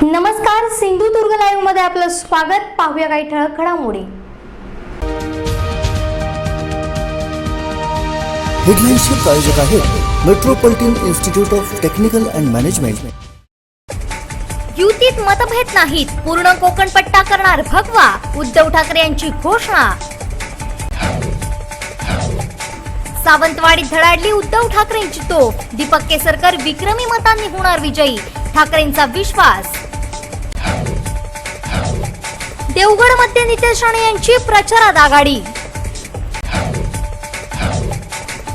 नमस्कार, सिंधुदुर्ग लाईव्ह मध्ये आपलं स्वागत. पाहूया काही ठळक घडामोडी. हेडलाईन्सचे प्रायोजक आहेत metropolitan institute of technical and management. युतीत मतभेद नाहीत, पूर्ण कोकण पट्टा करणार भगवा, उद्धव ठाकरे यांची घोषणा. सावंतवाडीत धडाडली उद्धव ठाकरेंची तोफ, दीपक केसरकर विक्रमी मतांनी होणार विजयी, ठाकरेंचा विश्वास. देवगडमध्ये नितेश राणे यांची प्रचारात आघाडी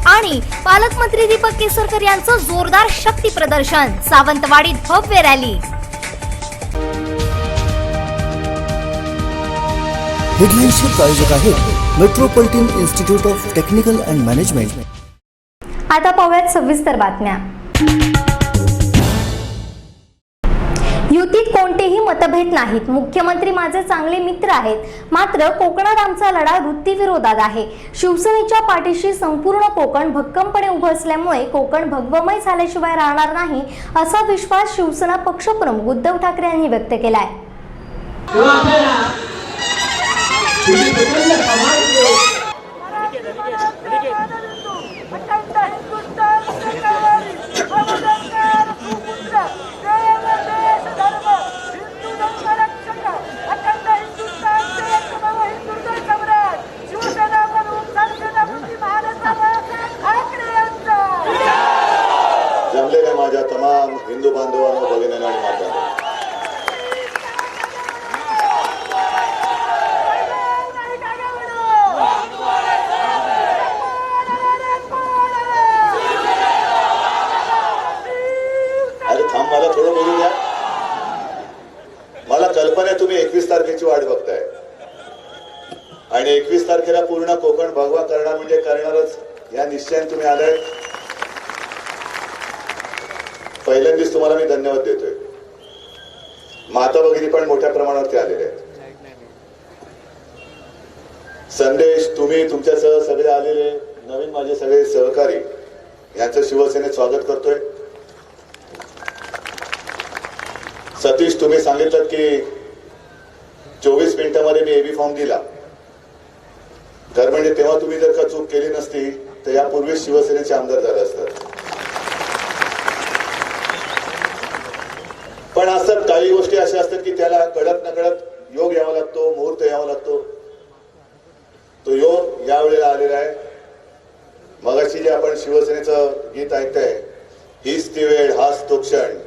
आणि पालकमंत्री दीपक केसरकर यांचं जोरदार शक्ती प्रदर्शन, सावंतवाडीत भव्य रॅली. हेडलाईन्सचे प्रायोजक आहेत metropolitan institute of technical and management. आता पाहूयात सविस्तर बातम्या. युतीत कोणतेही मतभेद नाहीत, मुख्यमंत्री माझे चांगले मित्र आहेत, मात्र कोकणात आमचा लढा वृत्तीविरोधात आहे. शिवसेनेच्या पाठीशी संपूर्ण कोकण भक्कमपणे उभं असल्यामुळे कोकण भगवमय झाल्याशिवाय राहणार नाही, असा विश्वास शिवसेना पक्षप्रमुख उद्धव ठाकरे यांनी व्यक्त केलाय. जमलेल्या माझ्या तमाम हिंदू बांधवांनो, भगिनींनो आणि मातांनो, अरे थांब, मला थोडं बोलू द्या. मला कल्पना आहे तुम्ही 21 तारखेची वाट बघताय आणि 21 तारखेला पूर्ण कोकण भगवा करणार म्हणजे करणारच या निश्चयाने तुम्ही आलाय. पहिल्यांदाच तुम्हाला मी धन्यवाद देतोय. माता भगिनी पण मोठ्या प्रमाणावरती आलेले आहेत. संदेश, तुम्ही तुमच्यासह सगळे आलेले नवीन माझे सगळे सहकारी यांचं शिवसेनेत स्वागत करतोय. सतीश, तुम्ही सांगितलं की 24 मिनिटांमध्ये मी एबी फॉर्म दिला, तर म्हणजे तेव्हा तुम्ही जर का चूक केली नसती तर यापूर्वी शिवसेनेचे आमदार झाले असतात. पण असं काही गोष्टी अशा असतात की त्याला कळत नकळत योग यावा लागतो, मुहूर्त यावा लागतो. तो योग यावेळेला आलेला आहे. मगाशी जे आपण शिवसेनेचं गीत ऐकताय, हीच ती वेळ, हाच तो क्षण.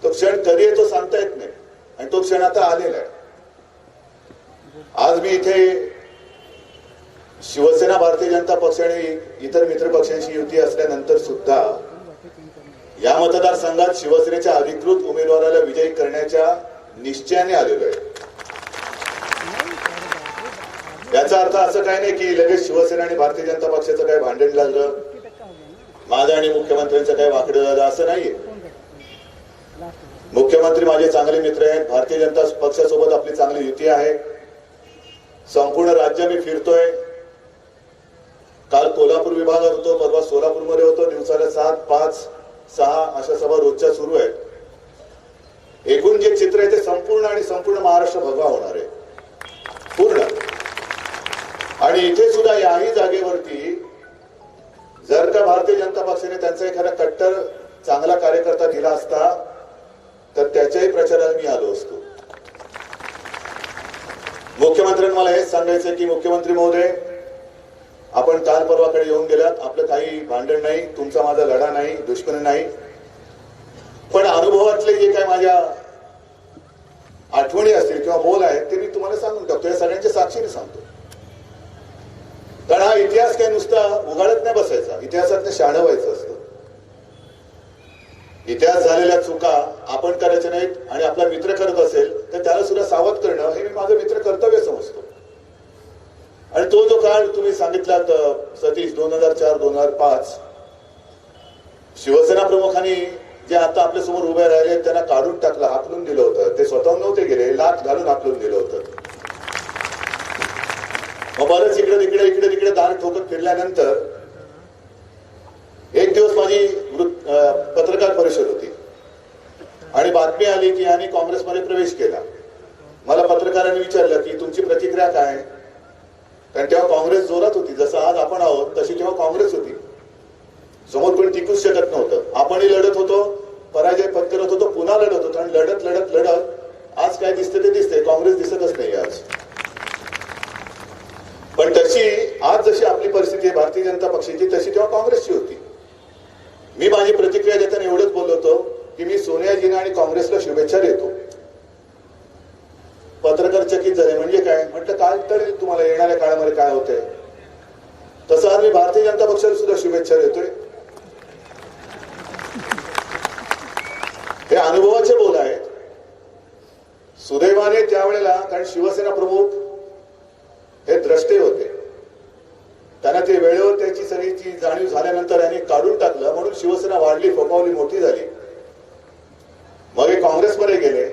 तो क्षण कधी येतो सांगता येत नाही आणि तो क्षण आता आलेला आहे. आज मी इथे शिवसेना, भारतीय जनता पक्ष आणि इतर मित्र पक्षांशी युती असल्यानंतर सुद्धा या मतदारसंघात शिवसेनेच्या अधिकृत उमेदवाराला विजयी करण्याच्या निश्चयाने आलेलो आहे. याचा अर्थ असं काही नाही की लगेच शिवसेना आणि भारतीय जनता पक्षाचं काही भांडण झालं, माझं आणि मुख्यमंत्र्यांचं काही वाकडं झालं, असं नाहीये. मुख्यमंत्री माझे चांगले मित्र आहेत. भारतीय जनता पक्षासोबत आपली चांगली युती आहे. संपूर्ण राज्य मी फिरतोय. काल कोल्हापूर विभागात होतो, परवा सोलापूरमध्ये होतो. दिवसाला 7, 5, 6 अशा सभा रोजच्या सुरू आहेत. एकूण जे चित्र आहे ते संपूर्ण आणि संपूर्ण महाराष्ट्र भगवा होणार आहे, पूर्ण. आणि इथे सुद्धा याही जागेवरती जर का भारतीय जनता पक्षाने त्यांचा एखादा कट्टर चांगला कार्यकर्ता दिला असता तर त्याच्याही प्रचाराला मी आलो असतो. मुख्यमंत्र्यांना मला हेच सांगायचं की मुख्यमंत्री महोदय, आपण काल परवाकडे येऊन गेलात, आपलं काही भांडण नाही, तुमचा माझा लढा नाही, दुश्मनी नाही. पण अनुभवातले जे काय माझ्या आठवणी असतील किंवा बोल आहेत ते मी तुम्हाला सांगून टाकतो, या सगळ्यांच्या साक्षीने सांगतो. कारण हा इतिहास काही नुसता उगाळत नाही बसायचा, इतिहासात शहाणं व्हायचं असतं. इतिहास झालेल्या चुका आपण करायच्या नाहीत आणि आपला मित्र करत असेल तर त्याला सुद्धा सावध करणं हे मी माझं मित्र कर्तव्य समजतो. आणि तो जो काळ तुम्ही सांगितलात सतीश, 2004-2005 शिवसेना प्रमुखांनी जे आता आपल्या समोर उभे राहिले त्यांना काढून टाकलं, हाकलून दिलं होतं. ते स्वतः नव्हते गेले, लाच घालून हाकलून दिलं होतं. मग बरंच इकडे तिकडे दार ठोकत फिरल्यानंतर एक दिवस माझी पत्रकार परिषद होती आणि बातमी बातमी आली की यांनी काँग्रेसमध्ये प्रवेश केला. मला पत्रकारांनी विचारलं की तुमची प्रतिक्रिया काय. कारण तेव्हा काँग्रेस जोरात होती, जसं आज आपण आहोत तशी तेव्हा काँग्रेस होती. समोर कोणी टिकूच शकत नव्हतं. आपणही लढत होतो, पराजय पत्करत होतो, पुन्हा लढत होतो. आणि लढत लढत लढत आज काय दिसते ते दिसते, काँग्रेस दिसतच नाही आज. पण तशी आज जशी आपली परिस्थिती आहे भारतीय जनता पक्षाची, तशी तेव्हा काँग्रेसची होती. मी माझी प्रतिक्रिया देताना एवढंच बोललो होतो की मी सोनियाजींना आणि काँग्रेसला शुभेच्छा देतो. पत्रकार चकित झाले. म्हणजे काय म्हटलं, काय तरी तुम्हाला येणाऱ्या काळामध्ये काय होतंय. तसं आज मी भारतीय जनता पक्षाला सुद्धा शुभेच्छा देतोय. हे अनुभवाचे बोल आहेत. सुदैवाने त्यावेळेला, कारण शिवसेना प्रमुख हे द्रष्टे होते, त्यांना ते वेळेवर त्याची सगळीची जाणीव झाल्यानंतर यांनी काढून टाकलं. म्हणून शिवसेना वाढली, फोफावली, मोठी झाली. मग हे काँग्रेसमध्ये गेले,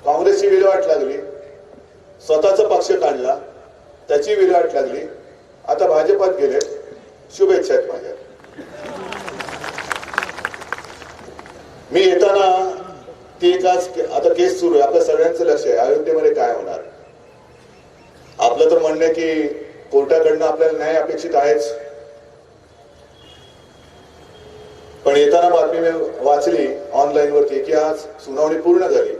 काँग्रेसची विल्हेवाट लागली, स्वतःचा पक्ष काढला, त्याची विल्हेवाट लागली. आता भाजपात गेले. शुभेच्छा आहेत माझ्या. मी येताना ती एकाच आता केस सुरू आहे. आपल्या सगळ्यांचं लक्ष आहे अयोध्येमध्ये काय होणार. आपलं तर म्हणणं आहे की कोर्टाकडनं आपल्याला न्याय अपेक्षित आहेच. पण येताना बातमी मी वाचली ऑनलाईन वरती की आज सुनावणी पूर्ण झाली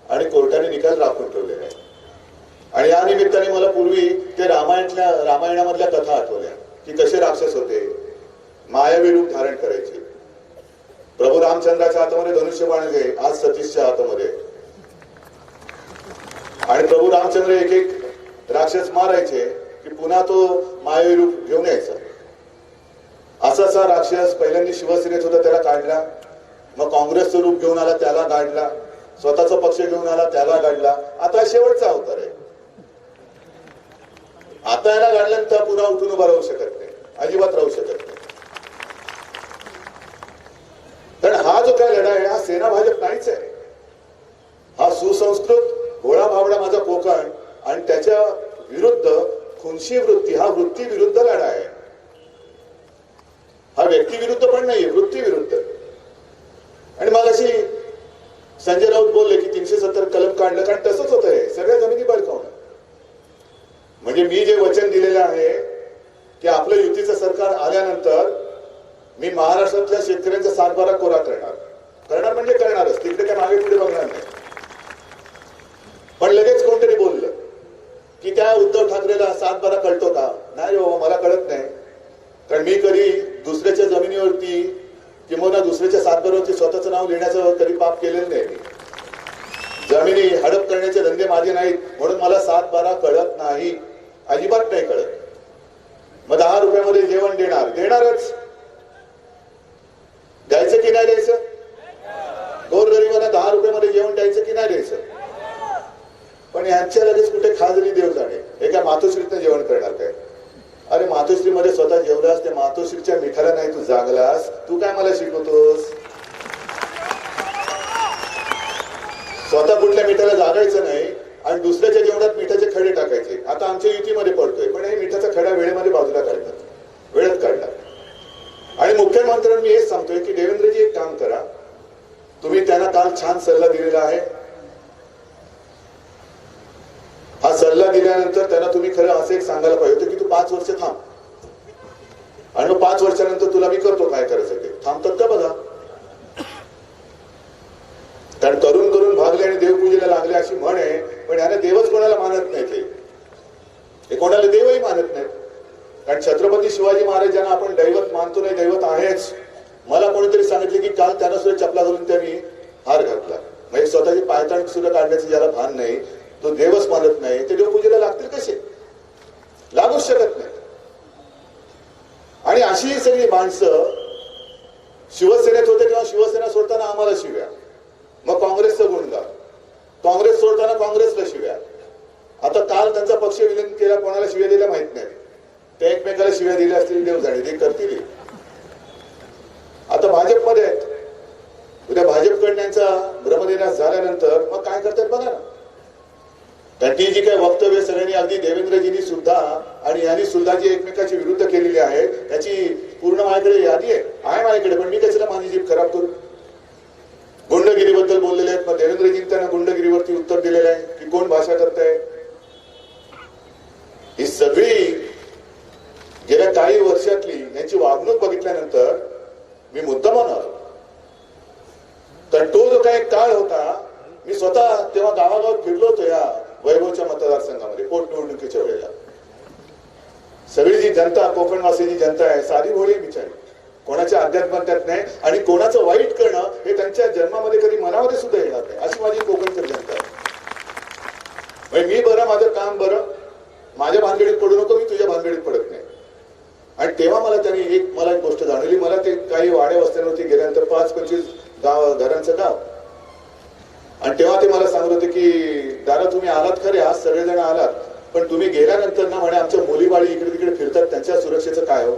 आणि कोर्टाने निकाल राखून ठेवलेला आहे. आणि या निमित्ताने मला पूर्वी ते रामायणामधल्या कथा आठवल्या की कसे राक्षस होते, मायावी रूप धारण करायचे. प्रभू रामचंद्राच्या हातामध्ये धनुष्यबाण आहे, आज सतीशच्या हातामध्ये. आणि प्रभू रामचंद्र एक एक राक्षस मारायचे की पुन्हा तो मायावी रूप घेऊन यायचा. असाचा राक्षस पहिल्यांदा शिवसेनेत होता, त्याला काढला. मग काँग्रेसचं रूप घेऊन आला, त्याला काढला. स्वतःचा पक्ष घेऊन आला, त्याला काढला. आता शेवटचा अवतार आहे. आता याला काढल्यानंतर पुन्हा उठून उभा राहू शकत नाही, अजिबात राहू शकत नाही. कारण हा जो काय लढा आहे हा सेना भाजप नाहीच आहे. हा सुसंस्कृत भोळा भावडा माझा कोकण आणि त्याच्या विरुद्ध खुनशी वृत्ती, हा वृत्ती विरुद्ध लढा आहे. हा व्यक्ती विरुद्ध पण नाहीये, वृत्ती विरुद्ध. आणि मग अशी संजय राऊत बोलले की 370 कलम काढलं, कारण तसंच होत आहे, सगळ्या जमिनी बळकावणं. म्हणजे मी जे वचन दिलेलं आहे की आपलं युतीचं सरकार आल्यानंतर मी महाराष्ट्रातल्या शेतकऱ्यांचा 7-12 कोरा करणार म्हणजे करणारच, तिकडे काय मागे पुढे बघणार नाही. पण लगेच कोणतरी बोललं की त्या उद्धव ठाकरेला 7-12 कळतो का. नाही बाबा, मला कळत नाही. कारण मी कधी दुसऱ्याच्या जमिनीवरती किंवा दुसऱ्याच्या 7-12वरती स्वतःचं नाव लिहिण्याचं कधी पाप केलेलं नाही. जमिनी हडप करण्याचे धंदे माझे नाहीत, म्हणून मला 7-12 कळत नाही, अजिबात नाही कळत. मग 10 रुपयामध्ये जेवण देणारच. द्यायचं की नाही द्यायचं. गोरगरिबांना 10 रुपयामध्ये जेवण द्यायचं की नाही द्यायचं. पण यांच्या लगेच कुठे खाजरी देव जाणे. हे काय मातोश्रीतनं जेवण करणार काय. अरे मातोश्रीमध्ये स्वतः जेवलास, त्या मातोश्रीच्या मिठाला नाही तू जागलास, तू काय मला शिकवतोस. स्वतः कुठल्या मिठाला जागायचं नाही आणि दुसऱ्याच्या जेवणात मिठाचे खडे टाकायचे. आता आमच्या युतीमध्ये पडतोय, पण हे मिठाचा खडा वेळेमध्ये बाजूला काढतात, वेळेत काढला. आणि मुख्यमंत्र्यांनी मी हेच सांगतोय की देवेंद्रजी एक काम करा, तुम्ही त्यांना काल छान सल्ला दिलेला आहे. हा सल्ला दिल्यानंतर त्यांना तुम्ही खरं असं एक सांगायला पाहिजे होतं की तू 5 वर्ष थांब आणि मग 5 वर्षानंतर तुला मी करतो काय करायचं ते. थांबतात का बघा. कारण करून करून भागले आणि देवपूजेला लागले अशी म्हण आहे. पण याने देवच कोणाला मानत नाही, ते कोणाला देवही मानत नाहीत. कारण छत्रपती शिवाजी महाराजांना आपण दैवत मानतो नाही, दैवत आहेच. मला कोणीतरी सांगितले की काल त्यांना सुद्धा चपला घालून त्यांनी हार घातला. म्हणजे स्वतःची पायताण सुद्धा काढण्याचं ज्याला भान नाही, तो देवच मानत नाही, ते देवपूजेला लागतील कसे. लागूच शकत नाही. आणि अशी सगळी माणसं शिवसेनेत होते तेव्हा शिवसेना सोडताना आम्हाला शिव्या, मग काँग्रेसचं गुणगान, काँग्रेस सोडताना काँग्रेसला शिव्या. आता काल त्यांचा पक्ष विलीन केला, कोणाला शिव्या दिल्या माहित नाही. ते एकमेकाला शिव्या दिल्या असतील, देव जाणे ते करतील. आता भाजपमध्ये आहेत, उद्या भाजपकडनं यांचा भ्रमनिराश झाल्यानंतर मग काय करतात बघा ना. त्यांची जी काही वक्तव्य सगळ्यांनी अगदी देवेंद्रजींनी सुद्धा आणि यांनी सुद्धा जी एकमेकाची विरुद्ध केलेली आहे त्याची पूर्ण माझ्याकडे यादी आहे माझ्याकडे. पण मी कशाला माझी जीभ खराब करू. गुंडगिरीबद्दल बोललेले आहेत. मग देवेंद्रजी त्यांना गुंडगिरीवरती उत्तर दिलेलं आहे की कोण भाषा करताय. ही सगळी गेल्या काही वर्षातली यांची वागणूक बघितल्यानंतर मी मुद्दाम आलो. कारण तो जो काही काळ होता, मी स्वतः तेव्हा गावागावात फिरलो होतो या वैभवच्या मतदारसंघामध्ये पोटनिवडणुकीच्या वेळेला. सगळी जी जनता, कोकणवासी जी जनता आहे, सारी भोळी बिचारी, कोणाच्या अध्यात्मात नाही आणि कोणाचं वाईट करणं हे त्यांच्या जन्मामध्ये कधी मनामध्ये सुद्धा येणार नाही, अशी माझी कोकणकर जनता आहे. मी बरं, माझं काम बरं, माझ्या भानगडीत पडू नको, मी तुझ्या भानगडीत पडत नाही. आणि तेव्हा मला त्यांनी मला एक गोष्ट जाणवली. मला ते काही वाड्या वस्त्यांवरती गेल्यानंतर 5-25 घरांचं गाव, आणि तेव्हा ते मला सांगत होते की दादा तुम्ही आलात खरे, आज सगळेजण आलात, पण तुम्ही गेल्यानंतर ना म्हणे आमच्या मुलीबाळी इकडे तिकडे फिरतात, त्यांच्या सुरक्षेचं काय हो,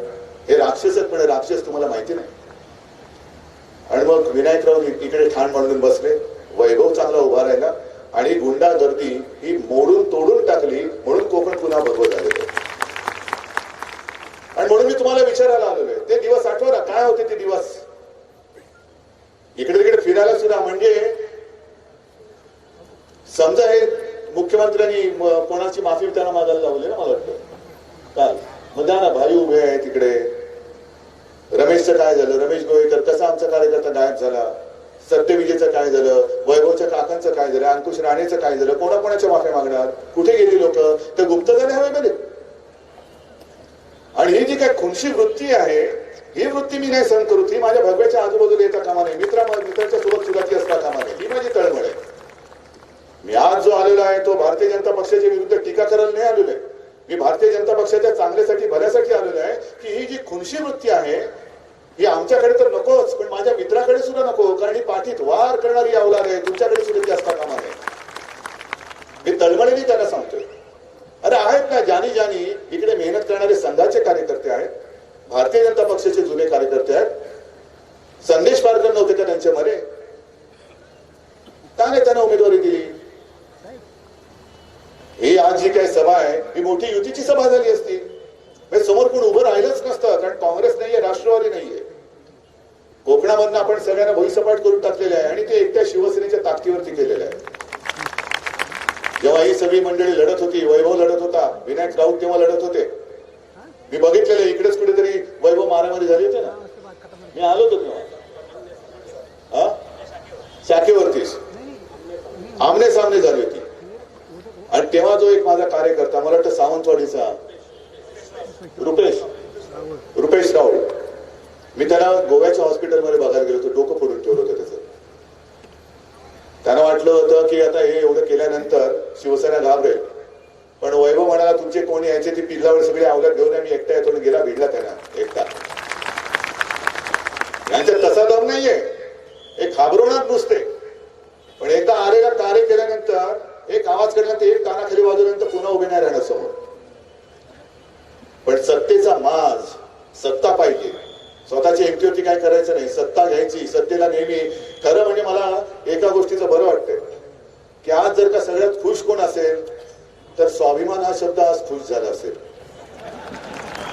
हे राक्षस म्हणे, राक्षस तुम्हाला माहिती नाही. आणि मग विनायकराव इकडे ठाण मांडून बसले, वैभव चांगला उभा राहिला आणि गुंडागर्दी ही मोडून तोडून टाकली, म्हणून कोकण पुन्हा भगवत आलेलं. आणि म्हणून मी तुम्हाला विचारायला आलेलो आहे, ते दिवस आठवा ना, काय होते ते दिवस. इकडे तिकडे फिरायला सुद्धा म्हणजे समजा हे मुख्यमंत्र्यांनी कोणाची माफी त्यांना मागायला लावली ना, मला वाटतं काल. मग द्या ना, भाई उभे आहे तिकडे. रमेशचं काय झालं, रमेश गोवेकर कसा आमचा कार्यकर्ता गायब झाला, सत्यविजयचं काय झालं, वैभवच्या काकांचं काय झालं, अंकुश राणेचं काय झालं, कोणाकोणाच्या माफी मागणार, कुठे गेली लोक, ते गुप्त झाले हवे मध्ये. आणि ही जी काय खुनशी वृत्ती आहे, ही वृत्ती मी नाही सहन करू. ती माझ्या भगव्याच्या आजूबाजूला येता कामा नये, मित्राच्या सोबत सुद्धा ती असता कामा नये. ही माझी तळमळ आहे. मी आज जो आलेलो आहे तो भारतीय जनता पक्षाच्या विरुद्ध टीका करायला नाही आलेलो आहे. मी भारतीय जनता पक्षाच्या चांगल्यासाठी, भल्यासाठी आलेलो आहे की ही जी खुनशी वृत्ती आहे ही आमच्याकडे तर नकोच, पण माझ्या मित्राकडे सुद्धा नको, कारण ही पाठीत वार करणारी अवलाद आहे, तुमच्याकडे सुद्धा ती असता कामा नये. मी तळमळीने त्यांना सांगतोय. अरे आहेत ना जानी जानी इकडे मेहनत करणारे संघाचे कार्यकर्ते आहेत, भारतीय जनता पक्षाचे जुने कार्यकर्ते आहेत. संदेश पारकर नव्हते का त्यांच्यामध्ये, का नाही त्यांना उमेदवारी दिली. ही आज जी काही सभा आहे ही मोठी युतीची सभा झाली असती, समोर कोण उभं राहिलंच नसतं, कारण काँग्रेस नाहीये, राष्ट्रवादी नाहीये. कोकणामधनं आपण सगळ्यांना भुईसपाट करून टाकलेले आहे आणि ते एकट्या शिवसेनेच्या ताकदीवरती केलेलं आहे. जेव्हा ही सगळी मंडळी लढत होती, वैभव लढत होता, विनायक राऊत तेव्हा लढत होते, मी बघितलेलं इकडेच कुठेतरी वैभव मारामारी झाली होती ना, मी आलो होतो तेव्हा. शाखेवरतीच आमने सामने झाली होती. आणि तेव्हा जो एक माझा कार्यकर्ता, मला वाटतं सावंतवाडीचा रुपेश राऊत, मी त्याला गोव्याच्या हॉस्पिटलमध्ये बघायला गेलो होतो, डोकं फोडून ठेवलं होतं त्याचं. त्यांना वाटलं होतं की आता हे एवढं केल्यानंतर शिवसेना घाबरेल, पण वैभव म्हणाला तुमचे कोण यायचे ती पिल्लावर सगळे अवलट घेऊन मी एकटा येतो, गेला भिडला त्यांना एकटा. यांच्यात तसा दम नाहीये, एक घाबरवणार नुसते, पण एकदा आलेला कार्य केल्यानंतर, एक आवाज केल्यानंतर, एक कानाखाली वाजवल्यानंतर पुन्हा उभे नाही राहणार समोर. पण सत्तेचा माज, सत्ता पाहिजे, स्वतःची एमटीवरती काय करायचं नाही, सत्ता घ्यायची. सत्तेला नेहमी खरं म्हणजे मला एका गोष्टीचं बरं वाटतंय की आज जर का सगळ्यात खुश कोण असेल तर स्वाभिमान हा शब्द आज खुश झाला असेल.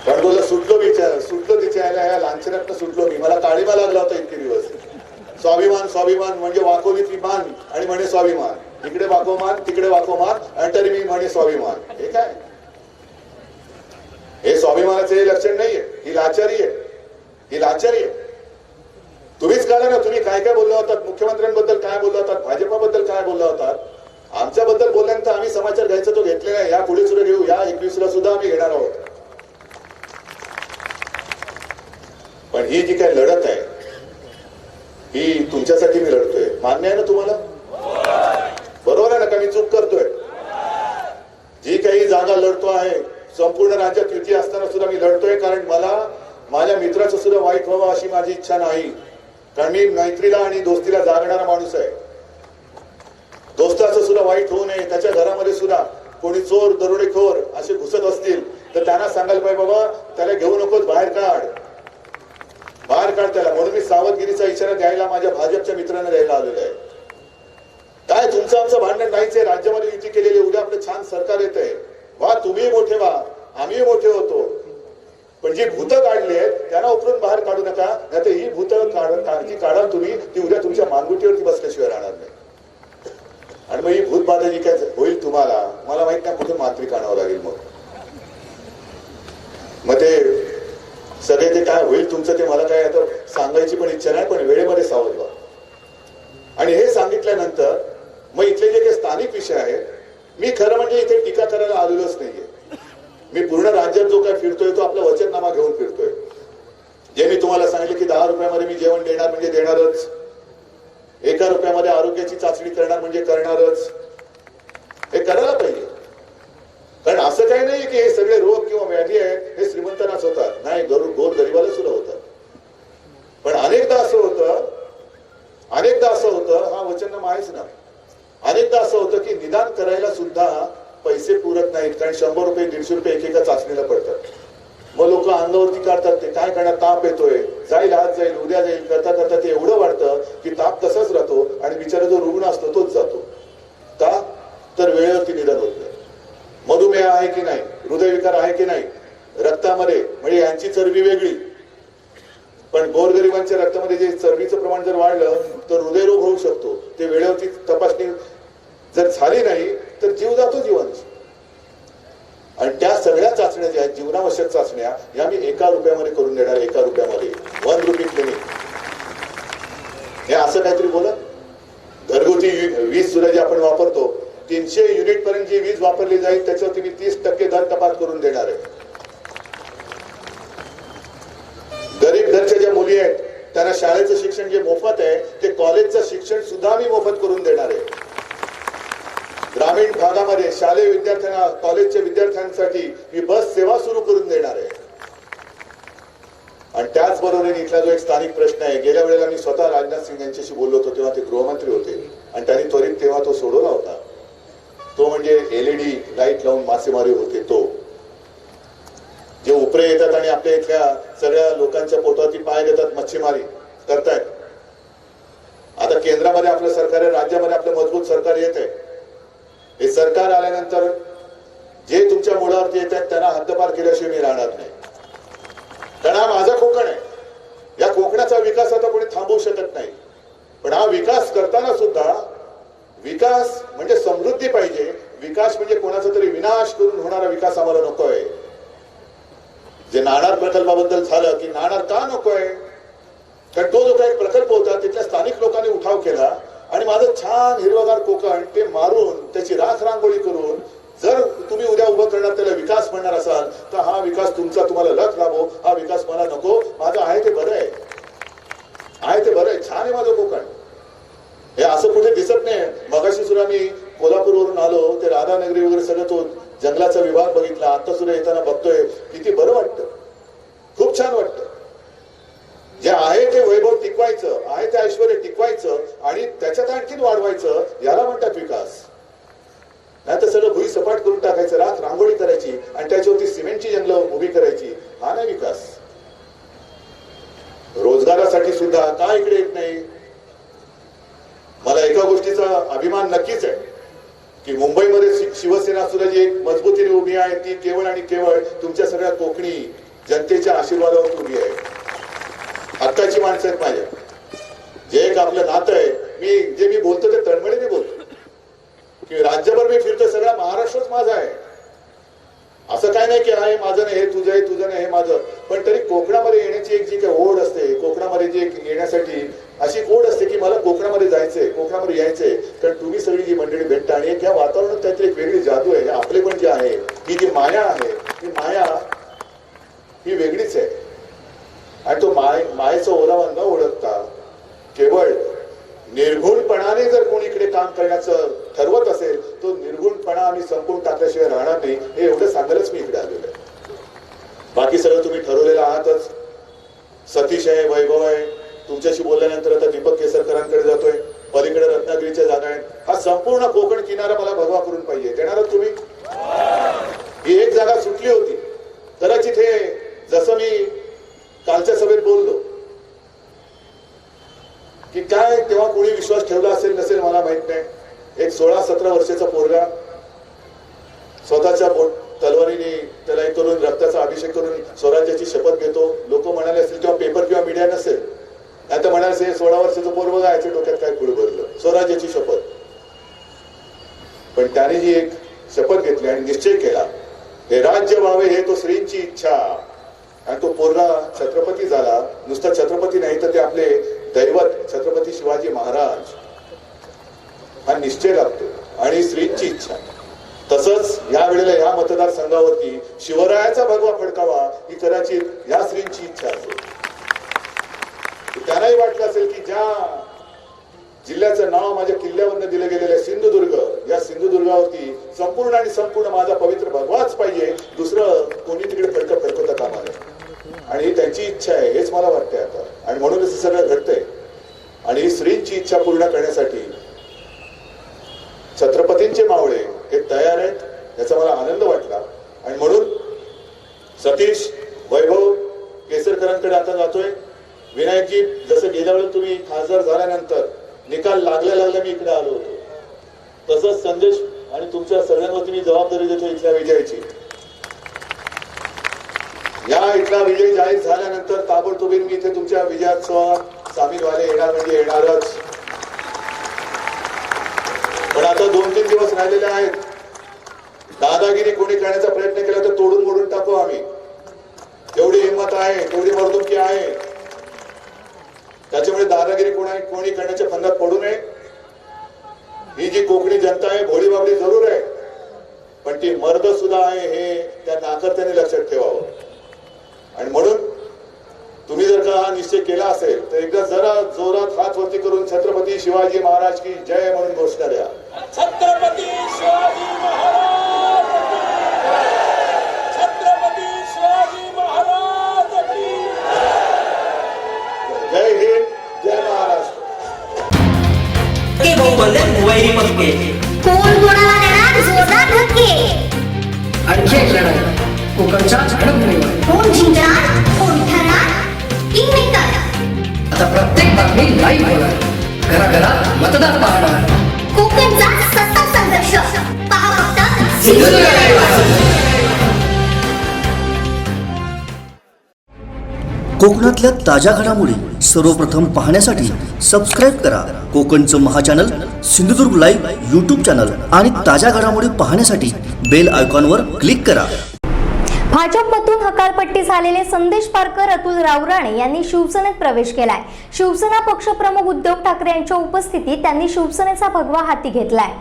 कारण बोला सुटलो तिच्या या लांछनातनं सुटलो मी, मला काळीमा लागला होता इतके दिवस. स्वाभिमान स्वाभिमान म्हणजे वाकोलीत विमान आणि म्हणे स्वाभिमान, इकडे वाकोमान तिकडे वाकोमान आणि तरी मी म्हणे स्वाभिमान. हे काय, हे स्वाभिमानाचे हे लक्षण नाहीये, ही लाचारी आहे, ही लाचारी आहे. तुम्हीच कळा ना, तुम्ही काय काय बोलला होतात, मुख्यमंत्र्यांबद्दल काय बोलला होतात, भाजपाबद्दल काय बोलला होतात. आमच्याबद्दल बोलल्यानंतर आम्ही समाचार घ्यायचा तो घेतलेला आहे, या पुढे सुद्धा घेऊ, या 21ला सुद्धा आम्ही घेणार आहोत. पण ही जी काही लढत आहे ही तुमच्यासाठी मी लढतोय, मान्य आहे ना तुम्हाला? बरोबर आहे ना का मी चूक करतोय? जी काही जागा लढतो आहे संपूर्ण राज्यात युती असताना सुद्धा मी लढतोय, कारण मला माझ्या मित्राचं सुद्धा वाईट व्हावं अशी माझी इच्छा नाही. कारण मी मैत्रीला आणि दोस्तीला जागणारा माणूस आहे. दोस्ताचं सुद्धा वाईट होऊ नये, त्याच्या घरामध्ये सुद्धा कोणी चोर दरोडेखोर असे घुसत असतील तर त्यांना सांगायला पाहिजे बाबा त्याला घेऊ नकोस, बाहेर काढ त्याला. म्हणून मी सावधगिरीचा इशारा द्यायला माझ्या भाजपच्या मित्रांना द्यायला आलेलो आहे. काय तुमचं आमचं भांडण नाहीच आहे, राज्यामध्ये युती केलेली, उद्या आपलं छान सरकार येत आहे, वा तुम्ही मोठे व्हा, आम्ही मोठे होतो, पण जी भूतं काढली आहेत त्यांना उकरून बाहेर काढू नका, नाहीतर ही भूतं काढा तुम्ही, ती उद्या तुमच्या मानगुटीवरती बसल्याशिवाय राहणार नाही. आणि मग ही भूतबाधा जी काय होईल तुम्हाला, मला माहित नाही कुठून मांत्रिक आणावं लागेल. मग ते सगळे ते काय होईल तुमचं ते मला काय आता सांगायची पण इच्छा नाही, पण वेळेमध्ये सावध व्हा. आणि हे सांगितल्यानंतर मग इथले जे काही स्थानिक विषय आहेत, मी खरं म्हणजे इथे टीका करायला आलेलोच नाहीये. मी पूर्ण राज्यात जो काय फिरतोय तो आपला वचननामा घेऊन फिरतोय. जे मी तुम्हाला सांगितलं की 10 रुपयामध्ये मी जेवण देणार म्हणजे देणारच, 1 रुपयामध्ये आरोग्याची चाचणी करणार म्हणजे करणारच. हे करायला पाहिजे. कारण असं काही नाही की हे सगळे रोग किंवा व्याधी आहेत हे श्रीमंतांनाच होतात, नाही, गोर गरीबाला सुद्धा होतात. पण अनेकदा असं होतं, हा वचननामा आहेच ना, अनेकदा असं होतं की निदान करायला सुद्धा पैसे पुरत नाहीत. कारण 100 रुपये 150 रुपये एकेका चाचणीला पडतात. मग लोक अंगावरती काढतात, ते काय करणार, ताप येतोय, जाईल आज जाईल उद्या जाईल करता करता ते एवढं वाढतं की ताप तसाच राहतो आणि बिचारा जो रुग्ण असतो तोच जातो. का तर वेळेवरती निदान होत नाही. मधुमेह आहे की नाही, हृदयविकार आहे की नाही रक्तामध्ये, म्हणजे यांची चरबी वेगळी, पण गोरगरिबांच्या रक्तामध्ये जे चरबीचं प्रमाण जर वाढलं तर हृदयरोग होऊ शकतो. ते वेळेवरती तपासणी जर झाली नाही तर जीव जातो जीवांची. आणि त्या सगळ्या चाचण्या ज्या आहेत जीवनावश्यक चाचण्या, या मी 1 रुपयामध्ये करून देणार. 1 रुपयामध्ये 1 रुपी क्लिनिक. हे असं काहीतरी बोलत घरगुती वीज सुद्धा जे आपण वापरतो 300 युनिट पर्यंत जी वीज वापरली जाईल त्याच्यावरती मी 30% दर कपात करून देणार आहे. गरीब घरच्या ज्या मुली आहेत त्यांना शाळेचं शिक्षण जे मोफत आहे ते कॉलेजचं शिक्षण सुद्धा मी मोफत करून देणार आहे. ग्रामीण भागामध्ये शालेय विद्यार्थ्यांना, कॉलेजच्या विद्यार्थ्यांसाठी मी बस सेवा सुरू करून देणार आहे. आणि त्याचबरोबर इथला जो एक स्थानिक प्रश्न आहे, गेल्या वेळेला मी स्वतः राजनाथ सिंग यांच्याशी बोललो होतो तेव्हा ते गृहमंत्री होते आणि त्यांनी त्वरित तेव्हा तो सोडवला होता. तो म्हणजे LED लाईट लावून मासेमारी होते. तो जे उपरे येतात आणि आपल्या इथल्या सगळ्या लोकांच्या पोटावरती पाय देतात, मच्छीमारी करतायत. आता केंद्रामध्ये आपलं सरकार आहे, राज्यामध्ये आपलं मजबूत सरकार येत आहे. हे सरकार आल्यानंतर जे तुमच्या मुळावरती येत आहेत त्यांना हद्दपार केल्याशिवाय मी राहणार नाही. कारण हा माझा कोकण आहे. या कोकणाचा विकास आता कोणी थांबवू शकत नाही. पण हा विकास करताना सुद्धा, विकास म्हणजे समृद्धी पाहिजे. विकास म्हणजे कोणाचा तरी विनाश करून होणारा विकास आम्हाला नकोय. जे नाणार प्रकल्पाबद्दल झालं की नाणार का नकोय, कारण तो जो काही प्रकल्प होता तिथल्या स्थानिक लोकांनी उठाव केला आणि माझं छान हिरवगार कोकण ते मारून त्याची राख रांगोळी करून जर तुम्ही उद्या उभं करणार त्याला विकास म्हणणार असाल तर हा विकास तुमचा तुम्हाला लख लाभो, हा विकास मला नको. माझं आहे ते बरं आहे, आहे ते बरं आहे, छान आहे माझं कोकण. हे असं कुठे दिसत नाही. मगाशी सुद्धा मी कोल्हापूरवरून आलो, ते राधानगरी वगैरे सगळं तो जंगलाचा विभाग बघितला. आता सुद्धा येताना बघतोय, किती बरं वाटतं, खूप छान वाटतं. जे आहे ते वैभव टिकवायचं, आहे ते ऐश्वर टिकवायचं आणि त्याच्यात आणखीन वाढवायचं, याला म्हणतात विकास. नाही तर सगळं भुई सपाट करून टाकायचं, राख रांगोळी करायची आणि त्याच्यावरती सिमेंटची जंगलं उभी करायची, हा नाही विकास. रोजगारासाठी सुद्धा का इकडे येत नाही? मला एका गोष्टीचा अभिमान नक्कीच आहे की मुंबईमध्ये शिवसेना सुद्धा जी एक मजबूतीने उभी आहे ती केवळ आणि केवळ तुमच्या सगळ्या कोकणी जनतेच्या आशीर्वादावर उभी आहे. हक्काची माणसं आहेत माझ्या. जे एक आपलं नातं आहे, मी बोलतो ते तळमळीने बोलतो की राज्यभर मी फिरतो, सगळा महाराष्ट्रच माझा आहे. असं काय नाही की आहे माझं नाही, हे तुझं आहे, तुझं नाही हे माझं. पण तरी कोकणामध्ये येण्याची एक जी काही ओढ असते, कोकणामध्ये जी एक येण्यासाठी अशी ओढ असते की मला कोकणामध्ये जायचंय, कोकणामध्ये यायचंय. कारण तुम्ही सगळी जी मंडळी भेटता आणि या वातावरणात काहीतरी एक वेगळी जादू आहे. आपले पण जे आहे, ही जी माया आहे, ती माया ही वेगळीच आहे. आणि तो मायेचा ओलावा न ओळखता केवळ निर्गुणपणाने जर कोणी इकडे काम करण्याचं ठरवत असेल, तो निर्गुणपणा आम्ही संपून टाकल्याशिवाय राहणार नाही, हे एवढं सांगायलाच मी इकडे आलेलो आहे. बाकी सगळं तुम्ही ठरवलेलं आहातच. सतीश आहे, वैभव आहे. तुमच्याशी बोलल्यानंतर आता दीपक केसरकरांकडे जातोय, पलीकडे रत्नागिरीच्या जागा आहेत. हा संपूर्ण कोकण किनारा मला भगवा करून पाहिजे. देणार तुम्ही? ही एक जागा सुटली होती. कदाचित हे जसं मी कालच्या सभेत बोललो की काय तेव्हा कोणी विश्वास ठेवला असेल नसेल मला माहित नाही. एक 16-17 वर्षाचा पोरगा स्वतःच्या तलवारीने त्याला हे करून रक्ताचा अभिषेक करून स्वराज्याची शपथ घेतो. लोक म्हणाले असतील किंवा पेपर किंवा मीडिया नसेल, आता म्हणाले 16 वर्षाचं पोरग याच्या डोक्यात काय पुढे भरलं, स्वराज्याची शपथ. पण त्याने जी एक शपथ घेतली आणि निश्चय केला, हे राज्य व्हावे हे तो श्रींची इच्छा, आणि तो पोरगा छत्रपती झाला. नुसता छत्रपती नाही तर ते आपले दैवत छत्रपती शिवाजी महाराज हा निश्चय लागतो आणि श्रींची इच्छा. तसंच या वेळेला या मतदारसंघावरती शिवरायाचा भगवा फडकावा ही कदाचित या श्रींची इच्छा असेल. त्यांनाही वाटलं असेल की ज्या जिल्ह्याचं नाव माझ्या किल्ल्यावरनं दिलं गेलेलं आहे सिंधुदुर्ग, या सिंधुदुर्गावरती संपूर्ण आणि संपूर्ण माझा पवित्र भगवाच पाहिजे, दुसरं कोणी तिकडे फडकता कामा नये. आणि ही त्यांची इच्छा आहे हेच मला वाटतंय आता, आणि म्हणूनच हे सगळं घडतंय. आणि ही श्रींची इच्छा पूर्ण करण्यासाठी छत्रपतींचे मावळे हे तयार आहेत, याचा मला आनंद वाटला. आणि म्हणून सतीश वैभव केसरकरांकडे आता जातोय. विनायकजी, जसं गेल्या वेळेला तुम्ही खासदार झाल्यानंतर निकाल लागल्या मी इकडे आलो होतो, तसंच संदेश आणि तुमच्या सगळ्यांवरती मी जबाबदारी देतो इथल्या विजयाची. या इथला विजय जाहीर झाल्यानंतर ताबडतोबीर मी इथे तुमच्या विजयात सामील व्हायला येणार म्हणजे येणारच. पण आता 2-3 दिवस राहिलेले आहेत. दादागिरी कोणी करण्याचा प्रयत्न केला तर तोडून मोडून टाकू आम्ही. तेवढी हिंमत आहे, तेवढी मर्दुकी आहे. त्याच्यामुळे दादागिरी कोणी करण्याच्या फंदात पडू नये. ही जी कोकणी जनता आहे भोळी बाबडी जरूर आहे, पण ती मर्द सुद्धा आहे हे त्या नाकर्त्याने लक्षात ठेवावं. आणि म्हणून तुम्ही जर का हा निश्चय केला असेल तर एकदा जरा जोरात हात वरती करून छत्रपती शिवाजी महाराज की जय म्हणून घोषणा द्या. छत्रपती शिवाजी महाराज, छत्रपती शिवाजी महाराज की जय हिंद, जय महाराष्ट्र. कोण कोणाला देणार जोरदार धक्के, आणखी एक लढाई कोकणच्या झडपणीवर. कोण जिंकणार कोण ठरणार किंगमेकर. आता प्रत्येक बातमी लाईव्ह होणार, घराघरात मतदार पाहणार. कोकणचा सत्ता संघर्ष पहा फक्त सिंधुदुर्ग लाईव्ह. कोकणातल्या ताज्या घडामोडी सर्वप्रथम पाहण्यासाठी सबस्क्राईब करा कोकणचं महाचॅनल सिंधुदुर्ग लाईव्ह यूट्यूब चॅनल, आणि ताज्या घडामोडी पाहण्यासाठी बेल आयकॉनवर क्लिक करा. भाजपमधून हकालपट्टी झालेले संदेश पारकर अतुल रावराणे यांनी शिवसेनेत प्रवेश केलाय. शिवसेना पक्षप्रमुख उद्धव ठाकरे यांच्या उपस्थितीत त्यांनी शिवसेनेचा भगवा हाती घेतलाय.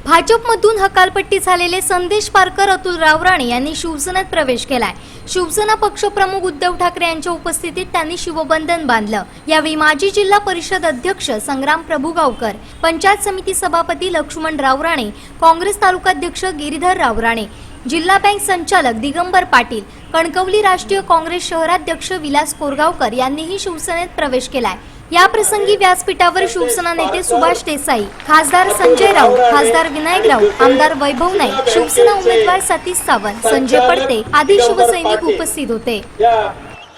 भाजपमधून हकालपट्टी झालेले संदेश पारकर अतुल रावराणे यांनी शिवसेनेत प्रवेश केलाय. शिवसेना पक्षप्रमुख उद्धव ठाकरे यांच्या उपस्थितीत त्यांनी शिवबंधन बांधलं. यावेळी माजी जिल्हा परिषद अध्यक्ष संग्राम प्रभुगावकर, पंचायत समिती सभापती लक्ष्मण रावराणे, काँग्रेस तालुकाध्यक्ष गिरीधर रावराणे, जिल्हा बँक संचालक दिगंबर पाटील, कणकवली राष्ट्रीय काँग्रेस शहराध्यक्ष विलास कोरगावकर यांनीही शिवसेनेत प्रवेश केलाय. या प्रसंगी व्यासपीठावर शिवसेना नेते सुभाष देसाई, खासदार संजय राऊत, खासदार विनायक राऊत, आमदार वैभव नाईक, शिवसेना उमेदवार सतीश सावंत, संजय पडते आदी शिवसैनिक उपस्थित होते. या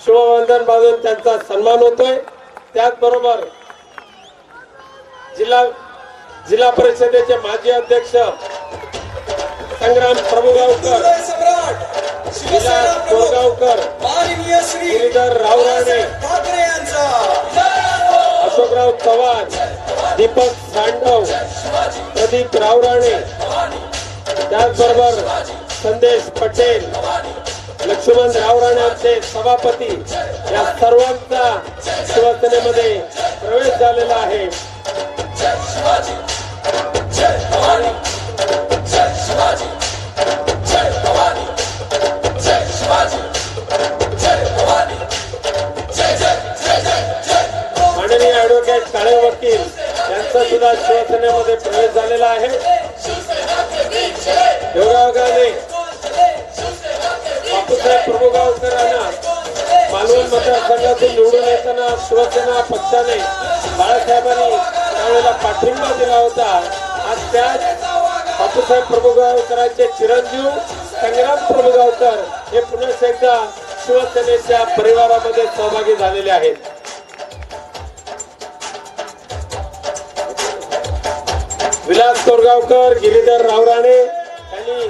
शिवबंधन बांधून त्यांचा सन्मान होतोय. त्याचबरोबर जिल्हा परिषदेचे माजी अध्यक्ष संग्राम प्रभुगावकर, विलास कोरगावकर, गिरीधर रावराणे, अशोकराव चव्हाण, दीपक सांडव, प्रदीप रावराणे, त्याचबरोबर संदेश पटेल, लक्ष्मण रावराणे सभापती, या सर्वांचा शिवसेनेमध्ये प्रवेश झालेला आहे. माननीय ऍडव्होकेट काळे वकील यांचा सुद्धा शिवसेनेमध्ये प्रवेश झालेला आहे. योगायोगाने बापूसाहेब प्रभुगावकरांना मालवण मतदारसंघातून निवडून येताना शिवसेना पक्षाने बाळासाहेबांनी त्यावेळेला पाठिंबा दिला होता. आज त्याच बापूसाहेब प्रभुगावकरांचे चिरंजीव संग्राम प्रभुगावकर हे पुन्हा एकदा शिवसेनेच्या परिवारामध्ये सहभागी झालेले आहेत. विलास कोरगावकर, गिरीधर रावराणे यांनी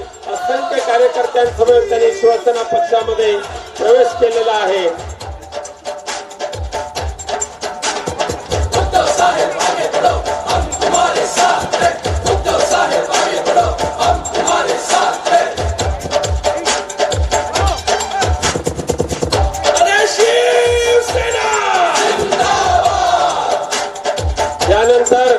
असंख्य कार्यकर्त्यांसमोर त्यांनी शिवसेना पक्षामध्ये प्रवेश केलेला आहे. त्यानंतर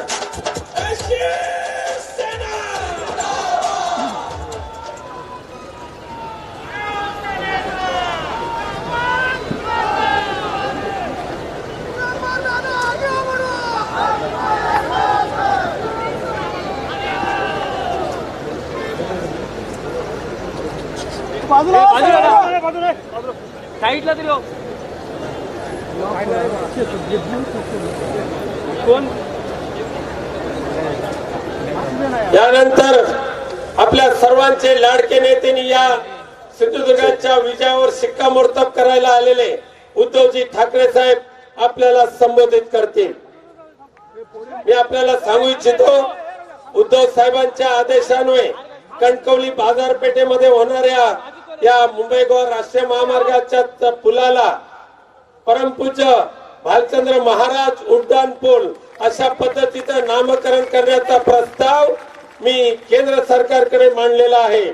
साईडला तरी हो. कोण यानंतर आपल्या सर्वांचे लाडके नेते या सिंधुदुर्गाच्या विजयावर शिक्कामोर्तब करायला आलेले उद्धवजी ठाकरे साहेब आपल्याला संबोधित करतील. मी आपल्याला सांगू इच्छितो, उद्धव साहेबांच्या आदेशान्वये कणकवली बाजारपेठेमध्ये होणाऱ्या या मुंबई गोवा राष्ट्रीय महामार्गाच्या पुलाला परमपूज्य भालचंद्र महाराज उड्डाण पूल अशा पद्धतीचं नामकरण करण्याचा प्रस्ताव मी केंद्र सरकारकडे मांडलेला आहे.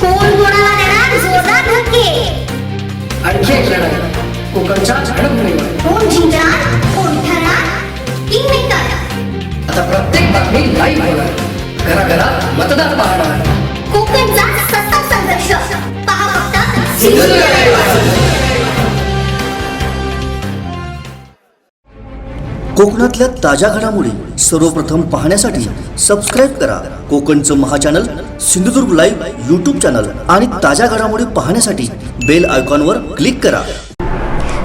कोण कोणाला देणार जोरदार धक्के? आणखी एक लढाई कोकणच्या घडामोडीवर. कोण जिंकणार? कोण ठरणार? किंगमेकर. आता प्रत्येक बातमी लाईव्ह होणार. घराघरात मतदार पाहणार. कोकणचा सत्ता संघर्ष पहा फक्त सिंधुदुर्ग लाईव्ह. कोकणातल्या ताज्या घडामोडी सर्वप्रथम पाहण्यासाठी सबस्क्राईब करा कोकणचं महाचॅनल सिंधुदुर्ग लाईव्ह यूट्यूब चॅनल आणि ताज्या घडामोडी पाहण्यासाठी बेल आयकॉनवर क्लिक करा.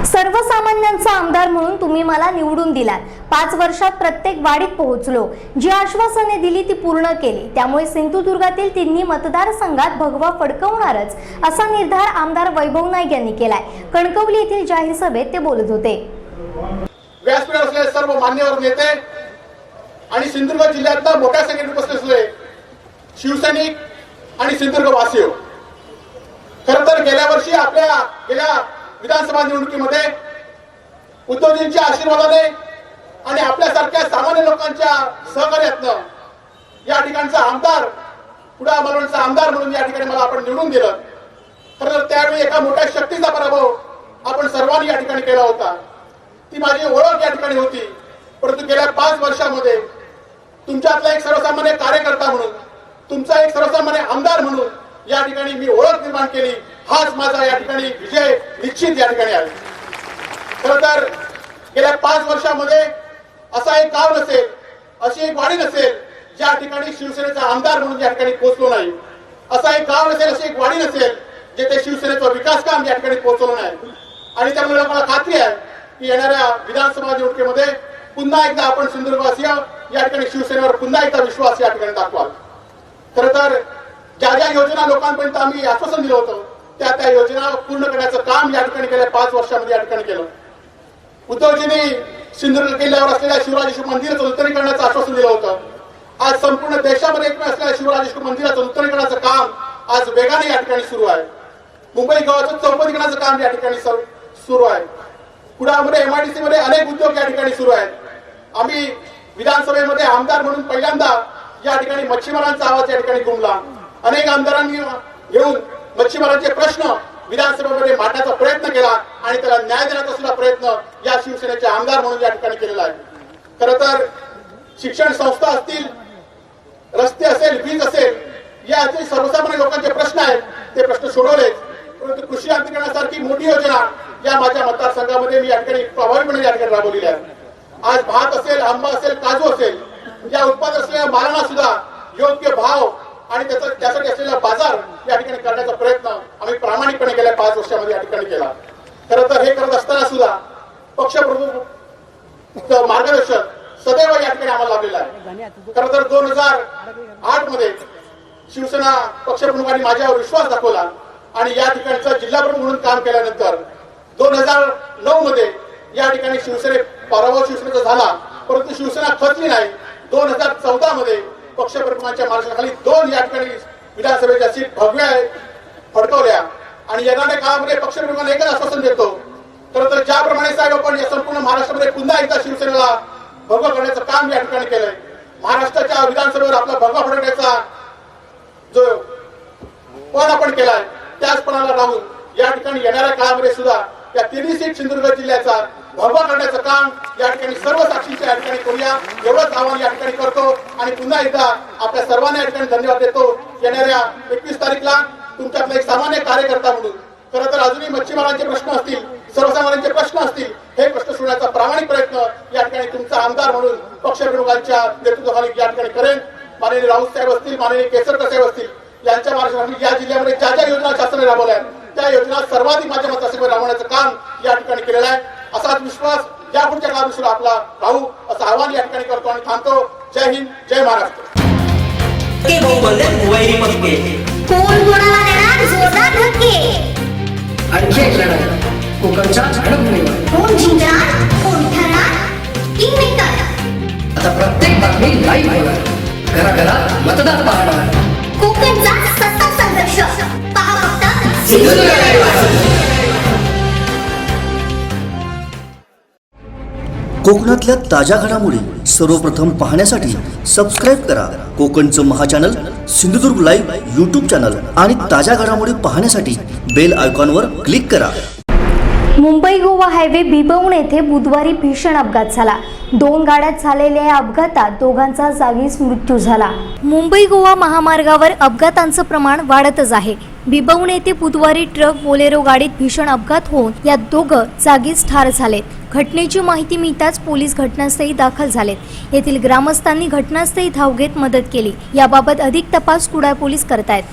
सर्वसामान्यांचा आमदार म्हणून तुम्ही मला निवडून दिलात. 5 वर्षात प्रत्येक वाडीत पोहोचलो. जी आश्वासने दिली ती पूर्ण केली. त्यामुळे सिंधुदुर्गातील तिन्ही मतदारसंघात भगवा फडकवणारच असा निर्धार आमदार वैभव नाईक यांनी केलाय. कणकवली येथील जाहीर सभेत ते बोलत होते. व्यासपीठावर असलेले सर्व मान्यवर नेते आणि सिंधुदुर्ग जिल्ह्यातला मोठ्या संख्येने उपस्थित असलेले शिवसैनिक आणि सिंधुदुर्ग वासी, खर तर गेल्या वर्षी गेल्या विधानसभा निवडणुकीमध्ये उद्धवजींच्या आशीर्वादाने आणि आपल्यासारख्या सामान्य लोकांच्या सहकार्यातनं या ठिकाणचा आमदार कुडाळ मालवणचा आमदार म्हणून या ठिकाणी मला आपण निवडून दिलं. खरं तर त्यावेळी एका मोठ्या शक्तीचा पराभव आपण सर्वांनी या ठिकाणी केला होता. ती माझी ओळख या ठिकाणी होती. परंतु गेल्या 5 वर्षामध्ये तुमच्यातला एक सर्वसामान्य कार्यकर्ता म्हणून, तुमचा एक सर्वसामान्य आमदार म्हणून या ठिकाणी मी ओळख निर्माण केली. हाच माझा या ठिकाणी विजय निश्चित या ठिकाणी आहे. खरं तर गेल्या 5 वर्षामध्ये असा एक गाव नसेल, अशी एक वाडी नसेल ज्या ठिकाणी शिवसेनेचा आमदार म्हणून या ठिकाणी पोहोचलो नाही. असा एक गाव नसेल, अशी एक वाडी नसेल जेथे शिवसेनेचं विकास काम या ठिकाणी पोहोचवलं नाही. आणि त्यामुळे मला खात्री आहे की येणाऱ्या विधानसभा निवडणुकीमध्ये पुन्हा एकदा आपण सिंधुदुर्गवासी या ठिकाणी शिवसेनेवर पुन्हा एकदा विश्वास या ठिकाणी दाखवाल. खरं तर ज्या ज्या योजना लोकांपर्यंत आम्ही आश्वासन दिलं होतं त्या योजना पूर्ण करण्याचं काम या ठिकाणी गेल्या 5 वर्षामध्ये या ठिकाणी केलं. उद्धवजींनी सिंधुदुर्ग किल्ल्यावर असलेल्या शिवराजेश्वर मंदिराचं नूतनीकरणाचं आश्वासन दिलं होतं. आज संपूर्ण देशामध्ये एकमेव असलेल्या शिवराजेश्वर मंदिराचं नूतनीकरणाचं काम आज वेगाने या ठिकाणी सुरू आहे. मुंबई गावाचं चौपदीकरणाचं काम या ठिकाणी सुरू आहे. कुडाळमध्ये MIDC मध्ये अनेक उद्योग या ठिकाणी सुरू आहेत. आम्ही विधानसभेमध्ये आमदार म्हणून पहिल्यांदा या ठिकाणी मच्छीमारांचा आवाज या ठिकाणी घुमला. अनेक आमदारांनी घेऊन मच्छीमारांचे प्रश्न विधानसभेमध्ये मांडण्याचा प्रयत्न केला आणि त्याला न्याय देण्याचा सुद्धा प्रयत्न या शिवसेनेचे आमदार म्हणून या ठिकाणी केलेला आहे. खरं तर शिक्षण संस्था असतील, रस्ते असेल, वीज असेल, या जे सर्वसामान्य लोकांचे प्रश्न आहेत ते प्रश्न सोडवले. परंतु कृषी यांत्रिकरणासारखी मोठी योजना या माझ्या मतदारसंघामध्ये मी या ठिकाणी प्रभावीपणे या ठिकाणी राबवलेली आहे. आज भात असेल, आंबा असेल, काजू असेल, या उत्पादन असलेल्या मालांना सुद्धा योग्य भाव आणि त्यासाठी असलेला बाजार या ठिकाणी करण्याचा प्रयत्न आम्ही प्रामाणिकपणे गेल्या 5 वर्षामध्ये या ठिकाणी केला. खरं तर हे करत असताना सुद्धा पक्षप्रमुख मार्गदर्शन सदैव या ठिकाणी आम्हाला लाभलेलं आहे. खरं तर 2008 मध्ये शिवसेना पक्षप्रमुखांनी माझ्यावर विश्वास दाखवला आणि या ठिकाणचा जिल्हा प्रमुख म्हणून काम केल्यानंतर 2009 मध्ये या ठिकाणी पराभव शिवसेनेचा झाला, परंतु शिवसेना खचली नाही. 2014 मध्ये पक्षप्रमुखांच्या मार्गदर्शनाखाली 2 या ठिकाणी विधानसभेच्या सीट भगव्या फडकवल्या आणि येणाऱ्या काळामध्ये पक्षप्रमुखांना एकच आश्वासन देतो, खरं तर ज्याप्रमाणे साहेब आपण या संपूर्ण महाराष्ट्रामध्ये पुन्हा एकदा शिवसेनेला भगवा करण्याचं काम या ठिकाणी केलंय. महाराष्ट्राच्या विधानसभेवर आपला भगवा फडकण्याचा जो पण आपण केलाय त्याचपणाला राहून या ठिकाणी येणाऱ्या काळामध्ये सुद्धा या 3 सीट सिंधुदुर्ग जिल्ह्याचा भगवा करण्याचं काम या ठिकाणी सर्व साक्षींच्या या ठिकाणी करूया एवढंच आवाहन या ठिकाणी करतो आणि पुन्हा एकदा आपल्या सर्वांना या ठिकाणी धन्यवाद देतो. येणाऱ्या 21 तारीखला तुमच्यातला एक सामान्य कार्यकर्ता म्हणून खरं तर अजूनही मच्छीमारांचे प्रश्न असतील, सर्वसामान्यांचे प्रश्न असतील, हे प्रश्न सोडण्याचा प्रामाणिक प्रयत्न या ठिकाणी तुमचा आमदार म्हणून पक्षप्रमुखांच्या नेतृत्वाखाली या ठिकाणी करेन. माननीय राऊत साहेब असतील, माननीय केसरकर साहेब असतील, यांच्या मार्गदर्शनाखाली या जिल्ह्यामध्ये ज्या ज्या योजना शासनाने राबवल्या आहेत त्या योजना सर्वाधिक माझ्या मतदारसंघात राबवण्याचं काम या ठिकाणी केलेलं आहे. असाच विश्वास या पुढच्या काळात सुद्धा आपला राहू असं आवाहन या ठिकाणी करतो आणि थांबतो. जय हिंद, जय महाराष्ट्र. कोण कोणाला देणार जोरदार धक्के? आणखी एक लढाई कोकणच्या घडामोडीवर. कोण जिंकणार, कोण ठरणार, किंगमेकर. आता प्रत्येक बातमी लाईव्ह होणार, घराघरात मतदार पाहणार. कोकणचा सत्ता संघर्ष पहा फक्त सिंधुदुर्ग लाईव्ह. कोकणातल्या ताज्या घडामोडी सर्वप्रथम पाहण्यासाठी सबस्क्राईब करा कोकणचं महाचॅनल सिंधुदुर्ग लाईव्ह यूट्यूब चॅनल आणि ताज्या घडामोडी पाहण्यासाठी बेल आयकॉनवर क्लिक करा. मुंबई गोवा हायवे बिबवून येथे बुधवारी भीषण अपघात झाला. 2 गाड्यात झालेल्या या अपघातात दोघांचा जागीच मृत्यू झाला. मुंबई गोवा महामार्गावर अपघातांचं प्रमाण वाढतच आहे. बिबवून येथे बुधवारी ट्रक बोलेरो गाडीत भीषण अपघात होऊन यात दोघं जागीच ठार झालेत. घटनेची माहिती मिळताच पोलीस घटनास्थळी दाखल झालेत. येथील ग्रामस्थांनी घटनास्थळी धाव घेत मदत केली. याबाबत अधिक तपास कुडाळ पोलीस करतायत.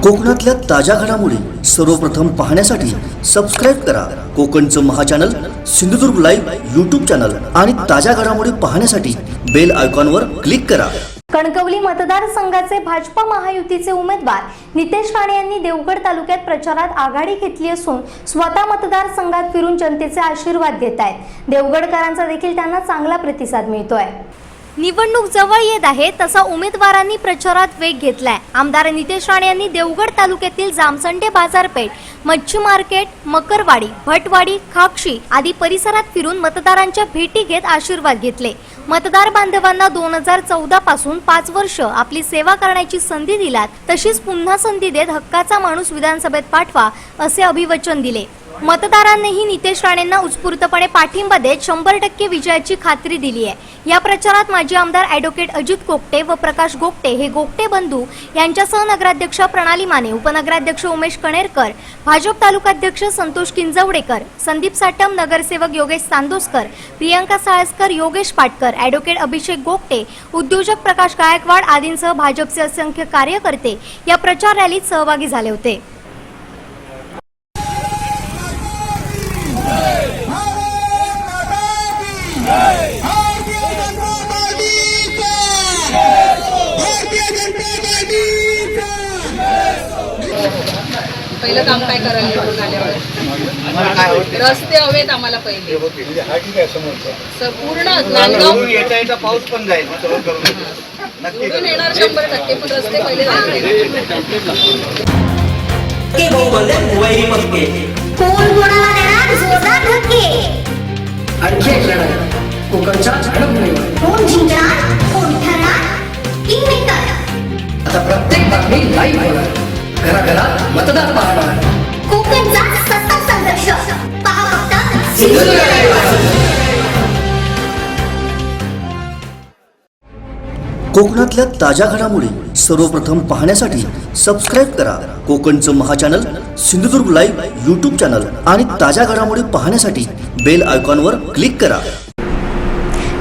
कोकणातल्या ताज्या घडामोडी सर्वप्रथम पाहण्यासाठी सबस्क्राईब करा कोकणचं महाचॅनल सिंधुदुर्ग लाईव्ह यूट्यूब चॅनल आणि ताज्या घडामोडी पाहण्यासाठी बेल आयकॉनवर क्लिक करा. कणकवली मतदारसंघाचे भाजपा महायुतीचे उमेदवार नितेश राणे यांनी देवगड तालुक्यात प्रचारात आघाडी घेतली असून स्वतः मतदारसंघात फिरून जनतेचे आशीर्वाद घेत आहेत. देवगडकरांचा देखील त्यांना चांगला प्रतिसाद मिळतोय. निवडणूक जवळ येत आहे तसा उमेदवारांनी प्रचारात वेग घेतलाय. आमदार नितेश राणे यांनी देवगड तालुक्यातील जामसंडे बाजारपेठ, मच्छी मार्केट, मकरवाडी, भटवाडी, खाक्षी आदी परिसरात फिरून मतदारांच्या भेटी घेत आशीर्वाद घेतले. मतदार बांधवांना 2014 पासून 5 वर्ष आपली सेवा करण्याची संधी दिलात, तशीच पुन्हा संधी देत हक्काचा माणूस विधानसभेत पाठवा असे अभिवचन दिले. मतदारांनीही नितेश राणेंना उत्स्फूर्तपणे पाठिंबा देत 100% विजयाची खात्री दिली आहे. या प्रचारात माजी आमदार ॲडव्होकेट अजित गोगटे व प्रकाश गोगटे हे गोगटे बंधू यांच्यासह नगराध्यक्षा प्रणाली माने, उपनगराध्यक्ष उमेश कणेरकर, भाजप तालुकाध्यक्ष संतोष किंजवडेकर, संदीप साटम, नगरसेवक योगेश चांदोसकर, प्रियंका साळसकर, योगेश पाटकर, ॲडव्होकेट अभिषेक गोगटे, उद्योजक प्रकाश गायकवाड आदींसह भाजपचे असंख्य कार्यकर्ते या प्रचार रॅलीत सहभागी झाले होते. पहिलं काम काय करायला निवडून आल्यावर रस्ते हवेत आम्हाला पहिले पूर्ण नांदगाव पाऊस पण जाईल निवडून येणार 100%, पण रस्ते पहिले कोण कोणाला देणार जोरदार धक्के? आणखी एक लढाई कोकणच्या घडामोडीवर. कोण जिंकणार, कोण ठरणार, किंगमेकर. आता प्रत्येक बातमी लाईव्ह होणार, घराघरात मतदार पाहणार. कोकणचा सत्ता संघर्ष पहा फक्त सिंधुदुर्ग लाईव्ह. कोकणातल्या ताज्या घडामोडी सर्वप्रथम पाहण्यासाठी सबस्क्राईब करा कोकणचं महाचॅनल सिंधुदुर्ग लाईव्ह यूट्यूब चॅनल आणि ताज्या घडामोडी पाहण्यासाठी बेल आयकॉनवर क्लिक करा.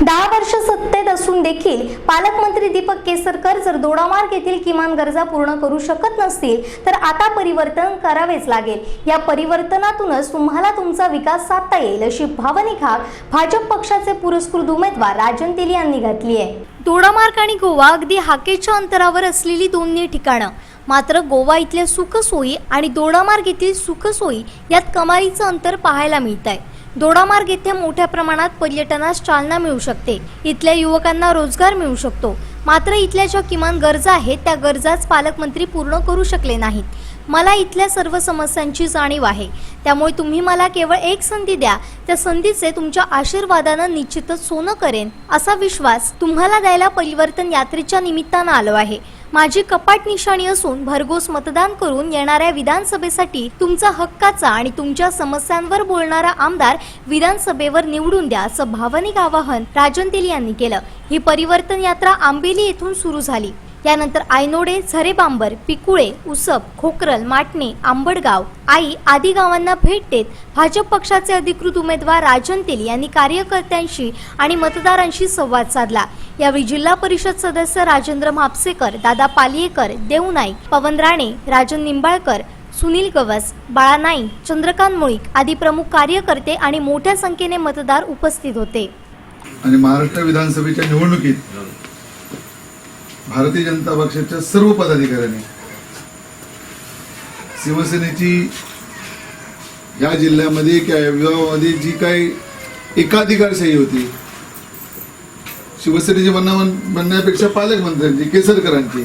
10 वर्ष सत्तेत असून देखील पालकमंत्री दीपक केसरकर जर दोडामार्ग येथील किमान गरजा पूर्ण करू शकत नसतील तर आता परिवर्तन करावेच लागेल. या परिवर्तनातूनच तुम्हाला तुमचा विकास साधता येईल अशी भावनिक हाक भाजप पक्षाचे पुरस्कृत उमेदवार राजन तेली यांनी घातली आहे. दोडामार्ग आणि गोवा अगदी हाकेच्या अंतरावर असलेली दोन्ही ठिकाणं. मात्र गोवा इथल्या सुखसोयी आणि दोडामार्ग येथील सुखसोयी यात कमालीचं अंतर पाहायला मिळत आहे. दोडामार्ग येथे मोठ्या प्रमाणात पर्यटनास चालना मिळू शकते. इथल्या युवकांना रोजगार मिळू शकतो. मात्र इथल्या ज्या किमान गरजा आहेत त्या गरजाच पालकमंत्री पूर्ण करू शकले नाहीत. मला इथल्या सर्व समस्यांची जाणीव आहे. त्यामुळे तुम्ही मला केवळ एक संधी द्या. त्या संधीचे तुमच्या आशीर्वादानं निश्चितच सोनं करेन असा विश्वास तुम्हाला द्यायला परिवर्तन यात्रेच्या निमित्तानं आलो आहे. माझी कपाट निशाणी असून भरघोस मतदान करून येणाऱ्या विधानसभेसाठी तुमचा हक्काचा आणि तुमच्या समस्यांवर बोलणारा आमदार विधानसभेवर निवडून द्या असं भावनिक आवाहन राजन तेली यांनी केलं. ही परिवर्तन यात्रा आंबेली येथून सुरू झाली. यानंतर आयनोडे, झरेबांबर, पिकुळे, उसप, खोकरल, माटणे, आंबडगाव, आई आदी गावांना भेट देत भाजप पक्षाचे अधिकृत उमेदवार राजन तेली यांनी कार्यकर्त्यांशी आणि मतदारांशी संवाद साधला. यावेळी जिल्हा परिषद सदस्य राजेंद्र म्हापसेकर, दादा पालियेकर, देव नाईक, पवन राणे, राजन निंबाळकर, सुनील गवस, बाळा नाईक, चंद्रकांत मुळीक आदी प्रमुख कार्यकर्ते आणि मोठ्या संख्येने मतदार उपस्थित होते. आणि महाराष्ट्र विधानसभेच्या निवडणुकीत भारतीय जनता पक्षाच्या सर्व पदाधिकाऱ्यांनी शिवसेनेची या जिल्ह्यामध्ये किंवा विभागामध्ये जी काही एकाधिकारशाही होती, शिवसेनेची म्हणण्यापेक्षा पालकमंत्र्यांची, केसरकरांची,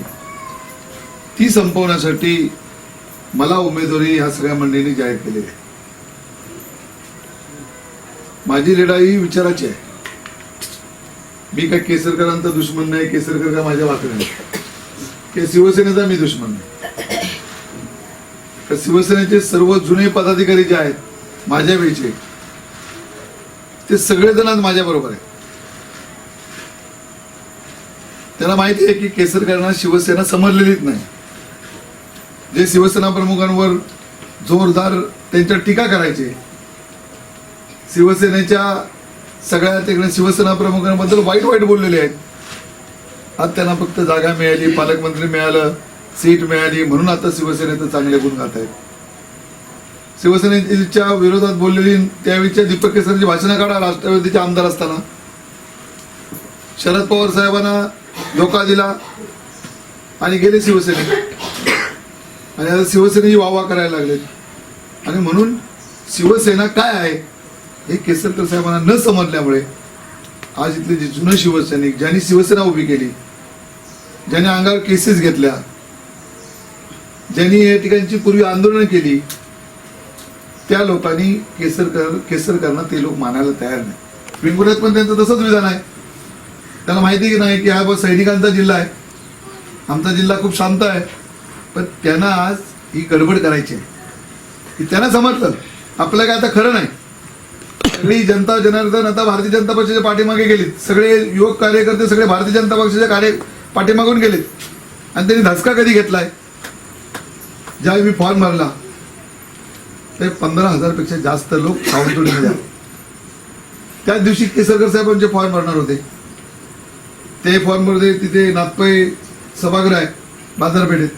ती संपवण्यासाठी मला उमेदवारी ह्या सगळ्या मंडळींनी जाहीर केली आहे. माझी लढाई विचाराची आहे. मी काय केसरकरांचा दुश्मन नाही, केसरकर का माझ्या वाकडे नाही, की शिवसेनेचा मी दुश्मन नाही. तर शिवसेनेचे सर्व जुने पदाधिकारी जे आहेत माझ्या वेळचे, ते सगळेजण आज माझ्या बरोबर आहेत. त्याला माहिती आहे की केसरकरांना शिवसेना समजलेलीच नाही. जे शिवसेना प्रमुखांवर जोरदार त्यांच्या टीका करायचे, शिवसेनेच्या सगळ्या तिकडे शिवसेना प्रमुखांबद्दल वाईट वाईट बोललेले आहेत. आज त्यांना फक्त जागा मिळाली, पालकमंत्री मिळालं, सीट मिळाली म्हणून आता शिवसेनेचं चांगले गुण गात आहेत. शिवसेनेच्या विरोधात बोललेली त्यावेळीच्या दीपक केसरची भाषणं काढा. राष्ट्रवादीचे आमदार असताना शरद पवार साहेबांना धोका दिला आणि गेले शिवसेनेत, आणि आता शिवसेनेची वाहवा करायला लागले. आणि म्हणून शिवसेना काय आहे हे केसरकर साहेबांना न समजल्यामुळे आज इथले जे जुने शिवसैनिक, ज्यांनी शिवसेना उभी केली, ज्यांनी अंगावर केसेस घेतल्या, ज्यांनी या ठिकाणची पूर्वी आंदोलनं केली, त्या लोकांनी केसरकरांना ते लोक मानायला तयार नाही. पिंपऱ्यात पण त्यांचं तसंच विधान आहे. त्यांना माहिती की नाही की हा बस सैनिकांचा जिल्हा आहे, आमचा जिल्हा खूप शांत आहे. पण त्यांना आज ही गडबड करायची आहे की त्यांना समजलं आपलं काय आता खरं नाही. सगळी जनता जनार्दन आता भारतीय जनता पक्षाच्या पाठीमागे गेलीत. सगळे युवक कार्यकर्ते सगळे भारतीय जनता पक्षाच्या पाठीमागून गेलेत. आणि त्यांनी धसका कधी घेतलाय? ज्यावेळी मी फॉर्म भरला ते 15,000 पेक्षा जास्त लोक सावंतवाडीमध्ये आले. त्याच दिवशी केसरकर साहेबांचे फॉर्म भरणार होते. ते फॉर्म भरले तिथे नागपै सभागृह आहे बाजारपेठेत,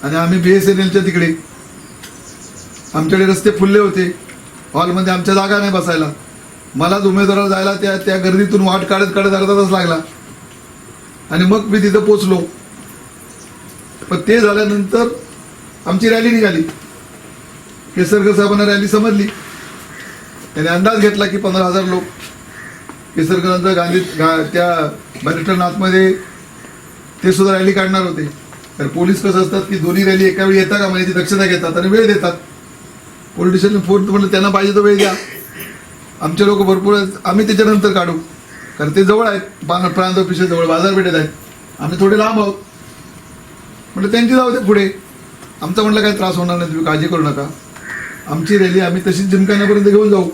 आणि आम्ही BSNLच्या तिकडे. आमच्याकडे रस्ते फुलले होते, हॉलमध्ये आमच्या जागा नाही बसायला. मलाच उमेदवाराला जायला त्या गर्दीतून वाट काढत काढत अर्धा तास लागला, आणि मग मी तिथं पोचलो. पण ते झाल्यानंतर आमची रॅली निघाली. केसरकर साहेबांना रॅली समजली. त्याने अंदाज घेतला की 15,000 लोक केसरकरांचा त्या बॅरिस्टर नाथमध्ये ते सुद्धा रॅली काढणार होते. तर पोलीस कसं असतात की दोन्ही रॅली एका वेळी येतात का म्हणजे ती दक्षता घेतात आणि वेळ देतात. पॉलिटिशियन फोन म्हणलं त्यांना पाहिजे तो वेळ द्या, आमचे लोक भरपूर आहेत, आम्ही त्याच्यानंतर काढू. कारण ते जवळ आहेत, प्रांत ऑफिसच्या जवळ बाजारपेठेत आहेत, आम्ही थोडे लांब आहोत. म्हटलं त्यांची जाऊ दे पुढे, आमचा म्हटलं काही त्रास होणार नाही, तुम्ही काळजी करू नका, आमची रॅली आम्ही तशीच जिमखान्यापर्यंत घेऊन जाऊ.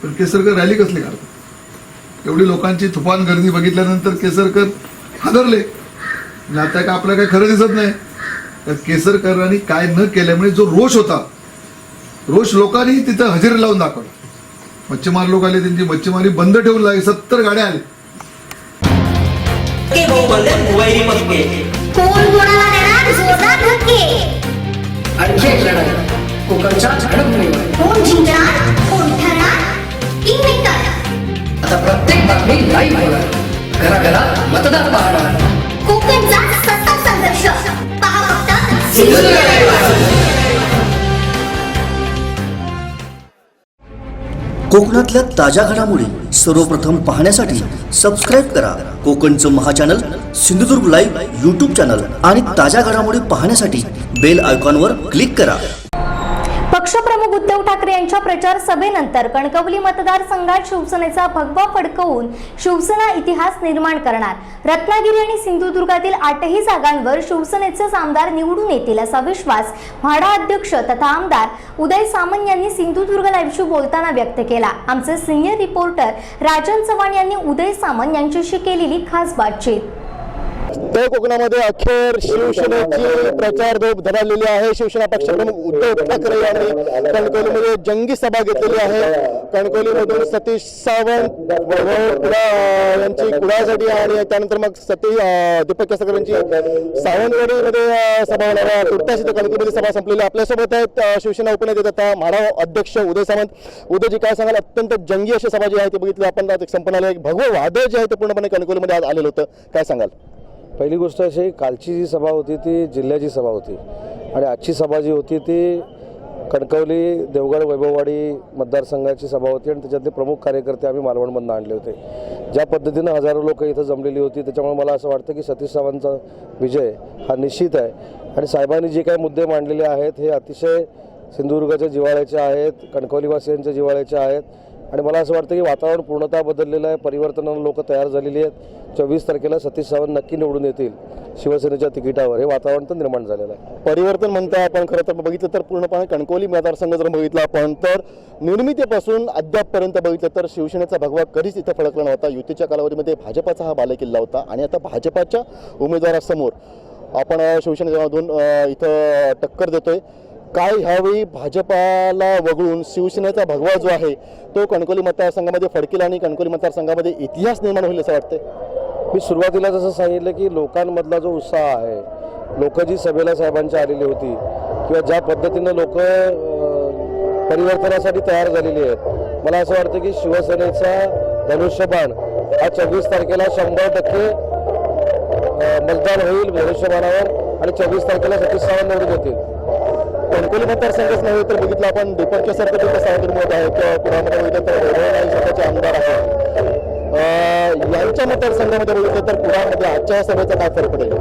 पण केसरकर रॅली कसली काढतात? एवढी लोकांची तुफान गर्दी बघितल्यानंतर केसरकर हादरले. आता का आपलं काही खरं दिसत नाही. तर केसरकरांनी काय न केल्यामुळे जो रोष होता, रोष लोकांनी तिथं हजेरी लावून दाखवला. मच्छीमार लोक आले, त्यांची मच्छीमारी बंद ठेवून लागली. 70 गाड्या आल्या. आणखी एक लढाई कोकणच्या झडपणीवर. आता प्रत्येक बातमी लाईव्ह होणार. घराघरात मतदार पाहणार. कोकणचा सतत संघर्ष पहा फक्त सिंधुदुर्ग लाईव्ह. कोकणातल्या ताज्या घडामोडी सर्वप्रथम पाहण्यासाठी सबस्क्राईब करा कोकणचं महाचॅनल सिंधुदुर्ग लाईव्ह यूट्यूब चॅनल आणि ताज्या घडामोडी पाहण्यासाठी बेल आयकॉनवर क्लिक करा. पक्षप्रमुख उद्धव ठाकरे यांच्या प्रचार सभेनंतर कणकवली मतदारसंघात शिवसेनेचा भगवा फडकवून शिवसेना इतिहास निर्माण करणार. रत्नागिरी आणि सिंधुदुर्गातील 8ही जागांवर शिवसेनेचेच आमदार निवडून येतील असा विश्वास म्हाडा अध्यक्ष तथा आमदार उदय सामंत यांनी सिंधुदुर्ग लाईव्हशी बोलताना व्यक्त केला. आमचे सिनियर रिपोर्टर राजन चव्हाण यांनी उदय सामंत यांच्याशी केलेली खास बातचीत. तर कोकणामध्ये अखेर शिवसेनेची प्रचार धोप धडाडलेली आहे. शिवसेना पक्षप्रमुख उद्धव ठाकरे यांनी कणकवलीमध्ये जंगी सभा घेतलेली आहे. कणकवलीमधून सतीश सावंत यांची कुडाळसाठी आणि त्यानंतर मग दीपक केसरकर यांची सावंतवाडीमध्ये सभा होणार आहे. तुर्तास इथं कणकवलीमध्ये सभा संपलेली. आपल्यासोबत आहेत शिवसेना उपनेते तथा म्हाडा अध्यक्ष उदय सामंत. उदयजी, काय सांगाल? अत्यंत जंगी अशी सभा जी आहे ती बघितली आपण, संपन्न आली. एक भगवं वादळ जे आहे ते पूर्णपणे कणकवलीमध्ये आज आलेलं होतं, काय सांगाल? पहिली गोष्ट अशी, कालची जी सभा होती ती जिल्ह्याची सभा होती आणि आजची सभा जी होती ती कणकवली देवगड वैभववाडी मतदारसंघाची सभा होती आणि त्याच्यातले प्रमुख कार्यकर्ते आम्ही मालवणमधून आणले होते. ज्या पद्धतीनं हजारो लोक इथं जमलेली होती त्याच्यामुळे मला असं वाटतं की सतीश सावंतचा विजय हा निश्चित आहे. आणि साहेबांनी जे काही मुद्दे मांडलेले आहेत हे अतिशय सिंधुदुर्गाच्या जिव्हाळ्याचे आहेत, कणकवलीवासियांच्या जिव्हाळ्याचे आहेत आणि मला असं वाटतं की वातावरण पूर्णतः बदललेलं आहे. परिवर्तनाला लोक तयार झालेली आहेत. 24 तारखेला सतीश सावंत नक्की निवडून येतील शिवसेनेच्या तिकिटावर, हे वातावरण तर निर्माण झालेलं आहे. परिवर्तन म्हणता आपण खरं तर बघितलं तर पूर्णपणे कणकवली मतदारसंघ जर बघितला आपण तर निर्मितीपासून अद्यापपर्यंत बघितलं तर शिवसेनेचा भगवा कधीच इथं फडकला नव्हता. युतीच्या कालावधीमध्ये भाजपाचा हा बालेकिल्ला होता आणि आता भाजपाच्या उमेदवारासमोर आपण शिवसेनेमधून इथं टक्कर देतोय. काय ह्यावेळी भाजपाला वगळून शिवसेनेचा भगवा जो आहे तो कणकवली मतदारसंघामध्ये फडकेल आणि कणकवली मतदारसंघामध्ये इतिहास निर्माण होईल असं वाटतंय? मी सुरुवातीला जसं सांगितलं की लोकांमधला जो उत्साह आहे, लोक जी सभेला साहेबांची आलेली होती किंवा ज्या पद्धतीनं लोक परिवर्तनासाठी तयार झालेली आहेत, मला असं वाटतं की शिवसेनेचा धनुष्यबाण हा 24 तारखेला 100% मतदान होईल धनुष्यबाणावर आणि 24 तारखेला सतीश सावंत निवडून येतील. कणकवली मतदारसंघच नव्हे तर बघितलं आपण दीपक केसरकर तिथं सावंत आहेत, पुण्यामध्ये बघितलं तर स्वतःचे आमदार आहेत. यांच्या मतदारसंघामध्ये बघितलं तर पुण्यामध्ये आजच्या सभेचा काय फरक पडेल?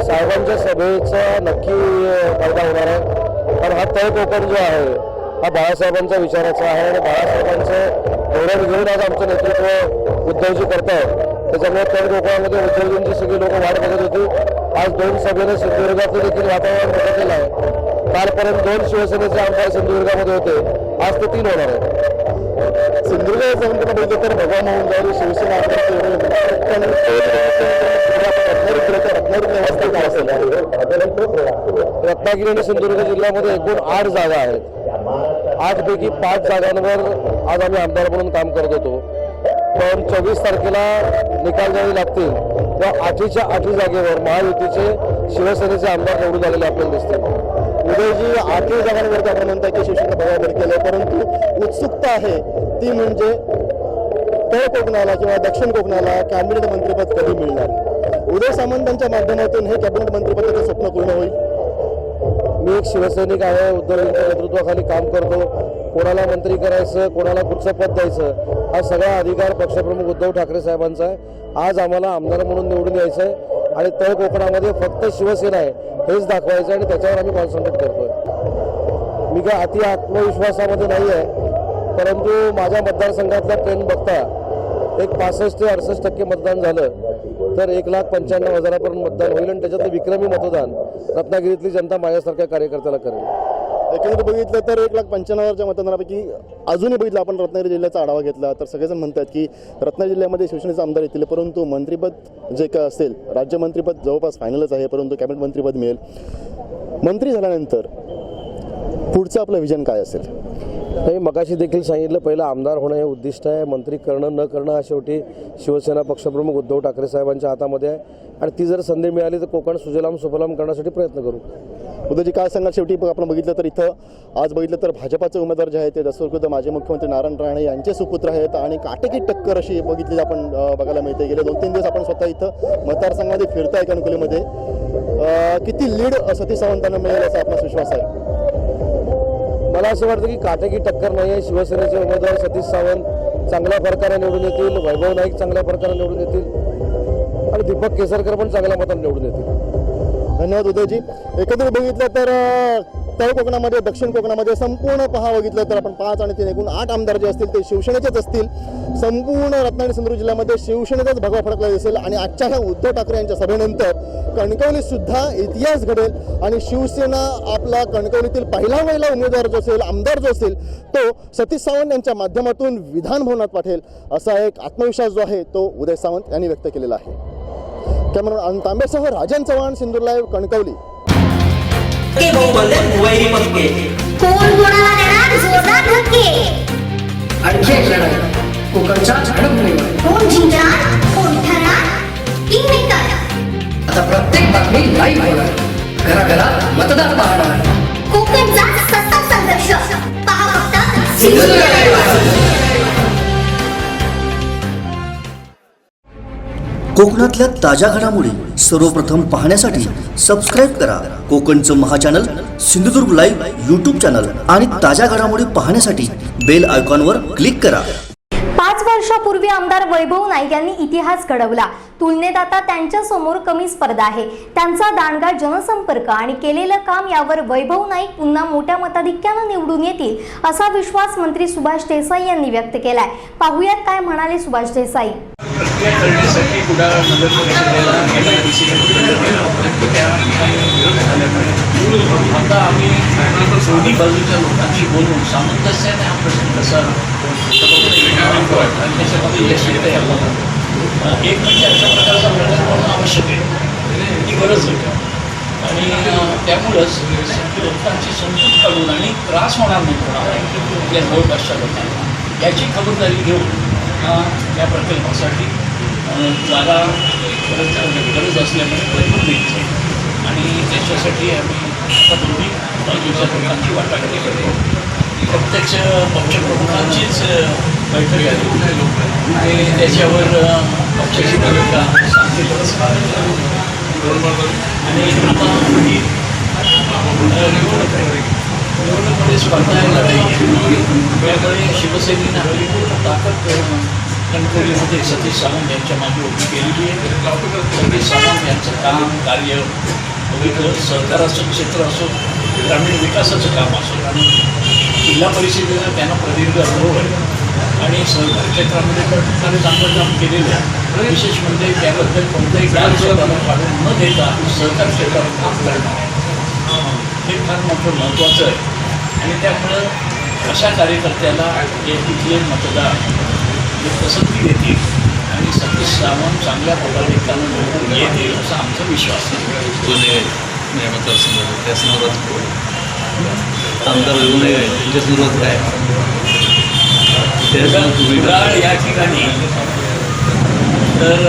साहेबांच्या सभेचा नक्की फायदा होणार आहे. कारण हा तळ कोकण जो आहे हा बाळासाहेबांचा विचाराचा आहे आणि बाळासाहेबांचं धोरण घेऊन आज आमचं नेतृत्व उद्धवजी करत आहेत. त्याच्यामुळे तळ कोकणामध्ये उद्धवजींची सगळी लोक वाट बघत होती. आज 2 सभेने सिंधुदुर्गाचं देखील वातावरण बदललेलं आहे. कालपर्यंत 2 शिवसेनेचे आमदार सिंधुदुर्गामध्ये होते, आज ते 3 होणार आहेत. सिंधुदुर्ग जर बघितलं तर भगवा मोहन गौरी शिवसेना रत्नागिरी आणि सिंधुदुर्ग जिल्ह्यामध्ये एकूण 8 जागा आहेत. 8 पैकी 5 जागांवर आज आम्ही आमदार म्हणून काम करत होतो. पण 24 तारखेला निकाल द्यावे लागतील तेव्हा 8च्या 8 जागेवर महायुतीचे शिवसेनेचे आमदार निवडून आलेले आपल्याला दिसतील. उदयजी, 8 जागांवरती आपण म्हणताय की शिवसेना भगवा केलं, परंतु उत्सुकता आहे ती म्हणजे तळ कोकणाला किंवा दक्षिण कोकणाला कॅबिनेट मंत्रिपद कधी मिळणार? उदय सामंतांच्या माध्यमातून हे कॅबिनेट मंत्रिपदाचं स्वप्न पूर्ण होईल? मी एक शिवसैनिक आहे, उद्धवजींच्या नेतृत्वाखाली काम करतो. कोणाला मंत्री करायचं, कोणाला कुठचं पद द्यायचं हा सगळा अधिकार पक्षप्रमुख उद्धव ठाकरे साहेबांचा आहे. आज आम्हाला आमदार म्हणून निवडून यायचं आहे आणि तळ कोकणामध्ये फक्त शिवसेना आहे हेच दाखवायचं आणि त्याच्यावर आम्ही कॉन्सन्ट्रेट करतोय. मी काय अति आत्मविश्वासामध्ये नाही आहे, परंतु माझ्या मतदारसंघातला ट्रेंड बघता एक 65 ते 68% मतदान झालं तर 1,95,000 मतदान होईल आणि त्याच्यातलं विक्रमी मतदान रत्नागिरीतली जनता माझ्यासारख्या कार्यकर्त्याला करेल. एकंदर बघितलं तर 1,95,000च्या मतदानापैकी अजूनही बघितलं आपण रत्नागिरी जिल्ह्याचा आढावा घेतला तर सगळेजण म्हणतात की रत्नागिरी जिल्ह्यामध्ये शिवसेनेचे आमदार येतील, परंतु मंत्रिपद जे काय असेल राज्यमंत्रीपद जवळपास फायनलच आहे, परंतु कॅबिनेट मंत्रिपद मिळेल. मंत्री झाल्यानंतर पुढचं आपलं विजन काय असेल? नाही, मगाशी देखील सांगितलं, पहिलं आमदार होणं हे उद्दिष्ट आहे, मंत्री करणं न करणं हा शेवटी शिवसेना पक्षप्रमुख उद्धव ठाकरे साहेबांच्या हातामध्ये आहे आणि ती जर संधी मिळाली तर कोकण सुजलाम सुफलाम करण्यासाठी प्रयत्न करू. उद्धवजी काय सांगाल? शेवटी आपण बघितलं तर इथं आज बघितलं तर भाजपाचे उमेदवार जे आहेत ते दसरखुद्द माजी मुख्यमंत्री नारायण राणे यांचे सुपुत्र आहेत आणि काटेकी टक्कर अशी बघितली आपण बघायला मिळते. गेले 2-3 दिवस आपण स्वतः इथं मतदारसंघामध्ये फिरताय कणकवलीमध्ये. किती लीड सतीश सावंतांना मिळेल असा आपला विश्वास आहे? मला असं वाटतं की काटेकी टक्कर नाही आहे. शिवसेनेचे उमेदवार सतीश सावंत चांगल्या फरकाने निवडून येतील, वैभव नाईक चांगल्या फरकाने निवडून येतील आणि दीपक केसरकर पण चांगल्या मताने निवडून येतील. धन्यवाद उदयजी. एकंदरीत बघितलं तर तळ कोकणामध्ये, दक्षिण कोकणामध्ये संपूर्ण बघितलं तर आपण 5 आणि 3 एकूण 8 आमदार जे असतील ते शिवसेनेचेच असतील. संपूर्ण रत्नागिरी सिंधुदुर्ग जिल्ह्यामध्ये शिवसेनेचाच भगवा फडकला दिसेल आणि आजच्या ह्या उद्धव ठाकरे यांच्या सभेनंतर कणकवलीत सुद्धा इतिहास घडेल आणि शिवसेना आपला कणकवलीतील पहिला उमेदवार जो असेल, आमदार जो असेल तो सतीश सावंत यांच्या माध्यमातून विधान भवनात पाठेल असा एक आत्मविश्वास जो आहे तो उदय सावंत यांनी व्यक्त केलेला आहे. कॅमेरामॅन अनंत तांबेसह राजन चव्हाण, सिंधुदुर्ग लाईव्ह, कणकवली. कोण कोणाला देणार जोरदार धक्के? आणखी एक लढाई कोकणच्या झडपणीवर. कोण जिंकणार? कोण ठरणार? किंगमेकर. आता प्रत्येक बातमी लाईव्ह होणार, घराघरात मतदार पाहणार. कोकणचा सत्ता संघर्ष पहा फक्त सिंधुदुर्ग लाईव्ह. कोकणातल्या ताज्या घडामोडी सर्वप्रथम पाहण्यासाठी सबस्क्राईब करा कोकणचं महाचॅनल सिंधुदुर्ग लाईव्ह यूट्यूब चॅनल आणि ताज्या घडामोडी पाहण्यासाठी बेल आयकॉनवर क्लिक करा. 5 वर्षापूर्वी आमदार वैभव नाईक यांनी इतिहास घडवला. तुलनेत आता त्यांच्या समोर कमी स्पर्धा आहे. त्यांचा दांडगा जनसंपर्क आणि केलेलं काम यावर वैभव नाईक पुन्हा मोठ्या मताधिक्यानं निवडून येतील असा विश्वास मंत्री सुभाष देसाई यांनी व्यक्त केलाय. पाहुयात काय म्हणाले सुभाष देसाई. प्रक्रिया करण्यासाठी कुडाळ नगर परिषदेला आता आम्ही दोन्ही बाजूच्या लोकांशी बोलून सामंजस्याने हा प्रश्न कसा आणि त्याच्यामध्ये यश येत आहे आपल्याला. एक म्हणजे अशा प्रकारचा निर्णय होणं आवश्यक आहे, ही गरज आहे आणि त्यामुळंच लोकांची समजूत काढून आणि त्रास होणार नाही कोणाला आपल्या जवळपासच्या लोकांना याची खबरदारी घेऊन या प्रकल्पासाठी जागा गरज असल्यामुळे प्रयत्न द्यायचे आणि त्याच्यासाठी आम्ही आता दोन्ही बाजूच्या लोकांची वाटाघाटी करतो. प्रत्यक्ष पक्षप्रमुखांचीच बैठक झाली आणि त्याच्यावर पक्षाची भूमिका सांगितली आणि आता निवडणुकीमध्ये स्पर्धा लढाई त्यामुळे शिवसेनेनं आपली पूर्ण ताकद कणकवलीमध्ये सतीश सावंत यांच्या मागे उभी केलेली आहे. सतीश सावंत यांचं काम, कार्य बघितलं, सहकाराचं क्षेत्र असो, ग्रामीण विकासाचं काम असो आणि जिल्हा परिषदेला त्यांना प्रदीर्घ अनुभव आहे आणि सहकारी क्षेत्रामध्ये पण चांगलं काम केलेलं आहे. विशेष म्हणजे त्याबद्दल कोणताही काळ काढून न देता सहकार क्षेत्रावर काम करणं हे फार मोठं महत्त्वाचं आहे आणि त्यामुळं अशा कार्यकर्त्याला तिथले मतदार हे पसंती देतील आणि सतीश सावंत चांगल्या पदाधिकाऱ्यांना निवडून येतील असा आमचा विश्वास आहे. पुणे मतदारसंघात त्या संदर्भात आमदार येऊ नये त्यांच्या संदर्भात काय कुडाळ या ठिकाणी तर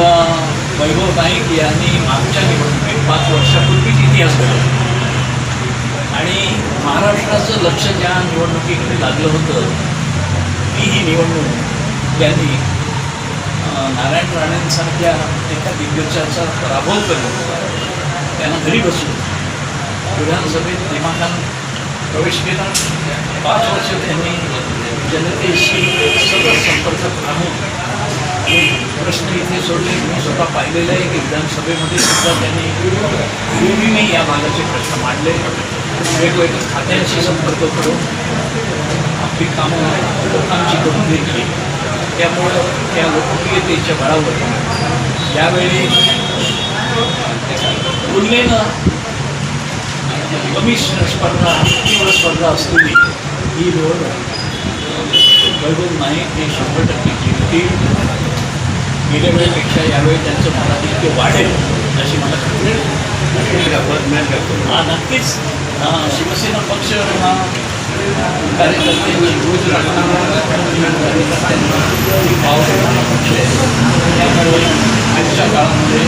वैभव नाईक यांनी मागच्या निवडणुकीत 5 वर्षापूर्वीच इतिहास घडवला आणि महाराष्ट्राचं लक्ष ज्या निवडणुकीकडे लागलं होतं ती ही निवडणूक त्यांनी नारायण राणेंसारख्या एका दिग्गजाचा पराभव करून त्यांना घरी बसून विधानसभेत दिमाखात प्रवेश केला. 5 वर्ष त्यांनी जनतेशी सतत संपर्कात राहून प्रश्न इथे सोडले. मी स्वतः पाहिलेलं आहे की विधानसभेमध्ये सुद्धा त्यांनी पूर्वीने या भागाचे प्रश्न मांडले. वेगवेगळ्या खात्यांशी संपर्क करून आपली कामं लोकांची करून घेतली. त्यामुळं त्या लोकप्रियतेच्या बळावर यावेळी तुलनेनं कमी स्पर्धा, तीव्र स्पर्धा असलेली ही निवड वैभव नाईक हे 100% जिंकतील. गेल्या वेळेपेक्षा यावेळी त्यांचं मताधिक्य वाढेल अशी मला खात्री आहे. नक्कीच शिवसेना पक्ष हा कार्यकर्त्यांची रोज कार्यकर्त्यांना भाव देणारा पक्ष आहे. त्यामुळे आजच्या काळामध्ये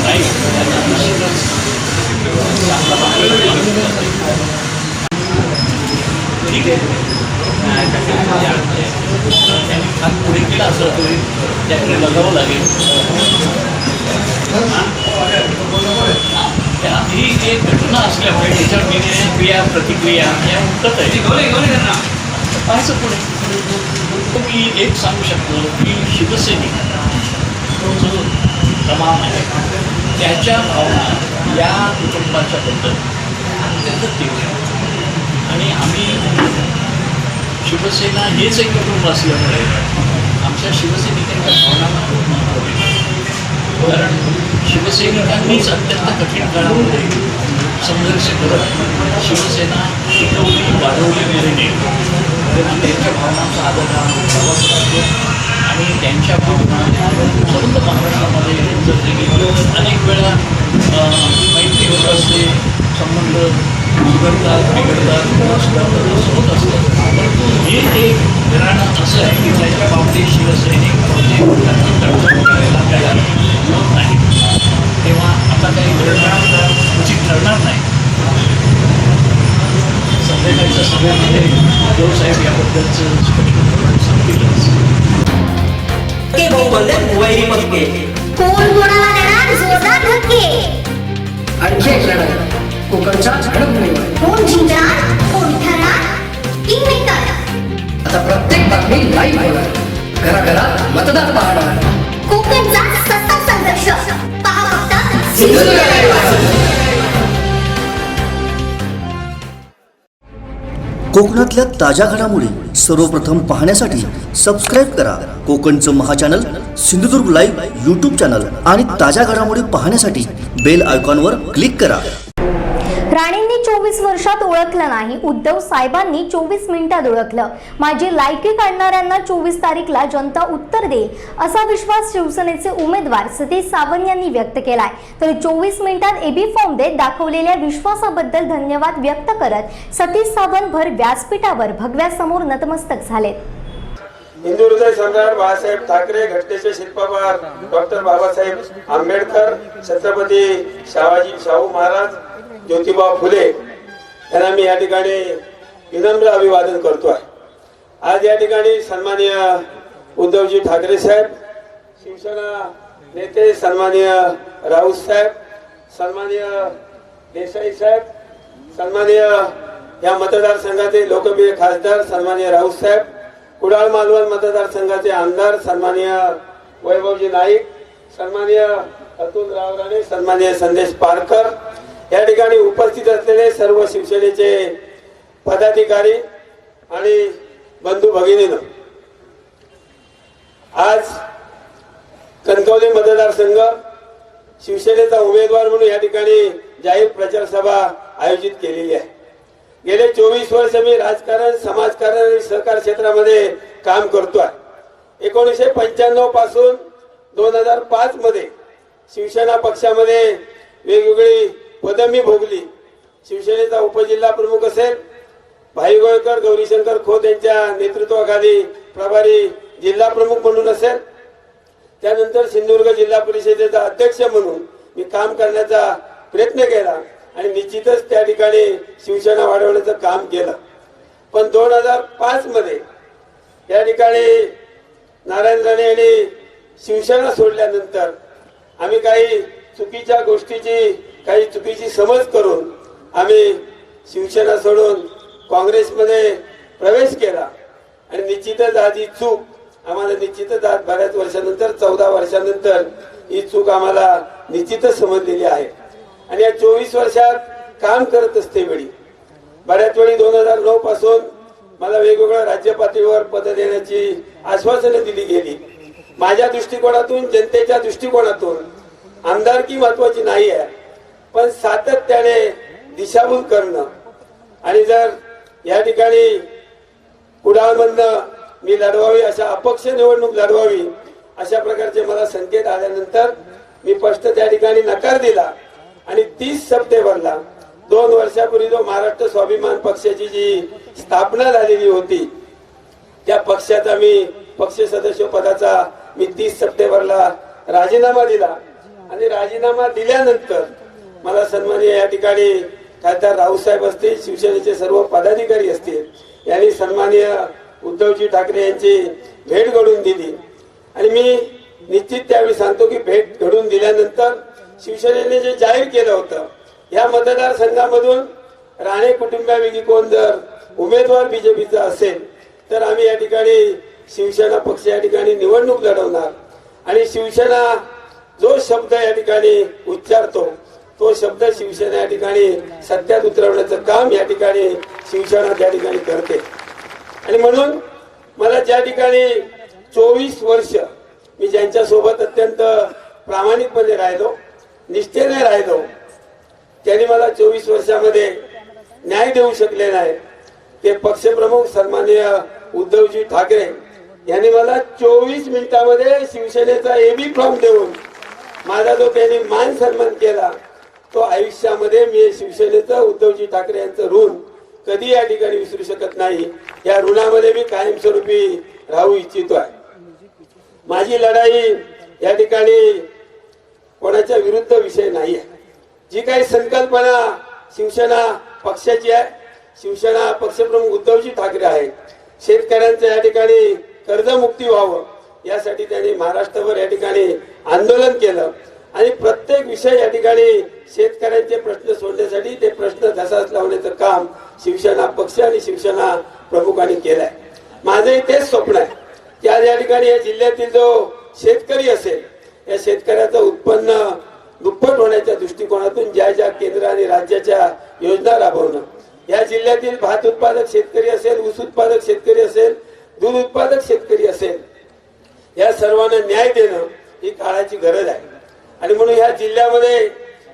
नाही त्यांना निश्चितच चांगला मार्ग ठीक आहे. त्यांनी हात पुढे केला असं तरी त्याकडे बघावं लागेल. ही एक घटना असल्यामुळे त्याच्यावर केलेल्या क्रिया प्रतिक्रिया या उठत आहे. पाहायचं पुढे. मी एक सांगू शकतो की शिवसैनिक जो तमाम आहे त्याच्या भावना या कुटुंबाच्या बद्दल अत्यंत तीव्र आहे. आणि आम्ही शिवसेना हेच एक कुटुंब असल्यामुळे आमच्या शिवसैनिकांच्या भावनांना खूप महत्त्व देतो. कारण शिवसैनिकांनीच अत्यंत कठीण काळामध्ये संघर्ष करत शिवसेना टिकवली वाढवली गेली. तेव्हा त्यांच्या भावनांचा आदर करावा लागतो. आणि त्यांच्या भावना सर्व महाराष्ट्रामध्ये जपली गेली. अनेक वेळा मैत्री होत असते, संबंध बिघडतात सुधारतात असं होत असतं. परंतु हे एक घराणं असं आहे की त्याच्या बाबतीत शिवसैनिक करायला तयार होत नाही. तेव्हा आता काही घडणार उचित ठरणार नाही. संध्याकाळच्या सभेमध्ये देवसाहेब याबद्दलचं स्पष्टीकरण सांगतीलच. कोण कोणाला देणार जोरदार धक्के? आणखी एक लढाई कोकणच्या रणभूमीवर. कोण जिंकणार? कोण ठरणार? किंगमेकर. आता प्रत्येक बातमी लाईव्ह होणार. घराघरात मतदार पाहणार. कोकणचा सत्ता संघर्ष पहा फक्त सिंधुदुर्ग लाईव्ह. कोकणातल्या ताज्या घडामोडी सर्वप्रथम पाहण्यासाठी सबस्क्राईब करा कोकणचं महाचॅनल सिंधुदुर्ग लाईव्ह यूट्यूब चॅनल आणि ताज्या घडामोडी पाहण्यासाठी बेल आयकॉनवर क्लिक करा. राणेंनी 24 वर्षात ओळखलं नाही, उद्धव साहेबांनी 24 मिनिटात ओळखलं. माझी लायकी काढणाऱ्यांना 24 तारीखला जनता उत्तर देईल असा विश्वास शिवसेनेचे उमेदवार सतीश सावंत यांनी व्यक्त केलाय. तर 24 मिनिटात एबी फॉर्म देत दाखवलेल्या विश्वासाबद्दल धन्यवाद व्यक्त करत सतीश सावंत भर व्यासपीठावर भगव्यासमोर नतमस्तक झालेत. हिंदू हृदय सम्राट बाळासाहेब ठाकरे, घटनेचे शिल्पकार डॉक्टर बाबासाहेब आंबेडकर, छत्रपती शाहू महाराज, ज्योतिबा फुले यांना मी या ठिकाणी विनम्र अभिवादन करतोय. आज या ठिकाणी सन्माननीय उद्धवजी ठाकरे साहेब, शिवसेना नेते सन्माननीय राऊत साहेब, सन्माननीय देसाई साहेब, सन्माननीय या मतदारसंघाचे लोकप्रिय खासदार सन्माननीय राऊत साहेब, कुडाळ मालवण मतदारसंघाचे आमदार सन्माननीय वैभवजी नाईक, सन्माननीय अतुल रावराणे, सन्माननीय संदेश पारकर, या ठिकाणी उपस्थित असलेले सर्व शिवसेनेचे पदाधिकारी आणि बंधू भगिनींनो, आज कणकवली मतदारसंघ शिवसेनेचा उमेदवार म्हणून या ठिकाणी जाहीर प्रचार सभा आयोजित केलेली आहे. गेले 24 वर्ष मी राजकारण, समाजकारण आणि सहकार क्षेत्रामध्ये काम करतोय. 1995 पासून 2005 मध्ये शिवसेना पक्षामध्ये वेगवेगळी पदं मी भोगली. शिवसेनेचा उपजिल्हा प्रमुख असेल, भाई गोळकर, गौरीशंकर खोत यांच्या नेतृत्वाखाली प्रभारी जिल्हा प्रमुख म्हणून असेल, त्यानंतर सिंधुदुर्ग जिल्हा परिषदेचा अध्यक्ष म्हणून मी काम करण्याचा प्रयत्न केला आणि निश्चितच त्या ठिकाणी शिवसेना वाढवण्याचं काम केलं. पण 2005 मध्ये या ठिकाणी नारायण राणे यांनी शिवसेना सोडल्यानंतर आम्ही काही चुकीच्या गोष्टीची, काही चुकीची समज करून आम्ही शिवसेना सोडून काँग्रेसमध्ये प्रवेश केला. आणि निश्चितच आज ही चूक आम्हाला निश्चितच आज बऱ्याच वर्षानंतर 14 वर्षानंतर ही चूक आम्हाला निश्चितच समजलेली आहे. आणि या 24 वर्षात काम करत असते वेळी बऱ्याच वेळी 2009 पासून मला वेगवेगळ्या राज्य पातळीवर पद देण्याची आश्वासनं दिली गेली. माझ्या दृष्टिकोनातून, जनतेच्या दृष्टिकोनातून आमदारकी महत्वाची नाही आहे, पण सातत्याने दिशाभूल करणं आणि जर या ठिकाणी कुडाळमधनं मी लढवावी, अशा अपक्ष निवडणूक लढवावी अशा प्रकारचे मला संकेत आल्यानंतर मी स्पष्ट त्या ठिकाणी नकार दिला. आणि 30 सप्टेंबरला 2 वर्षापूर्वी जो महाराष्ट्र स्वाभिमान पक्षाची जी स्थापना झालेली होती, त्या पक्षाचा मी पक्ष सदस्य पदाचा मी 30 सप्टेंबरला राजीनामा दिला आणि राजीनामा दिल्यानंतर मला सन्माननीय या ठिकाणी खासदार रावसाहेब असतील, शिवसेनेचे सर्व पदाधिकारी असतील, यांनी सन्माननीय उद्धवजी ठाकरे यांची भेट घडवून दिली आणि मी निश्चित त्यावेळी सांगतो की भेट घडवून दिल्यानंतर शिवसेनेने जे जाहीर केलं होतं, या मतदारसंघामधून राणे कुटुंबापैकी कोण जर उमेदवार बीजेपीचा असेल तर आम्ही या ठिकाणी शिवसेना पक्ष या ठिकाणी निवडणूक लढवणार आणि शिवसेना जो शब्द या ठिकाणी उच्चारतो तो शब्द शिवसेना या ठिकाणी सत्यात उतरवण्याचं काम या ठिकाणी शिवसेना त्या ठिकाणी करते. आणि म्हणून मला ज्या ठिकाणी 24 वर्ष मी ज्यांच्या सोबत अत्यंत प्रामाणिकपणे राहिलो, निष्ठेने राहिलो, त्यांनी मला 24 वर्षामध्ये न्याय देऊ शकले नाही. ते पक्षप्रमुख सन्माननीय उद्धवजी ठाकरे यांनी मला 24 मिनिटांमध्ये शिवसेनेचा एबी फॉर्म देऊन माझा जो त्यांनी मान सन्मान केला, तो आयुष्यामध्ये मी शिवसेनेचं उद्धवजी ठाकरे यांचं ऋण कधी या ठिकाणी विसरू शकत नाही. या ऋणामध्ये मी कायमस्वरूपी राहू इच्छितोय. माझी लढाई या ठिकाणी कोणाच्या विरुद्ध विषय नाही आहे. जी काही संकल्पना शिवसेना पक्षाची आहे, शिवसेना पक्षप्रमुख उद्धवजी ठाकरे आहेत, शेतकऱ्यांचं या ठिकाणी कर्जमुक्ती व्हावं यासाठी त्यांनी महाराष्ट्रभर या ठिकाणी आंदोलन केलं आणि प्रत्येक विषय या ठिकाणी शेतकऱ्यांचे प्रश्न सोडण्यासाठी ते प्रश्न धसास लावण्याचं काम शिवसेना पक्ष आणि शिवसेना प्रमुखांनी केलंय. माझंही तेच स्वप्न आहे की आज या ठिकाणी या जिल्ह्यातील जो शेतकरी असेल, या शेतकऱ्याचं उत्पन्न दुप्पट होण्याच्या दृष्टिकोनातून ज्या ज्या केंद्र आणि राज्याच्या योजना राबवणं, या जिल्ह्यातील भात उत्पादक शेतकरी असेल, ऊस उत्पादक शेतकरी असेल, दूध उत्पादक शेतकरी असेल, या सर्वांना न्याय देणं ही काळाची गरज आहे. आणि म्हणून ह्या जिल्ह्यामध्ये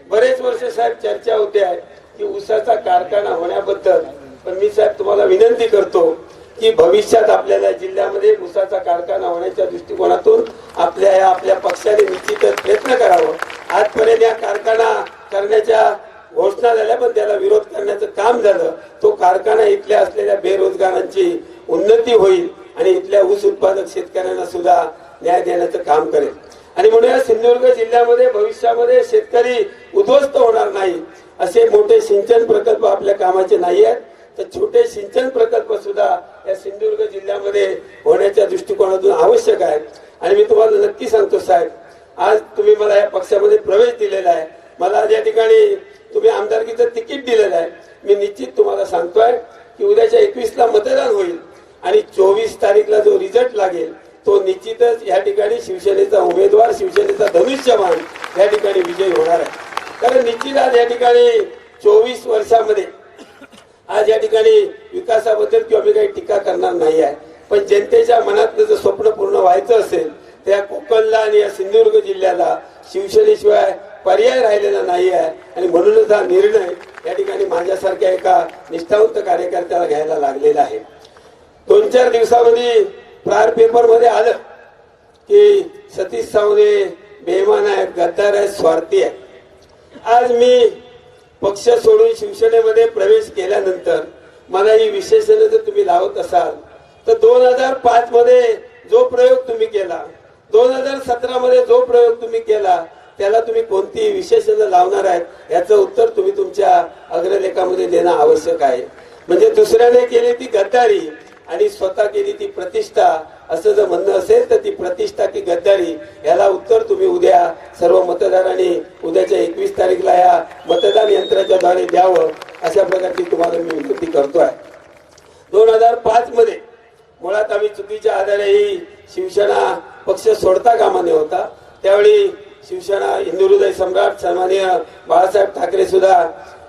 बरेच वर्ष साहेब चर्चा होते आहे की ऊसाचा कारखाना होण्याबद्दल. पण मी साहेब तुम्हाला विनंती करतो की भविष्यात आपल्याला जिल्ह्यामध्ये ऊसाचा कारखाना होण्याच्या दृष्टिकोनातून आपल्या पक्षाने निश्चितच प्रयत्न करावं. आजपर्यंत या कारखाना करण्याच्या घोषणा झाल्या पण त्याला विरोध करण्याचं काम झालं. तो कारखाना इथल्या असलेल्या बेरोजगारांची उन्नती होईल आणि इथल्या ऊस उत्पादक शेतकऱ्यांना सुद्धा न्याय देण्याचं काम करेल. आणि म्हणून या सिंधुदुर्ग जिल्ह्यामध्ये भविष्यामध्ये शेतकरी उद्ध्वस्त होणार नाही असे मोठे सिंचन प्रकल्प आपल्या कामाचे नाही आहेत, तर छोटे सिंचन प्रकल्प सुद्धा या सिंधुदुर्ग जिल्ह्यामध्ये होण्याच्या दृष्टिकोनातून आवश्यक आहे. आणि मी तुम्हाला नक्की सांगतो साहेब, आज तुम्ही मला या पक्षामध्ये प्रवेश दिलेला आहे, मला या ठिकाणी तुम्ही आमदारकीचं तिकीट दिलेलं आहे. मी निश्चित तुम्हाला सांगतोय की उद्याच्या 21ला मतदान होईल आणि 24 तारीखला जो रिझल्ट लागेल तो निश्चितच या ठिकाणी शिवसेनेचा उमेदवार, शिवसेनेचा धनुष्यबाण या ठिकाणी विजयी होणार आहे. कारण निश्चित आज या ठिकाणी 24 वर्षामध्ये आज या ठिकाणी विकासाबद्दल किंवा मी काही टीका करणार नाही आहे, पण जनतेच्या मनातलं जर स्वप्न पूर्ण व्हायचं असेल तर या कोकणला आणि या सिंधुदुर्ग जिल्ह्याला शिवसेनेशिवाय पर्याय राहिलेला नाही आहे. आणि म्हणूनच हा निर्णय या ठिकाणी माझ्यासारख्या एका निष्ठावंत कार्यकर्त्याला घ्यायला लागलेला आहे. 2-4 दिवसामध्ये प्रार पेपर मध्ये आलं की सतीश सावंत बेईमान आहेत, गद्दार आहेत, स्वार्थी आहेत. आज मी पक्ष सोडून शिवसेनेमध्ये प्रवेश केल्यानंतर मला ही विशेषणं जर तुम्ही लावत असाल तर 2005 मध्ये जो प्रयोग तुम्ही केला, 2017 मध्ये जो प्रयोग तुम्ही केला, त्याला तुम्ही कोणती विशेषणं लावणार आहेत याचं उत्तर तुम्ही तुमच्या अग्रलेखामध्ये देणं आवश्यक आहे. म्हणजे दुसऱ्याने केली ती गद्दारी आणि स्वतः केली ती प्रतिष्ठा असं जर म्हणणं असेल तर ती प्रतिष्ठा की गद्दारी याला उत्तर तुम्ही उद्या सर्व मतदारांनी उद्याच्या 21 तारीखला या मतदान यंत्राच्या द्वारे द्यावं अशा प्रकारची तुम्हाला मी विनंती करतोय. 2005 मध्ये मुळात आम्ही चुकीच्या आधारे ही शिवसेना पक्ष सोडता कामा नये होता. त्यावेळी शिवसेना हिंदू हृदय सम्राट सन्माननीय बाळासाहेब ठाकरे सुद्धा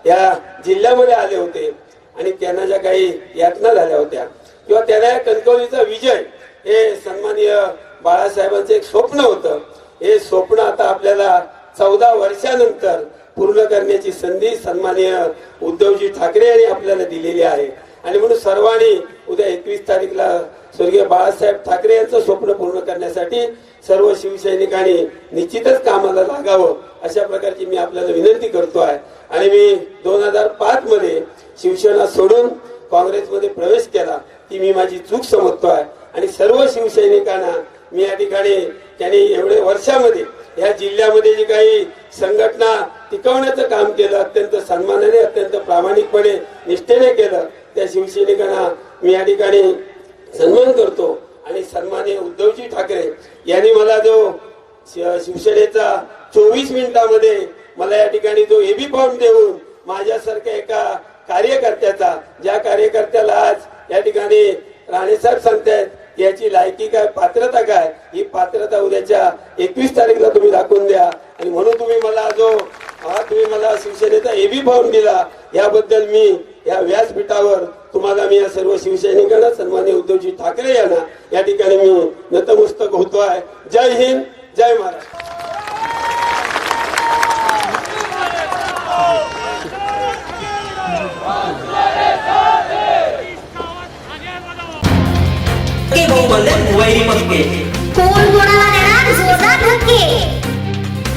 या जिल्ह्यामध्ये आले होते आणि त्यांना ज्या काही यातना झाल्या होत्या किंवा त्यांना कणकवलीचा विजय हे सन्माननीय बाळासाहेबांचं एक स्वप्न होतं. हे स्वप्न आता आपल्याला 14 वर्षानंतर पूर्ण करण्याची संधी सन्माननीय उद्धवजी ठाकरे यांनी आपल्याला दिलेली आहे. आणि म्हणून सर्वांनी उद्या 21 तारीखला स्वर्गीय बाळासाहेब ठाकरे यांचं स्वप्न पूर्ण करण्यासाठी सर्व शिवसैनिकांनी निश्चितच कामाला लागावं अशा प्रकारची मी आपल्याला विनंती करतो आहे. आणि मी 2005 मध्ये शिवसेना सोडून काँग्रेसमध्ये प्रवेश केला ती मी माझी चूक समजतो आहे. आणि सर्व शिवसैनिकांना मी या ठिकाणी त्यांनी एवढे वर्षामध्ये या जिल्ह्यामध्ये जी काही संघटना टिकवण्याचं काम केलं, अत्यंत सन्मानाने अत्यंत प्रामाणिकपणे निष्ठेने केलं, त्या शिवसैनिकांना मी या ठिकाणी सन्मान करतो. आणि सन्माननीय उद्धवजी ठाकरे यांनी मला जो शिवसेनेचा 24 मिनिटांमध्ये मला या ठिकाणी जो एबी फॉर्म देऊन माझ्यासारख्या एका कार्यकर्त्याचा, ज्या कार्यकर्त्याला आज या ठिकाणी राणेसाहेब सांगतायत याची लायकी काय, पात्रता काय, ही पात्रता उद्याच्या 21 तारीखला तुम्ही दाखवून द्या. आणि म्हणून तुम्ही मला शिवसेनेचा एबी फॉर्म दिला, याबद्दल मी या व्यासपीठावर तुम्हाला मी या सर्व शिवसैनिकांना, सन्माननीय उद्धवजी ठाकरे यांना या ठिकाणी मी नतमस्तक होतो आहे. जय हिंद, जय महाराष्ट्र. कोण कोणाला देणार जोरदार धक्के?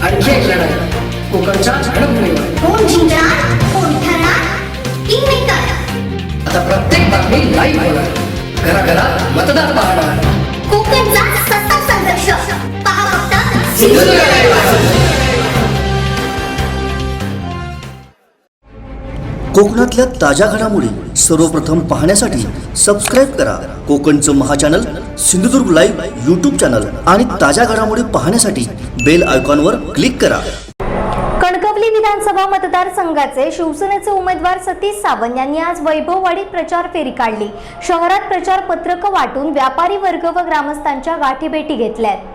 आणखी एक लढाई कोकणच्या घडभूमीवर. कोण जिंकणार, कोण ठरणार किंगमेकर? आता प्रत्येक बातमी लाईव्ह होणार, घराघरात मतदार पाहणार. कोकणचा सत्ता संघर्ष पहा फक्त सिंधुदुर्ग लाईव्ह. कोकणातल्या ताज्या घडामोडी सर्वप्रथम पाहण्यासाठी सबस्क्राईब करा कोकणचं महाचॅनल सिंधुदुर्ग लाईव्ह यूट्यूब चॅनल आणि ताज्या घडामोडी पाहण्यासाठी बेल आयकॉनवर क्लिक करा. कणकवली विधानसभा मतदारसंघाचे शिवसेनेचे उमेदवार सतीश सावंत यांनी आज वैभववाडीत प्रचार फेरी काढली. शहरात प्रचार पत्रकं वाटून व्यापारी वर्ग व ग्रामस्थांच्या गाठीभेटी घेतल्यात.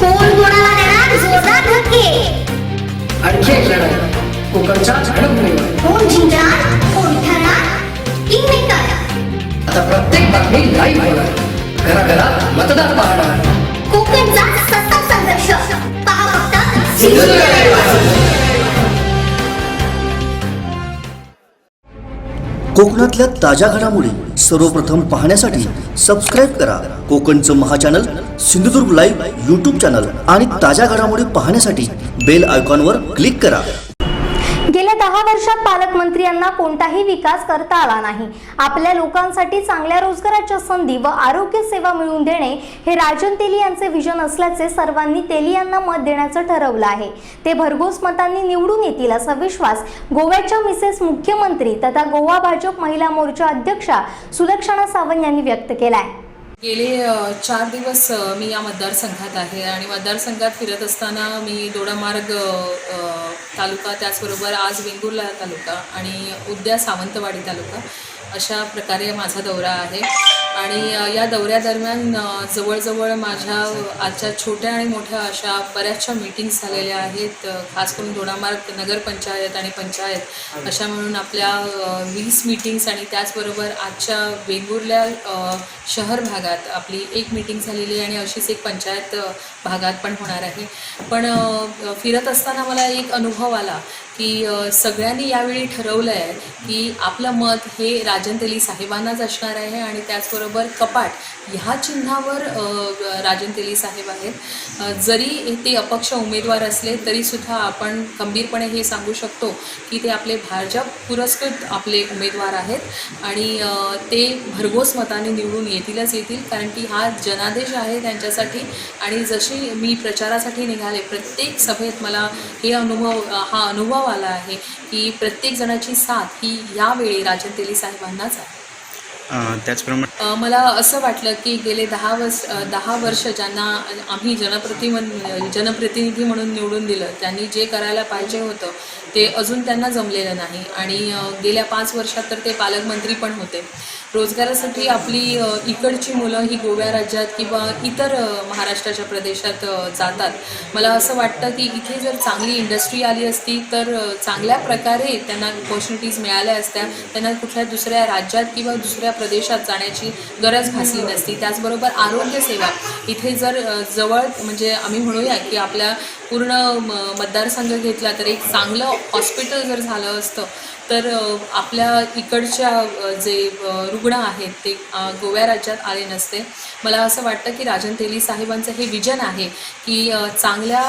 कोण कोणाला देणार जोरदार धक्के? आणखी एक लढाई कोकणच्या घडभूमीवर. कोण जिंकणार, कोण ठरणार किंगमेकर? आता प्रत्येक बातमी लाईव्ह होणार, घराघरात मतदार पाहणार. कोकणचा सत्ता संघर्ष पहा फक्त सिंधुदुर्ग लाईव्ह. कोकणातल्या ताज्या घडामोडी सर्वप्रथम पाहण्यासाठी सबस्क्राईब करा कोकणचं महाचॅनल सिंधुदुर्ग लाईव्ह यूट्यूब चॅनल आणि ताज्या घडामोडी पाहण्यासाठी बेल आयकॉनवर क्लिक करा. गेल्या 10 वर्षात पालकमंत्री यांना कोणताही विकास करता आला नाही. आपल्या लोकांसाठी चांगल्या रोजगाराच्या संधी व आरोग्य सेवा मिळवून देणे हे राजन तेली यांचे विजन असल्याचे सर्वांनी तेली यांना मत देण्याचं ठरवलं आहे. ते भरघोस मतांनी निवडून येतील असा विश्वास गोव्याच्या मिसेस मुख्यमंत्री तथा गोवा भाजप महिला मोर्चा अध्यक्षा सुलक्षणा सावंत यांनी व्यक्त केलाय. गेले 4 दिवस मी या मतदारसंघात आहे आणि मतदारसंघात फिरत असताना मी दोडामार्ग तालुका, त्याचबरोबर आज वेंगुर्ला तालुका आणि उद्या सावंतवाडी तालुका अशा प्रकारे माझा दौरा आहे. आणि या दौऱ्यादरम्यान जवळजवळ माझ्या आजच्या छोट्या आणि मोठ्या अशा बऱ्याचशा मीटिंग्स झालेल्या आहेत. खास करून दोडामार्ग नगरपंचायत आणि पंचायत अशा म्हणून आपल्या 20 मीटिंग्स आणि त्याचबरोबर आजच्या वेंगुर्ल्या शहर भागात आपली एक मीटिंग झालेली आहे आणि अशीच एक पंचायत भागात पण होणार आहे. पण फिरत असताना मला एक अनुभव आला की सगळ्यांनी यावेळी ठरवलं आहे की आपलं मत हे राजन तेली साहेबांनाच असणार आहे आणि त्याचबरोबर त्याचबरोबर कपाट ह्या चिन्हावर राजन तेली साहेब आहेत. जरी ते अपक्ष उमेदवार असले तरीसुद्धा आपण खंबीरपणे हे सांगू शकतो की ते आपले भाजप पुरस्कृत आपले उमेदवार आहेत आणि ते भरघोस मताने निवडून येतीलच येतील, कारण की हा जनादेश आहे त्यांच्यासाठी. आणि जशी मी प्रचारासाठी निघाले प्रत्येक सभेत मला हा अनुभव आला आहे की प्रत्येक जणाची साथ ही यावेळी राजन तेली साहेबांनाच आहे. त्याचप्रमाणे मला असं वाटलं की गेले 10 वर्ष ज्यांना आम्ही जनप्रतिनिधी म्हणून निवडून दिलं त्यांनी जे करायला पाहिजे होतं ते अजून त्यांना जमलेलं नाही. आणि गेल्या 5 वर्षात तर ते पालकमंत्री पण होते. रोजगारासाठी आपली इकडची मुलं ही गोव्या राज्यात किंवा इतर महाराष्ट्राच्या प्रदेशात जातात. मला असं वाटतं की इथे जर चांगली इंडस्ट्री आली असती तर चांगल्या प्रकारे त्यांना ऑपॉर्च्युनिटीज मिळाल्या असत्या. त्यांना कुठल्या दुसऱ्या राज्यात किंवा दुसऱ्या प्रदेशात जाण्याची गरज भासली नसती. त्याचबरोबर आरोग्यसेवा इथे जर जवळ म्हणजे आम्ही म्हणूया की आपल्या पूर्ण मतदारसंघ घेतला तर एक चांगलं हॉस्पिटल जर झालं असतं तर आपल्या इकडच्या जे रुग्ण आहेत ते गोव्या राज्यात आले नसते. मला असं वाटतं की राजन तेली साहेबांचं हे विजन आहे की चांगल्या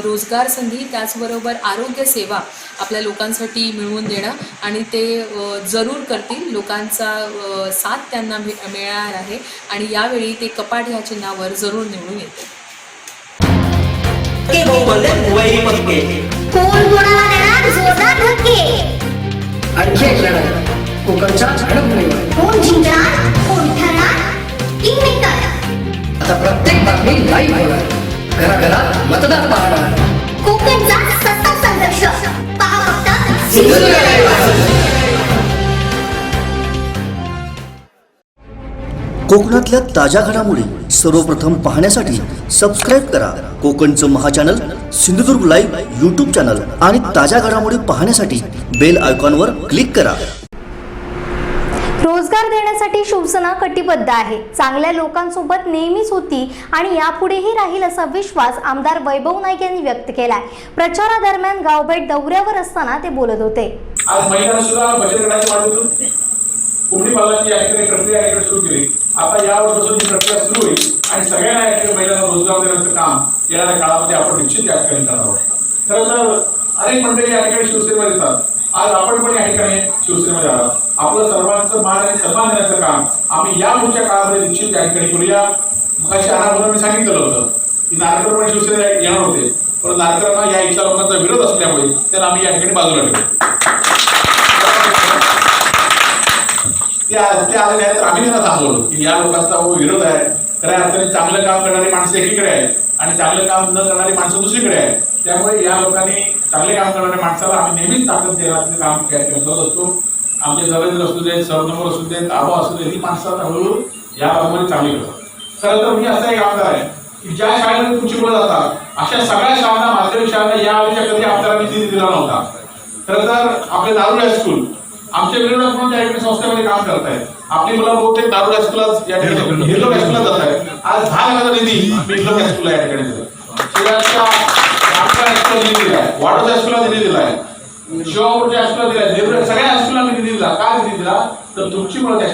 रोजगार संधी त्याचबरोबर आरोग्यसेवा आपल्या लोकांसाठी मिळवून देणं आणि ते जरूर करतील. लोकांचा साथ त्यांना मिळणार आहे आणि यावेळी ते कपाट ह्या चिन्हावर जरूर निवडून येतील. आणखी एक लढाई कोकणच्या घडवणुकीवर. कोण जिंकणार, कोण ठरणार, किंगमेकर. आता प्रत्येक बातमी लाईव्ह होणार, घराघरात मतदार पाहणार. कोकणचा सत्ता संघर्ष पहा फक्त सिंधुदुर्ग लाईव्ह. कोकणातल्या ताज्या घडामोडी सर्वप्रथम पाहण्यासाठी सबस्क्राईब करा कोकणचं महाचॅनल सिंधुदुर्ग लाईव्ह यूट्यूब चॅनल आणि ताज्या घडामोडी पाहण्यासाठी बेल आयकॉनवर क्लिक करा. रोजगार देण्यासाठी शिवसेना कटिबद्ध आहे. चांगल्या लोकांसोबत नेहमीच होती आणि यापुढेही राहील असा विश्वास आमदार वैभव नाईक यांनी व्यक्त केलाय. प्रचारादरम्यान गावभेट दौऱ्यावर असताना ते बोलत होते. आज महिलांना सुद्धा बचत गटाच्या माध्यमातून कोंबडी पालनाची याकडे प्रक्रिया याकडे सुरू केली. आता या वर्षापासून ही प्रक्रिया सुरू होईल आणि सगळ्यांना याकडे महिलांना रोजगार देण्याचं काम येणाऱ्या काळामध्ये आपण निश्चित या ठिकाणी करणार आहोत. खरं तर अनेक मंडळी या ठिकाणी शिवसेनेमध्ये येतात. आज आपण पण या ठिकाणी शिवसेनेमध्ये आहोत. आपलं सर्वांचं मान आणि सन्मान देण्याचं काम आम्ही या पुढच्या काळामध्ये निश्चित या ठिकाणी करूया. मगाशी आराम मी सांगितलं होतं की नारकर पण शिवसेनेला येणार होते, पण नारकरांना या इथल्या लोकांचा विरोध असल्यामुळे त्यांना आम्ही या ठिकाणी बाजूला ठेवतो. ते आले नाही तर आम्ही त्यांना थांबवलं की या लोकांचा विरोध आहे. खऱ्या अर्थाने चांगलं काम करणारी माणसं एकीकडे आहेत आणि चांगलं काम न करणारी माणसं दुसरीकडे आहेत. त्यामुळे या लोकांनी चांगले काम करणाऱ्या माणसाला आम्ही नेहमीच ताकद देण्याचं काम करत असतो. आमचे जवेंद्र असू देत, सरनमोर असू देत, आबा असू देत, ही माणसं हळूहळू या भागामध्ये चांगली करतात. खरं तर मी असा एक आमदार आहे की ज्या शाळेमध्ये तुमची मुलं जातात अशा सगळ्या शाळांना माध्यमिक शाळांना या आधीच्या कधी आमदारांनी निधी दिला नव्हता. खरं तर आपले दारुड हायस्कूल आमच्या विरोधात म्हणून त्या ठिकाणी संस्थेमध्ये काम करत आहेत. आपली मुलं बहुतेक दारुड हायस्कूलच या ठिकाणी हिरलोक हायस्कूलला जात आहेत. आज 10,000 निधी मी हिरलोक हायस्कूलला या ठिकाणी दिला. शिवाजीच्या हायस्कूलला निधी दिलाय, वाडोद हायस्कूलला निधी दिलाय, शिवापूरच्या हायस्कूलला दिलाय, देवरे सगळ्या हायस्कूलला मी निधी दिला. काय निधी दिला तर तुमची मुलं त्या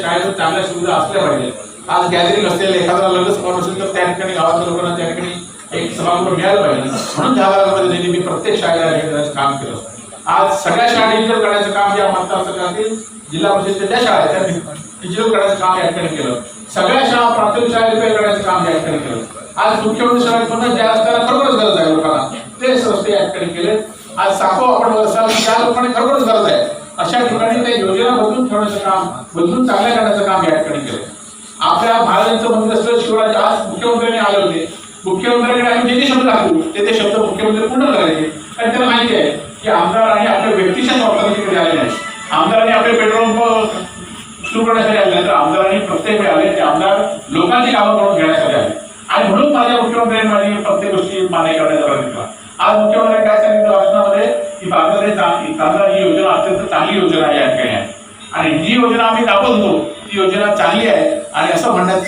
शाळेत चांगल्या सुविधा असल्या पाहिजे. आज गॅदरिंग असेल, एखादा लग्न समारंभ असेल तर त्या ठिकाणी गावातल्या लोकांना त्या ठिकाणी एक सभागृह मिळायला पाहिजे. म्हणून 10,000 निधी मी प्रत्येक शाळेला काम केलं. आज सगळ्या शाळा डिजिटल करण्याचं काम या मतदारसंघातील जिल्हा परिषदेच्या ज्या शाळा आहेत त्या डिजिटल करण्याचं काम या ठिकाणी केलं. सगळ्या शाळा प्राथमिक शाळा रिपेअर करण्याचं काम या ठिकाणी केलं. आज मुख्यमंत्री शाळेत ज्या रस्त्याला खरोखरच गरज आहे लोकांना तेच रस्ते या ठिकाणी केले. आज साखो आपण असाल ज्या लोकांना खरोखरच गरज आहे अशा ठिकाणी ते योजना बदलून ठेवण्याचं काम, बदलून चांगल्या करण्याचं काम या ठिकाणी केलं. आपल्या महाराजांचं मंदिर असलेलं शिवराज आज मुख्यमंत्र्यांनी आले होते. मुख्यमंत्र्यांकडे आम्ही जे शब्द लागतो ते शब्द मुख्यमंत्री पूर्ण करायचे. कारण त्यांना माहिती आहे की आमदार आणि आपल्या व्यक्तीच्या स्वार्थासाठी आले नाही. आमदारांनी आपले पेट्रोल पंप सुरू करण्यासाठी आले नाही तर आमदारांनी प्रत्येक वेळी आले ते आमदार लोकांची कामं करून घेण्यासाठी आले. आणि म्हणून माझ्या मुख्यमंत्र्यांनी माझी प्रत्येक गोष्टी मान्य करण्याचा प्रयत्न केला. आज मुख्यमंत्र्यांनी काय सांगितलं भाषणामध्ये की तांदळा ही योजना अत्यंत चांगली योजना या ठिकाणी आहे आणि जी योजना आम्ही राबवतो ती योजना चांगली आहे आणि असं म्हणण्यात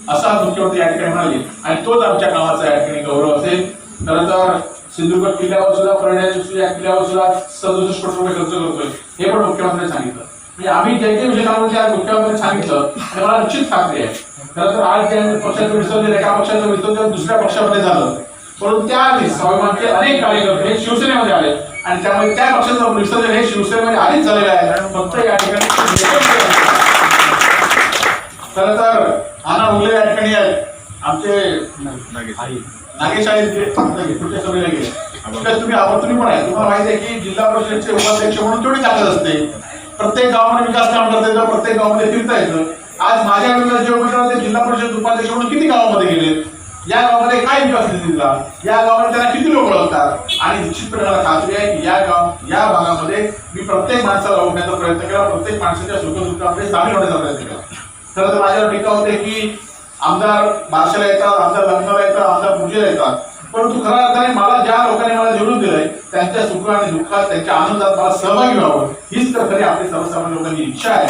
असा मुख्यमंत्री या ठिकाणी म्हणाले आणि तोच आमच्या कामाचा या ठिकाणी गौरव असेल. खरं तर सिंधुदुर्ग किल्ल्यावर सुद्धा करण्याच्या किल्ल्यावर सुद्धा 67 कोटी रुपये खर्च करतोय हे पण मुख्यमंत्र्यांनी सांगितलं. म्हणजे आम्ही जे जे विषय सांगून त्या मुख्यमंत्र्यांनी सांगितलं आणि मला निश्चित खात्री आहे खरं तर आज ज्या पक्षाचं विसर्जन एका पक्षाचं विसर्जन दुसऱ्या पक्षामध्ये झालं, परंतु त्याआधी स्वाभिमानचे अनेक कार्यकर्ते हे शिवसेनेमध्ये आले आणि त्यामुळे त्या पक्षाचं विसर्जन हे शिवसेनेमध्ये आधीच झालेलं आहे. फक्त या ठिकाणी खरं तर आना उगले या ठिकाणी आहेत, आमचे नागेश आहेत, कुठे सभेला गेले तुम्ही पण आहे. तुम्हाला माहिती आहे की जिल्हा परिषदेचे उपाध्यक्ष म्हणून तेवढी ताकद असते. प्रत्येक गावामध्ये विकास काम करता येतं, प्रत्येक गावामध्ये फिरता येतं. आज माझ्या जे उमेदवार जिल्हा परिषद उपाध्यक्ष म्हणून किती गावामध्ये गेले, या गावामध्ये काय विकास निधी दिला, या गावामध्ये त्यांना किती लोक ओळखतात आणि निश्चितपणे मला खात्री आहे की या भागामध्ये मी प्रत्येक माणसाला ओळखण्याचा प्रयत्न केला, प्रत्येक माणसाच्या सुखदुःखामध्ये सामील होण्याचा प्रयत्न केला. खरं तर माझ्यावर टीका होते की आमदार बारशाला येतात, आमदार लग्नाला येतात, आमदार पूजेला येतात, परंतु खऱ्या अर्थाने मला ज्या लोकांनी मला निवडून दिलंय त्यांच्या सुख आणि दुःखात, त्यांच्या आनंदात मला सहभागी व्हावं हीच तर खरी आपली सर्वसामान्य लोकांची इच्छा आहे.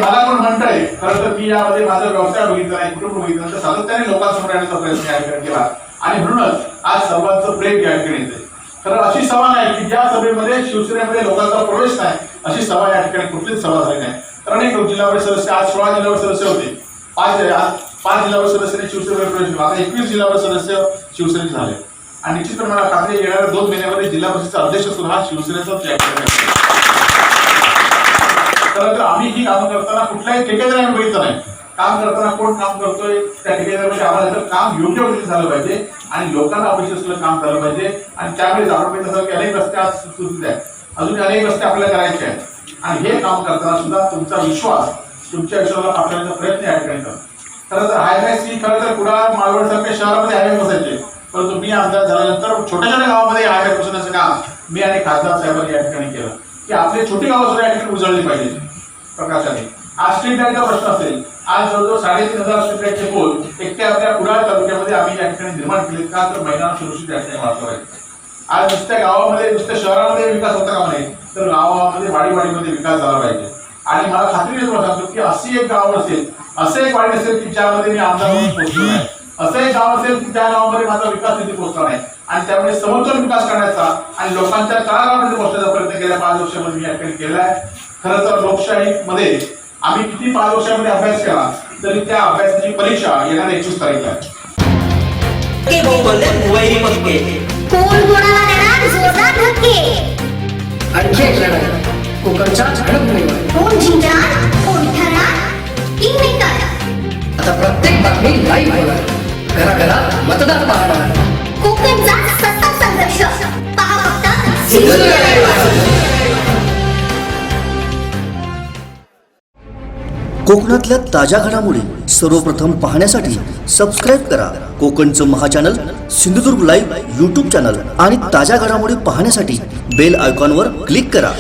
मला पण म्हणतंय खरं तर मी यामध्ये माझा व्यवसाय बघितला नाही, कुटुंब बघितलं तर सातत्याने लोकांसमोर येण्याचा प्रयत्न या ठिकाणी केला आणि म्हणूनच आज सर्वांचं प्रेम या ठिकाणी येते. खरं अशी सभा नाही की ज्या सभेमध्ये शिवसेनेमध्ये लोकांचा प्रवेश नाही, अशी सभा या ठिकाणी कुठलीच सभा झाली नाही. तर अनेक जिल्हा परिषद सदस्य, आज 16 जिल्हा परिषद सदस्य होते, 5 जिल्हा परिषद सदस्यांनी शिवसेनेमध्ये प्रवेश केला, आता 21 जिल्हा परिषद सदस्य शिवसेनेचे झाले आणि निश्चितपणे मला खात्री येणाऱ्या 2 महिन्यामध्ये जिल्हा परिषदेचा अध्यक्ष सुद्धा शिवसेनेचाच या ठिकाणी. तर आम्ही ही काम करताना कुठल्याही ठेकेदार आम्ही बघितलं नाही. काम करताना कोण काम करतोय त्या ठेकेदारामध्ये आम्हाला काम योग्य पद्धतीने झालं पाहिजे आणि लोकांना अपेक्षित असलेलं काम झालं पाहिजे. आणि त्यावेळी आरोग्य तसं की अनेक रस्ते आज सुरू आहेत, अजून अनेक रस्ते आपल्याला करायचे आहेत आणि हे काम करताना सुद्धा तुमचा विश्वास, तुमच्या विश्वासाला पाठवण्याचा प्रयत्न या ठिकाणी करतो. खरं तर हायवेज ही खरं तर कुडाळ मालवण सारख्या शहरामध्ये हायवे बसायचे, परंतु मी आमदार झाल्यानंतर छोट्या छोट्या गावामध्ये हायवे बसवण्याचं काम मी आणि खासदार साहेबांनी या ठिकाणी केलं की आपले छोटी गावं सुद्धा या ठिकाणी उजळली पाहिजे प्रकाशाने. आज स्ट्रीट लाईटचा प्रश्न असेल, आज जवळजवळ 3,500 स्ट्रीट लाईटचे पोल एकट्या आपल्या कुडाळ तालुक्यामध्ये आम्ही या ठिकाणी निर्माण केले का तर महिलांना सुरक्षित या ठिकाणी वाढतो आहे. आज नुसत्या गावामध्ये, नुसत्या शहरामध्ये विकास होता का नाही, तर गावामध्ये वाडीवाडीमध्ये विकास झाला पाहिजे. आणि मला खात्री तुम्हाला सांगतो की अशी एक गाव असेल, असं एक वाडी असेल की ज्यामध्ये मी आमदार म्हणून पोहोचलो नाही, असं एक गाव असेल की त्या गावामध्ये माझा विकास निधी पोहोचला नाही आणि त्यामुळे समतोल विकास करण्याचा आणि लोकांच्या तळागाळामध्ये पोहोचण्याचा प्रयत्न गेल्या 5 वर्षामध्ये मी या ठिकाणी केलाय. खरं तर लोकशाहीमध्ये आम्ही किती 5 वर्षामध्ये अभ्यास केला तरी त्या अभ्यासाची परीक्षा येणाऱ्या 21 तारीखला आहे. आणखी एक लढाई कोकणच्या घडभूमीवर. आता प्रत्येक बातमी लाईव्ह होणार, घराघरात मतदार पाहणार. कोकणचा सत्ता संघर्ष पहा फक्त सिंधुदुर्ग लाईव्ह. कोकणातल्या ताज्या घडामोडी सर्वप्रथम पाहण्यासाठी सबस्क्राईब करा कोकणचं महाचॅनल सिंधुदुर्ग लाईव्ह यूट्यूब चॅनल आणि ताज्या घडामोडी पाहण्यासाठी बेल आयकॉनवर क्लिक करा.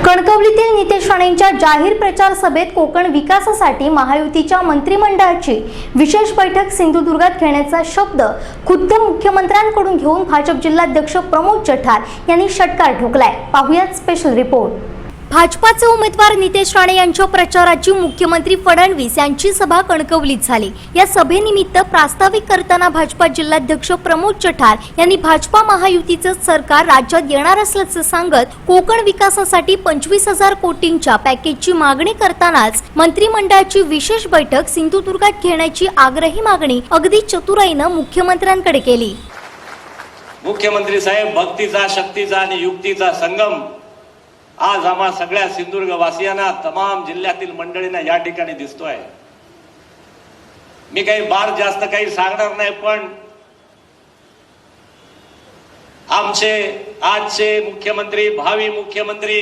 कणकवलीतील नितेश राणेंच्या जाहीर प्रचार सभेत कोकण विकासासाठी महायुतीच्या मंत्रिमंडळाची विशेष बैठक सिंधुदुर्गात घेण्याचा शब्द खुद्द मुख्यमंत्र्यांकडून घेऊन भाजप जिल्हाध्यक्ष प्रमोद जठार यांनी षटकार ठोकलाय. पाहुयात स्पेशल रिपोर्ट. भाजपाचे उमेदवार नितेश राणे यांच्या प्रचाराची मुख्यमंत्री फडणवीस यांची सभा कणकवलीत झाली. या सभेनिमित्त प्रास्ताविक करताना भाजपा जिल्हाध्यक्ष प्रमोद जठार यांनी भाजपा महायुतीचं सरकार राज्यात येणार असल्याचं सांगत कोकण विकासासाठी 25,000 कोटींच्या पॅकेजची मागणी करतानाच मंत्रिमंडळाची विशेष बैठक सिंधुदुर्गात घेण्याची आग्रही मागणी अगदी चतुराईनं मुख्यमंत्र्यांकडे केली. मुख्यमंत्री साहेब, भक्तीचा, शक्तीचा आणि युक्तीचा संगम आज आम्हा सगळ्या सिंधुदुर्ग वासियांना, तमाम जिल्ह्यातील मंडळींना या ठिकाणी दिसतोय. मी काही बार जास्त काही सांगणार नाही, पण आमचे आजचे मुख्यमंत्री, भावी मुख्यमंत्री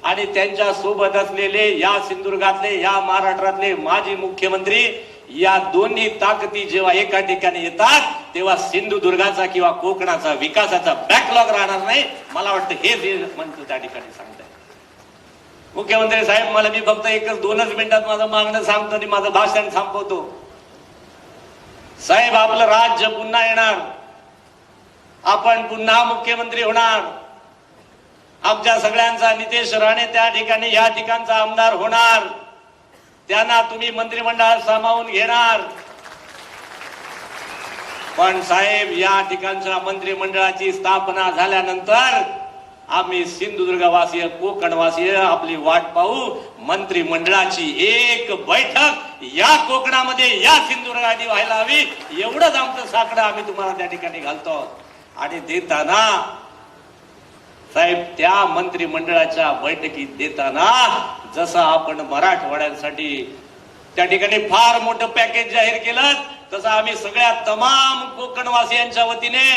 आणि त्यांच्या सोबत असलेले या सिंधुदुर्गातले, या महाराष्ट्रातले माजी मुख्यमंत्री, या दोन्ही ताकदी जेव्हा एका ठिकाणी येतात तेव्हा सिंधुदुर्गाचा किंवा कोकणाचा विकासाचा बॅकलॉग राहणार नाही. मला वाटतं हे जे म्हणतो त्या ठिकाणी सांगताय मुख्यमंत्री साहेब. मला मी फक्त 1-2 मिनिटात माझं मागणं सांगतो आणि माझं भाषण संपवतो. साहेब, आपलं राज्य पुन्हा येणार, आपण पुन्हा मुख्यमंत्री होणार, आमच्या सगळ्यांचा नितेश राणे त्या ठिकाणी या ठिकाणचा आमदार होणार, त्यांना तुम्ही मंत्रिमंडळात सामावून घेणार. पण साहेब, या ठिकाणच्या मंत्रिमंडळाची स्थापना झाल्यानंतर आम्ही सिंधुदुर्गवासीय कोकणवासीय आपली वाट पाहू मंत्रिमंडळाची एक बैठक या कोकणामध्ये या सिंधुदुर्गात व्हायला हवी एवढंच आमचं साकडं आम्ही तुम्हाला त्या ठिकाणी घालतो आणि देताना साहेब त्या मंत्रिमंडळाच्या बैठकीत देताना जसं आपण मराठवाड्यांसाठी त्या ठिकाणी फार मोठं पॅकेज जाहीर केलं तसं आम्ही सगळ्या तमाम कोकणवासियांच्या वतीने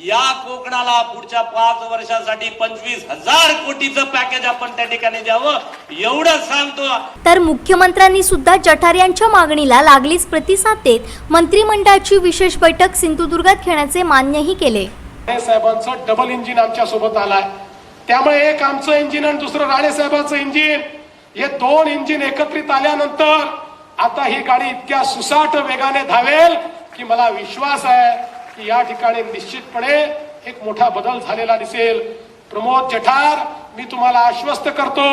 या कोकणाला पुढच्या 5 वर्षासाठी 25,000 कोटीचं पॅकेज आपण त्या ठिकाणी द्यावं एवढं सांगतो. तर मुख्यमंत्र्यांनी सुद्धा जठार यांच्या मागणीला लागलीच प्रतिसाद देत मंत्रिमंडळाची विशेष बैठक सिंधुदुर्गात घेण्याचे मान्यही केले. साहेबांचं डबल इंजिन आमच्या सोबत आलाय, त्यामुळे एक आमचं इंजिन आणि दुसरं राणे साहेबांचं इंजिन, हे 2 इंजिन एकत्रित आल्यानंतर आता ही गाडी इतक्या सुसाट वेगाने धावेल की मला विश्वास आहे की या ठिकाणी निश्चितपणे एक मोठा बदल झालेला दिसेल. प्रमोद जठार, मी तुम्हाला आश्वस्त करतो,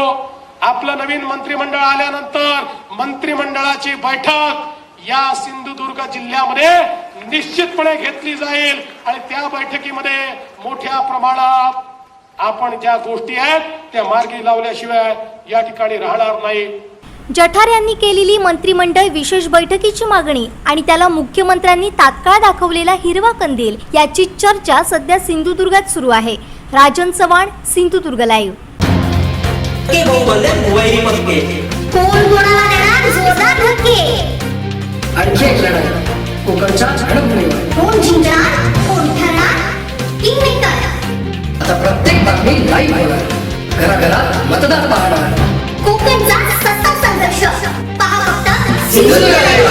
आपलं नवीन मंत्रिमंडळ आल्यानंतर मंत्रिमंडळाची बैठक या सिंधुदुर्ग जिल्ह्यामध्ये निश्चितपणे घेतली जाईल आणि त्या बैठकीमध्ये मोठ्या प्रमाणात आपण ज्या गोष्टी आहेत त्या मार्गी लावल्याशिवाय या ठिकाणी राहणार नाही. जठार यांनी केलेली मंत्रिमंडळ विशेष बैठकीची मागणी आणि त्याला मुख्यमंत्र्यांनी तात्काळ दाखवलेला हिरवा कंदील याची चर्चा सध्या सिंधुदुर्गात सुरू आहे. राजन चव्हाण, सिंधुदुर्ग लाईव्ह. आणखी एक लढाई कोकणच्या घडामोडीवर. आता प्रत्येक बातमी लाईव्ह होणार, घराघरात मतदार पाहणार. कोकणचा सत्ता संघर्ष पहा फक्त सिंधुदुर्ग लाईव्ह.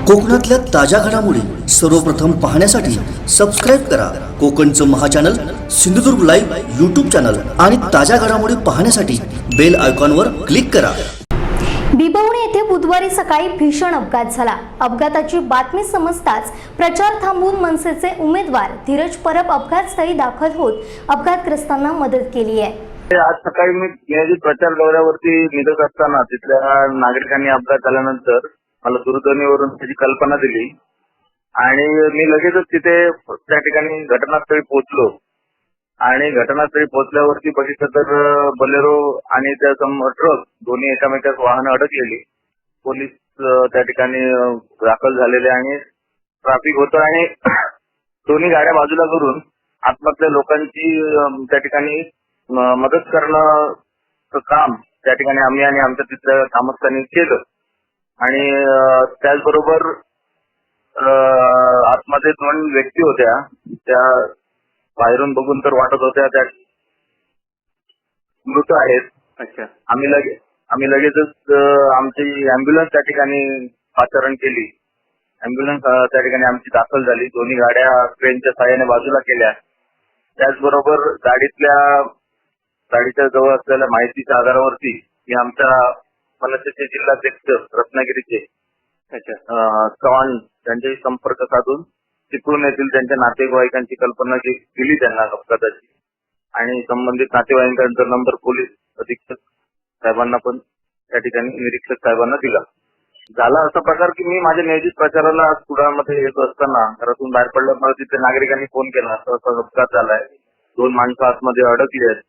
कोकणातल्या ताज्या घडामोडी सर्वप्रथम पाहण्यासाठी सबस्क्राईब करा कोकणचं महाचॅनल सिंधुदुर्ग लाईव्ह यूट्यूब चॅनल आणि ताज्या घडामोडी पाहण्यासाठी बेल आयकॉनवर क्लिक करा. बिबवणे येथे बुधवारी सकाळी भीषण अपघात झाला. अपघाताची बातमी समजताच प्रचार थांबवून मनसेचे उमेदवार धीरज परब अपघातस्थळी दाखल होत अपघातग्रस्तांना मदत केली आहे. आज सकाळी मी नियोजित प्रचार दौऱ्यावरती निघत असताना तिथल्या नागरिकांनी अपघात झाल्यानंतर मला दूरध्वनीवरून त्याची कल्पना दिली आणि मी लगेचच तिथे त्या ठिकाणी घटनास्थळी पोहोचलो आणि घटनास्थळी पोहोचल्यावरती बघितलं तर बलेरो आणि त्या ट्रक दोन्ही एकामेकात वाहनं अडकलेली. पोलीस त्या ठिकाणी दाखल झालेले आणि ट्रॅफिक होतं आणि दोन्ही गाड्या बाजूला करून आतमधल्या लोकांची त्या ठिकाणी मदत करणं काम त्या ठिकाणी आम्ही आणि आमच्या तिथल्या कामस्थांनी केलं आणि त्याचबरोबर आतमध्ये 2 व्यक्ती होत्या, त्या बाहेरून बघून तर वाटत होत्या त्या मृत आहेत. अच्छा. आम्ही लगेचच आमची अँब्युलन्स त्या ठिकाणी पाचारण केली. अँब्युलन्स त्या ठिकाणी आमची दाखल झाली. दोन्ही गाड्या ट्रेनच्या सहाय्याने बाजूला केल्या. त्याचबरोबर गाडीच्या जवळ असलेल्या माहितीच्या आधारावरती मी आमच्या मनसेचे जिल्हाध्यक्ष रत्नागिरीचे चव्हाण यांच्याशी संपर्क साधून चिपळूण येथील त्यांच्या नातेवाईकांची कल्पना दिली त्यांना अपघाताची आणि संबंधित नातेवाईकांचा नंबर पोलीस अधीक्षक साहेबांना पण त्या ठिकाणी निरीक्षक साहेबांना दिला. झाला असा प्रकार की मी माझ्या नियोजित प्रचाराला कुडामध्ये येत असताना घरातून बाहेर पडल्यामुळे तिथे नागरिकांनी फोन केला असा अपघात झालाय, 2 माणसं आतमध्ये अडकली आहेत.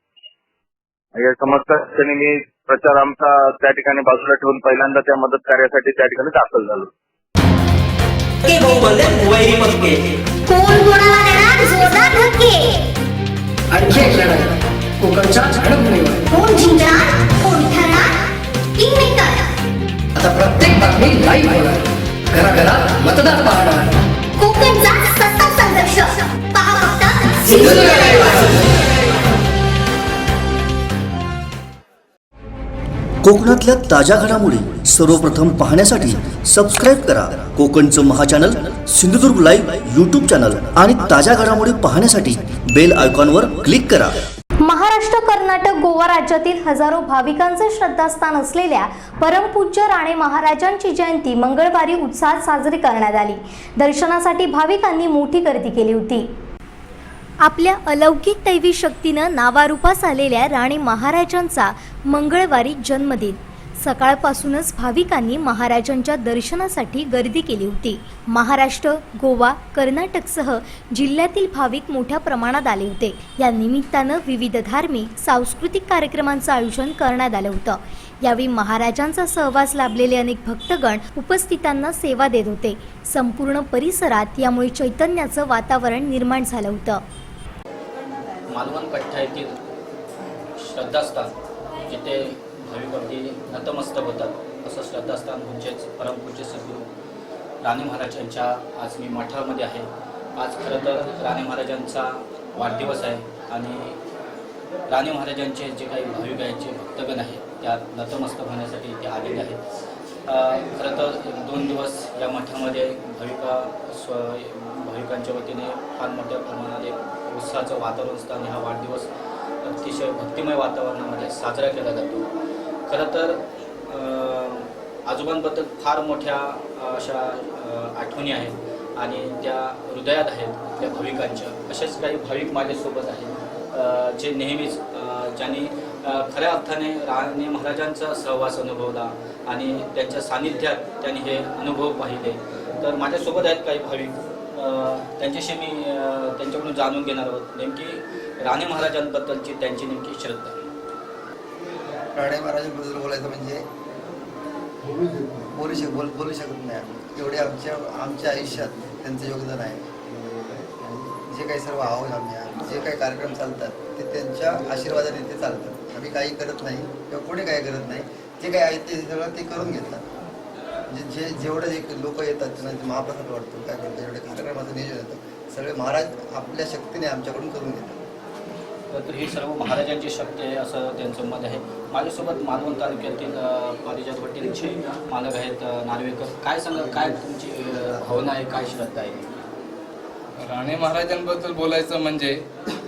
या समजता मी प्रचार आमचा त्या ठिकाणी बाजूला ठेवून पहिल्यांदा त्या मदत कार्यासाठी त्या ठिकाणी दाखल झालो. आणखी एक लढाई कोकणच्या घडामोडीवर. आता प्रत्येक बातमी लाईव्ह होणार, घराघरात मतदार पाहणार. कोकणचा सत्ता संघर्ष पहा फक्त सिंधुदुर्ग लाईव्ह. कोकणातल्या ताज्या घडामोडी सर्वप्रथम पाहण्यासाठी सबस्क्राईब करा कोकणचं महाचॅनल सिंधुदुर्ग लाईव्ह यूट्यूब चॅनल आणि ताज्या घडामोडी पाहण्यासाठी बेल आयकॉनवर क्लिक करा. महाराष्ट्र, कर्नाटक, गोवा राज्यातील हजारो भाविकांचे श्रद्धास्थान असलेल्या परमपूज्य राणे महाराजांची जयंती मंगळवारी उत्साहात साजरी करण्यात आली. दर्शनासाठी भाविकांनी मोठी गर्दी केली होती. आपल्या अलौकिक दैवी शक्तीनं नावारूपास आलेल्या राणे महाराजांचा मंगळवारी जन्मदिन सकाळपासूनच भाविकांनी महाराजांच्या दर्शनासाठी गर्दी केली होती. महाराष्ट्र, गोवा, कर्नाटकसह जिल्ह्यातील भाविक मोठ्या प्रमाणात आले होते. या निमित्तानं विविध धार्मिक, सांस्कृतिक कार्यक्रमांचं आयोजन करण्यात आलं होतं. यावेळी महाराजांचा सहवास लाभलेले अनेक भक्तगण उपस्थितांना सेवा देत होते. संपूर्ण परिसरात यामुळे चैतन्याचं वातावरण निर्माण झालं होतं. मालवण पट्ट्या येथील श्रद्धास्थान जिथे भाविक अगदी नतमस्तक होतात असं श्रद्धास्थान म्हणजेच परमपूज्य सद्गुरू राणे महाराज यांच्या आज मी मठामध्ये आहे. आज खरं तर राणे महाराजांचा वाढदिवस आहे आणि राणे महाराजांचे जे काही भाविक आहेत, जे भक्तगण आहेत, त्यात नतमस्तक होण्यासाठी ते आलेले आहेत. खरं तर 2 दिवस या मठामध्ये भाविकांच्या वतीने फार मोठ्या प्रमाणात एक उत्साहाचं वातावरण असतं आणि हा वाढदिवस अतिशय भक्तिमय वातावरणामध्ये साजरा केला जातो. खरं तर आजोबांबद्दल फार मोठ्या अशा आठवणी आहेत आणि त्या हृदयात आहेत त्या भाविकांच्या. असेच काही भाविक माझ्यासोबत आहेत जे नेहमीच ज्यांनी खऱ्या अर्थाने राणे महाराजांचा सहवास अनुभवला आणि त्यांच्या सानिध्यात त्यांनी हे अनुभव पाहिले. तर माझ्यासोबत आहेत काही भाविक, त्यांच्याशी मी त्यांच्याकडून जाणून घेणार आहोत नेमकी राणे महाराजांबद्दलची त्यांची नेमकी श्रद्धा. राणे महाराजांबद्दल बोलायचं म्हणजे बोलू शकत नाही आम्ही. एवढे आमच्या आयुष्यात त्यांचं योगदान आहे. जे काही सर्व आम्ही जे काही कार्यक्रम चालतात ते त्यांच्या आशीर्वादाने ते चालतात. आम्ही काही करत नाही किंवा कोणी काही करत नाही. जे काही आहे ते सगळं ते करून घेतात. म्हणजे जेवढे जे लोक येतात त्यांना महाप्रसाद वाटतो, काय करतात, जेवढे कार्यक्रमाचं नियोजन येतं सगळे महाराज आपल्या शक्तीने आमच्याकडून करून घेतात. तर ही सर्व महाराजांची शक्ती आहे असं त्यांचं मत आहे. माझ्यासोबत मालवण तालुक्यातील पारिजात हॉटेलचे मालक आहेत नार्वेकर. काय सांगा, काय तुमची भावना आहे, काय श्रद्धा आहे? राणे महाराजांबद्दल बोलायचं म्हणजे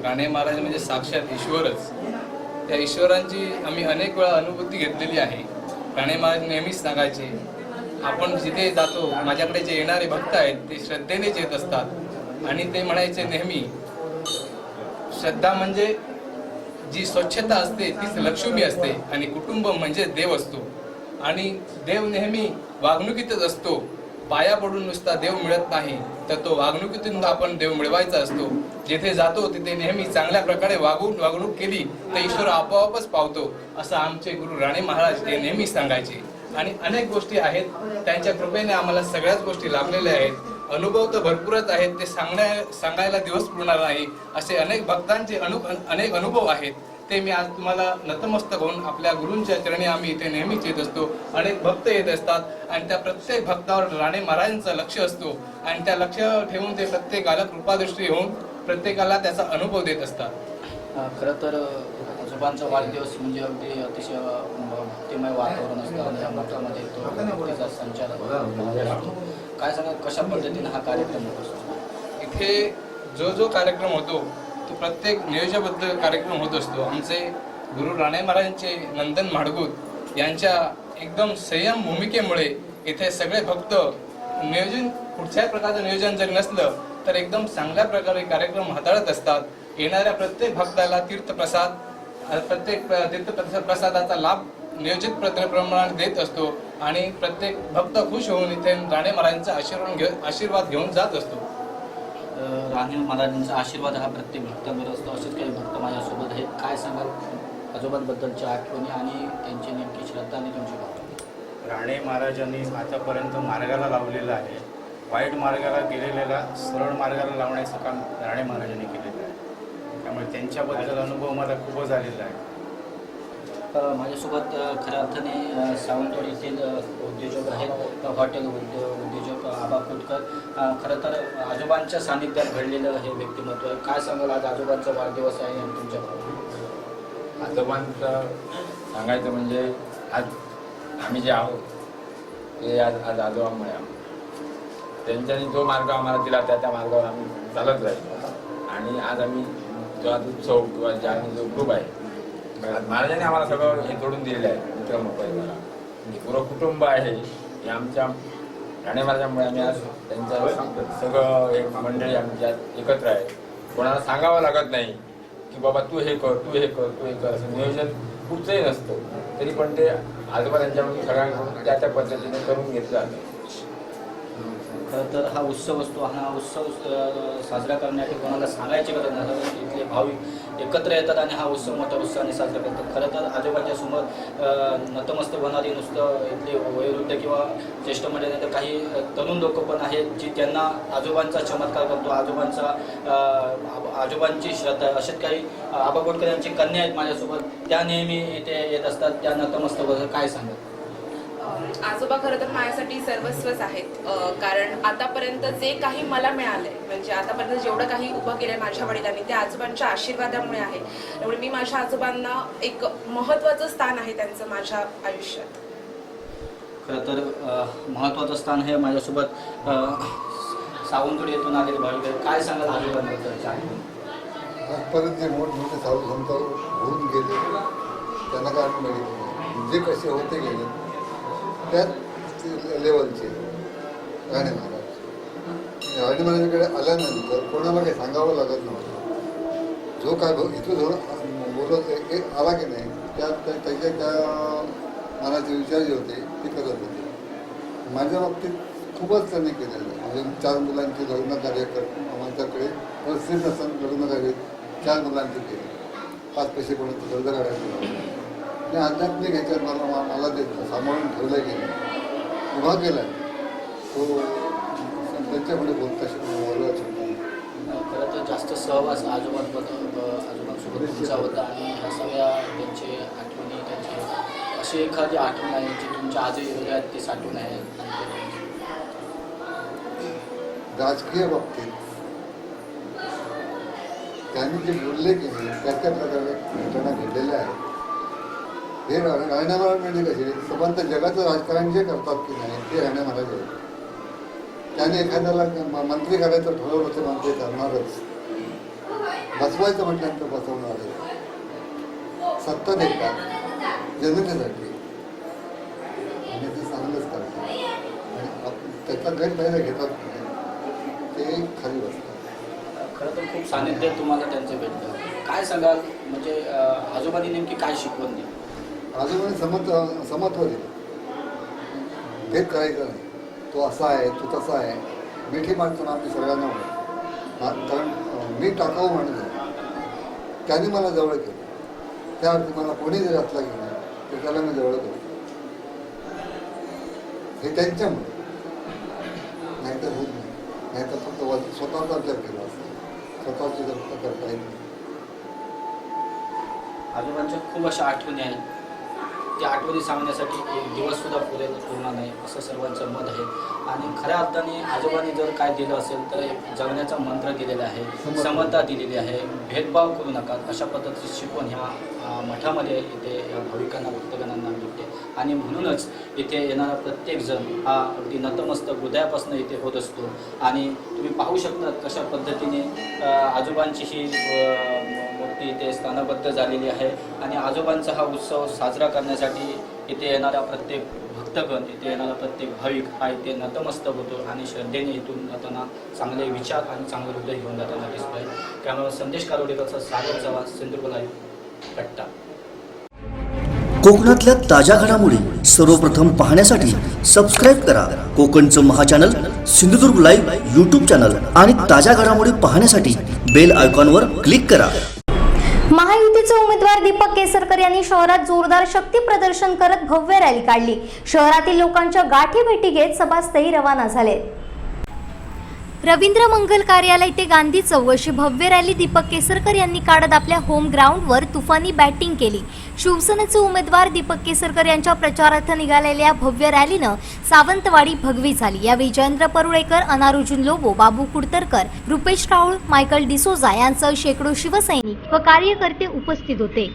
राणे महाराज म्हणजे साक्षात ईश्वरच. त्या ईश्वरांची आम्ही अनेक वेळा अनुभूती घेतलेली आहे. राणे महाराज नेहमीच सांगायचे, आपण जिथे जातो माझ्याकडे जे येणारे भक्त आहेत ते श्रद्धेनेच येत असतात आणि ते म्हणायचे नेहमी, श्रद्धा म्हणजे जी स्वच्छता असते तीच लक्ष्मी असते आणि कुटुंब म्हणजे देव असतो आणि देव नेहमी वागणुकीतच असतो. पाया पडून नुसता देव मिळत नाही, तर तो वागणुकीतून आपण देव मिळवायचा असतो. जिथे जातो तिथे नेहमी चांगल्या प्रकारे वागणूक केली तर ईश्वर आपोआपच पावतो, असं आमचे गुरु राणे महाराज हे नेहमी सांगायचे. आणि अनेक गोष्टी आहेत, त्यांच्या कृपेने आम्हाला सगळ्याच गोष्टी लाभलेल्या आहेत. अनुभव तर भरपूरच आहेत, ते सांगायला दिवस पुरणार नाही. असे अनेक भक्तांचे अनेक अनुभव आहेत, ते मी आज तुम्हाला नतमस्तक होऊन आपल्या गुरूंच्या चरणी आम्ही इथे नेहमीच येत असतो. अनेक भक्त येत असतात आणि त्या प्रत्येक भक्तावर राणे महाराजांचं लक्ष असतो आणि त्या लक्ष ठेवून ते प्रत्येकाला कृपादृष्टी होऊन प्रत्येकाला त्याचा अनुभव देत असतात. खरं तर आजोबांचा वाढदिवस म्हणजे अगदी अतिशय भक्तिमय वातावरण असतं आणि या मठामध्ये तो भक्तीचा संचार असतो. काय सांगा, कशा पद्धतीने हा कार्यक्रम होत असतो? इथे जो कार्यक्रम होतो तो प्रत्येक नियोजनाबद्दल कार्यक्रम होत असतो. आमचे गुरु राणे महाराजांचे नंदन माडगूत यांच्या एकदम संयम भूमिकेमुळे इथे सगळे भक्त नियोजन कुठच्याही प्रकारचं नियोजन जरी नसलं तर एकदम चांगल्या प्रकारे कार्यक्रम हाताळत असतात. येणाऱ्या प्रत्येक भक्ताला प्रत्येक तीर्थप्रसादाचा लाभ नियोजित प्रमाणात देत असतो आणि प्रत्येक भक्त खुश होऊन इथे राणे महाराजांचा आशीर्वाद घेऊन जात असतो. राणे महाराजांचा आशीर्वाद हा प्रत्येक भक्तांवर असतो. असेच काही भक्त माझ्यासोबत आहेत. काय सांगाल आजोबांबद्दलच्या आठवणी आणि त्यांची नेमकी श्रद्धा आणि तुमची भावना? राणे महाराजांनी आतापर्यंत मार्गाला लावलेलं आहे. वाईट मार्गाला गेलेल्याला सरळ मार्गाला लावण्याचं काम राणे महाराजांनी केलेलं आहे. त्यामुळे त्यांच्याबद्दल अनुभव मला खूपच आलेला आहे. माझ्यासोबत खऱ्या अर्थाने सावंतवाडी येथील उद्योजक आहेत, हॉटेल उद्योजक आबा फुटकर. खरं तर आजोबांच्या सानिध्यात घडलेलं हे व्यक्तिमत्व आहे. काय सांगाल, आज आजोबांचा वाढदिवस आहे आणि तुमच्या भावना? आजोबांचं सांगायचं म्हणजे आज आम्ही जे आहोत ते आज आजोबांमुळे आहोत. त्यांच्यानी जो मार्ग आम्हाला दिला त्या मार्गावर आम्ही चालत राहिलो आणि आज आम्ही जो आज उत्सव किंवा जे आम्ही जो ग्रुप आहे महाराजांनी आम्हाला सगळं हे जोडून दिलेलं आहे. मित्र मोबाईलला म्हणजे पूर्ण कुटुंब आहे हे आमच्या राणे महाराजांमुळे आम्ही आज त्यांचं सगळं एक मंडळी आमच्यात एकत्र आहे. कोणाला सांगावं लागत नाही की बाबा तू हे कर, तू हे कर, तू हे कर, असं नियोजन पुढचंही नसतं तरी पण ते आजोबा त्यांच्यामध्ये सगळ्यांकडून त्या पद्धतीने करून घेतलं जातं. खरं तर हा उत्सव असतो, हा उत्सव साजरा करण्यासाठी कोणाला सांगायची गरज नाही. इथले भाविक एकत्र येतात आणि हा उत्सव मोठ्या उत्साहाने साजरा करतात. खरं तर आजोबांच्या समोर नतमस्तक होणारी नुसतं इथले वयोवृद्ध किंवा ज्येष्ठ मंडळी नाही तर काही तरुण लोक पण आहेत जी त्यांना आजोबांचा चमत्कार करतो, आजोबांची श्रद्धा. असेच काही आबा गोडकर यांची कन्या आहेत माझ्यासोबत, त्या नेहमी इथे येत असतात, त्या नतमस्तक होतात. काय सांगत? आजोबा खरं तर माझ्यासाठी सर्वस्वच आहेत. कारण आतापर्यंत जे काही मला मिळालंय, म्हणजे आतापर्यंत जेवढं काही उभं केलंय माझ्या वडिलांनी, ते आजोबांच्या आशीर्वादामुळे आहे. त्यामुळे मी माझ्या आजोबांना एक महत्त्वाचं स्थान आहे त्यांचं माझ्या आयुष्यात. खरं तर महत्त्वाचं स्थान हे माझ्यासोबत सावंतवाडी येथून आलेले भाविक. काय सांगाल आजोबांबद्दल? आजपर्यंत जे मोठमोठे साधू संत होऊन गेले त्यांना काय मिळेल, जे कसे होते गेले त्याच लेवलचे राणे महाराज. राणे महाराजांकडे आल्यानंतर कोणाला काही सांगावं लागत नव्हतं. जो काय इथून बोलत आला की नाही त्याच्या त्या मनाचे विचार जे होते ते करत होते. माझ्या बाबतीत खूपच त्यांनी केलेलं आहे. म्हणजे 4 मुलांचे लग्न कार्य माझ्याकडे परिस्थिती नसताना लग्न कार्य 4 मुलांचे केले. 5 पैसे कोणाचं कर्ज काढायचं आणि आध्यात्मिक ह्याच्यात मला ते सांभाळून ठेवलं गेलं, उभा केला. तो त्यांच्याकडे बोलता शिकवलं. खरं तर जास्त सहवास आजोबांसोबत तुमचा होता आणि ह्या सगळ्या त्यांचे आठवणी, त्यांचे अशी एखादी आठवण आहे जी तुमच्या आजही हृदयात ती साठवून आहे? राजकीय बाबतीत त्यांनी जे बोलले की नाही त्या प्रकारे घटना घडलेल्या आहेत. हे राणे महाराज म्हणजे कसे संबंध जगाचं राजकारण जे करतात की नाही ते राणे महाराज आहेत. त्याने एखाद्याला मंत्री करायचं ठरवलं तर मंत्री करणारच, बसवायचं म्हटल्यानंतर बसवणार आहे. सत्ता देतात जनतेसाठी आणि ते चांगलंच करतात आणि त्याचा गैरफायदा घेतात ते खरी बसतात. खरं तर खूप सानिध्य तुम्हाला त्यांचं भेटलं. काय सांगाल, म्हणजे आजोबांनी नेमकी काय शिकवण दिली? आजोबांनी समत्व दिलं. भेद करायचं नाही, तो असा आहे तो तसा आहे. मिठी मारताना आम्ही सगळ्यांना म्हणतो, कारण मी टाकाऊ माणूस आहे. त्याने मला जवळ केलं. त्यावरती मला कोणी जरी असला की नाही तर त्याला मी जवळ करतो. हे त्यांच्यामुळे, नाहीतर होत नाही. नाहीतर फक्त स्वतःचा विचार केला असतो, स्वतःची जर करता येत नाही. आजोबांच्या खूप अशा आठवणी आहेत. त्या आठवणी सांगण्यासाठी एक दिवससुद्धा पूर्ण नाही असं सर्वांचं मत आहे. आणि खऱ्या अर्थाने आजोबांनी जर काय दिलं असेल तर एक जगण्याचा मंत्र दिलेला आहे, समता दिलेली आहे, भेदभाव करू नका अशा पद्धतीची शिकवण ह्या मठामध्ये इथे या भाविकांना भक्तगणांना मिळते. आणि म्हणूनच इथे येणारा प्रत्येकजण हा अगदी नतमस्तक हृदयापासून इथे होत असतो. आणि तुम्ही पाहू शकता कशा पद्धतीने आजोबांची ही मूर्ती इथे स्थानबद्ध झालेली आहे. आणि आजोबांचा हा उत्सव साजरा करण्यासाठी इथे येणारा प्रत्येक भक्तगण, इथे येणारा प्रत्येक भाविक हा इथे नतमस्तक होतो आणि श्रद्धेने इथून जाताना चांगले विचार आणि चांगले हृदय घेऊन जाताना दिसतोय. त्यामुळे संदेश कारोडीकरचा सागर चव्हाण, सिंधुदुर्ग लाईव्ह, कट्टा. कोकणातल्या ताज्या घडामोडी सर्वप्रथम पाहण्यासाठी सबस्क्राईब करा कोकणचं महाचॅनल सिंधुदुर्ग लाईव्ह यूट्यूब चॅनल आणि ताज्या घडामोडी पाहण्यासाठी बेल आयकॉनवर क्लिक करा. महायुतीचे उमेदवार दीपक केसरकर यांनी शहरात जोरदार शक्ती प्रदर्शन करत भव्य रॅली काढली. शहरातील लोकांच्या गाठी भेटी घेत सभास्थळी रवाना झाले. रवींद्र मंगल कार्यालय ते गांधी चौक अशी भव्य रॅली दीपक केसरकर यांनी काढत आपल्या होम ग्राउंडवर तुफानी बॅटिंग केली. शिवसेनेचे उमेदवार दीपक केसरकर यांच्या प्रचारार्थ निघालेल्या भव्य रॅलीनं सावंतवाडी भगवी झाली. यावेळी जयेंद्र परुळेकर, अनारुजुन लोबो, बाबू कुडतरकर, रुपेश राऊळ, मायकल डिसोजा यांसह शेकडो शिवसैनिक व कार्यकर्ते उपस्थित होते.